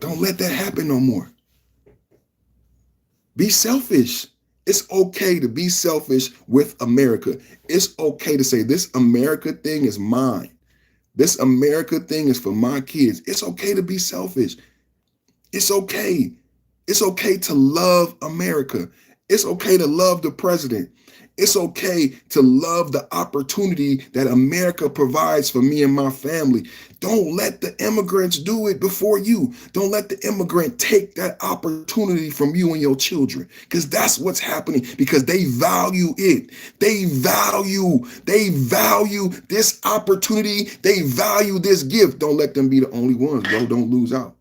Don't let that happen no more. Be selfish. It's okay to be selfish with America. It's okay to say this America thing is mine. This America thing is for my kids. It's okay to be selfish. It's okay. It's okay to love America. It's okay to love the president. It's okay to love the opportunity that America provides for me and my family. Don't let the immigrants do it before you. Don't let the immigrant take that opportunity from you and your children, because that's what's happening, because they value it. They value this opportunity. They value this gift. Don't let them be the only ones, bro. Don't lose out.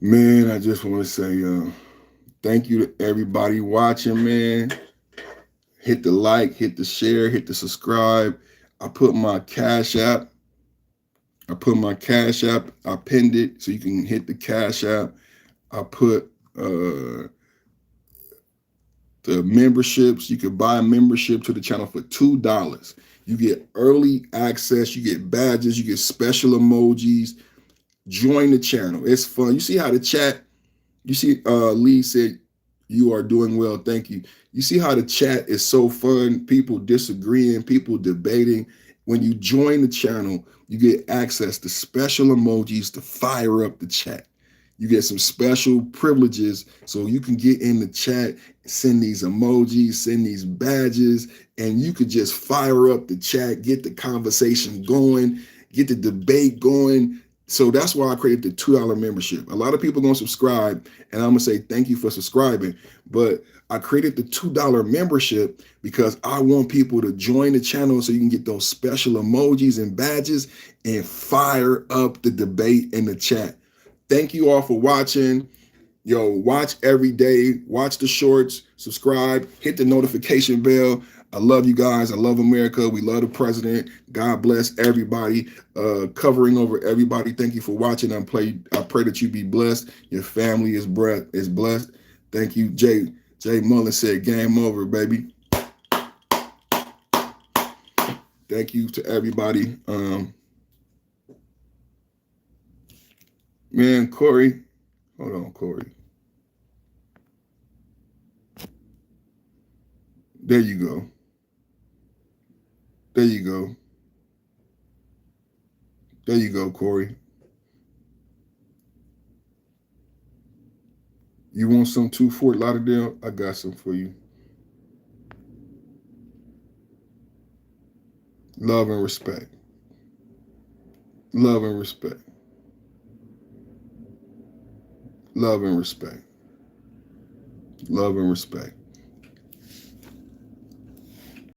Man, I just want to say thank you to everybody watching, man. Hit the like, hit the share, hit the subscribe. I put my Cash App. I pinned it so you can hit the Cash App. I put the memberships. You can buy a membership to the channel for $2. You get early access, you get badges, you get special emojis. Join the channel. It's fun. You see how the chat, you see Lee said, you are doing well, thank you. You see how the chat is so fun, people disagreeing, people debating. When you join the channel, you get access to special emojis to fire up the chat. You get some special privileges so you can get in the chat, send these emojis, send these badges, and you could just fire up the chat, get the conversation going, get the debate going. So that's why I created the $2 membership. A lot of people are going to subscribe, and I'm going to say thank you for subscribing. But I created the $2 membership because I want people to join the channel so you can get those special emojis and badges and fire up the debate in the chat. Thank you all for watching. Yo, watch every day. Watch the shorts. Subscribe. Hit the notification bell. I love you guys. I love America. We love the president. God bless everybody. Covering over everybody. Thank you for watching. I pray that you be blessed. Your family is blessed. Thank you. Jay Mullen said, game over, baby. Thank you to everybody. Man, Corey. Hold on, Corey. There you go. There you go. There you go, Corey. You want some 2 Fort Lauderdale? I got some for you. Love and respect. Love and respect. Love and respect. Love and respect.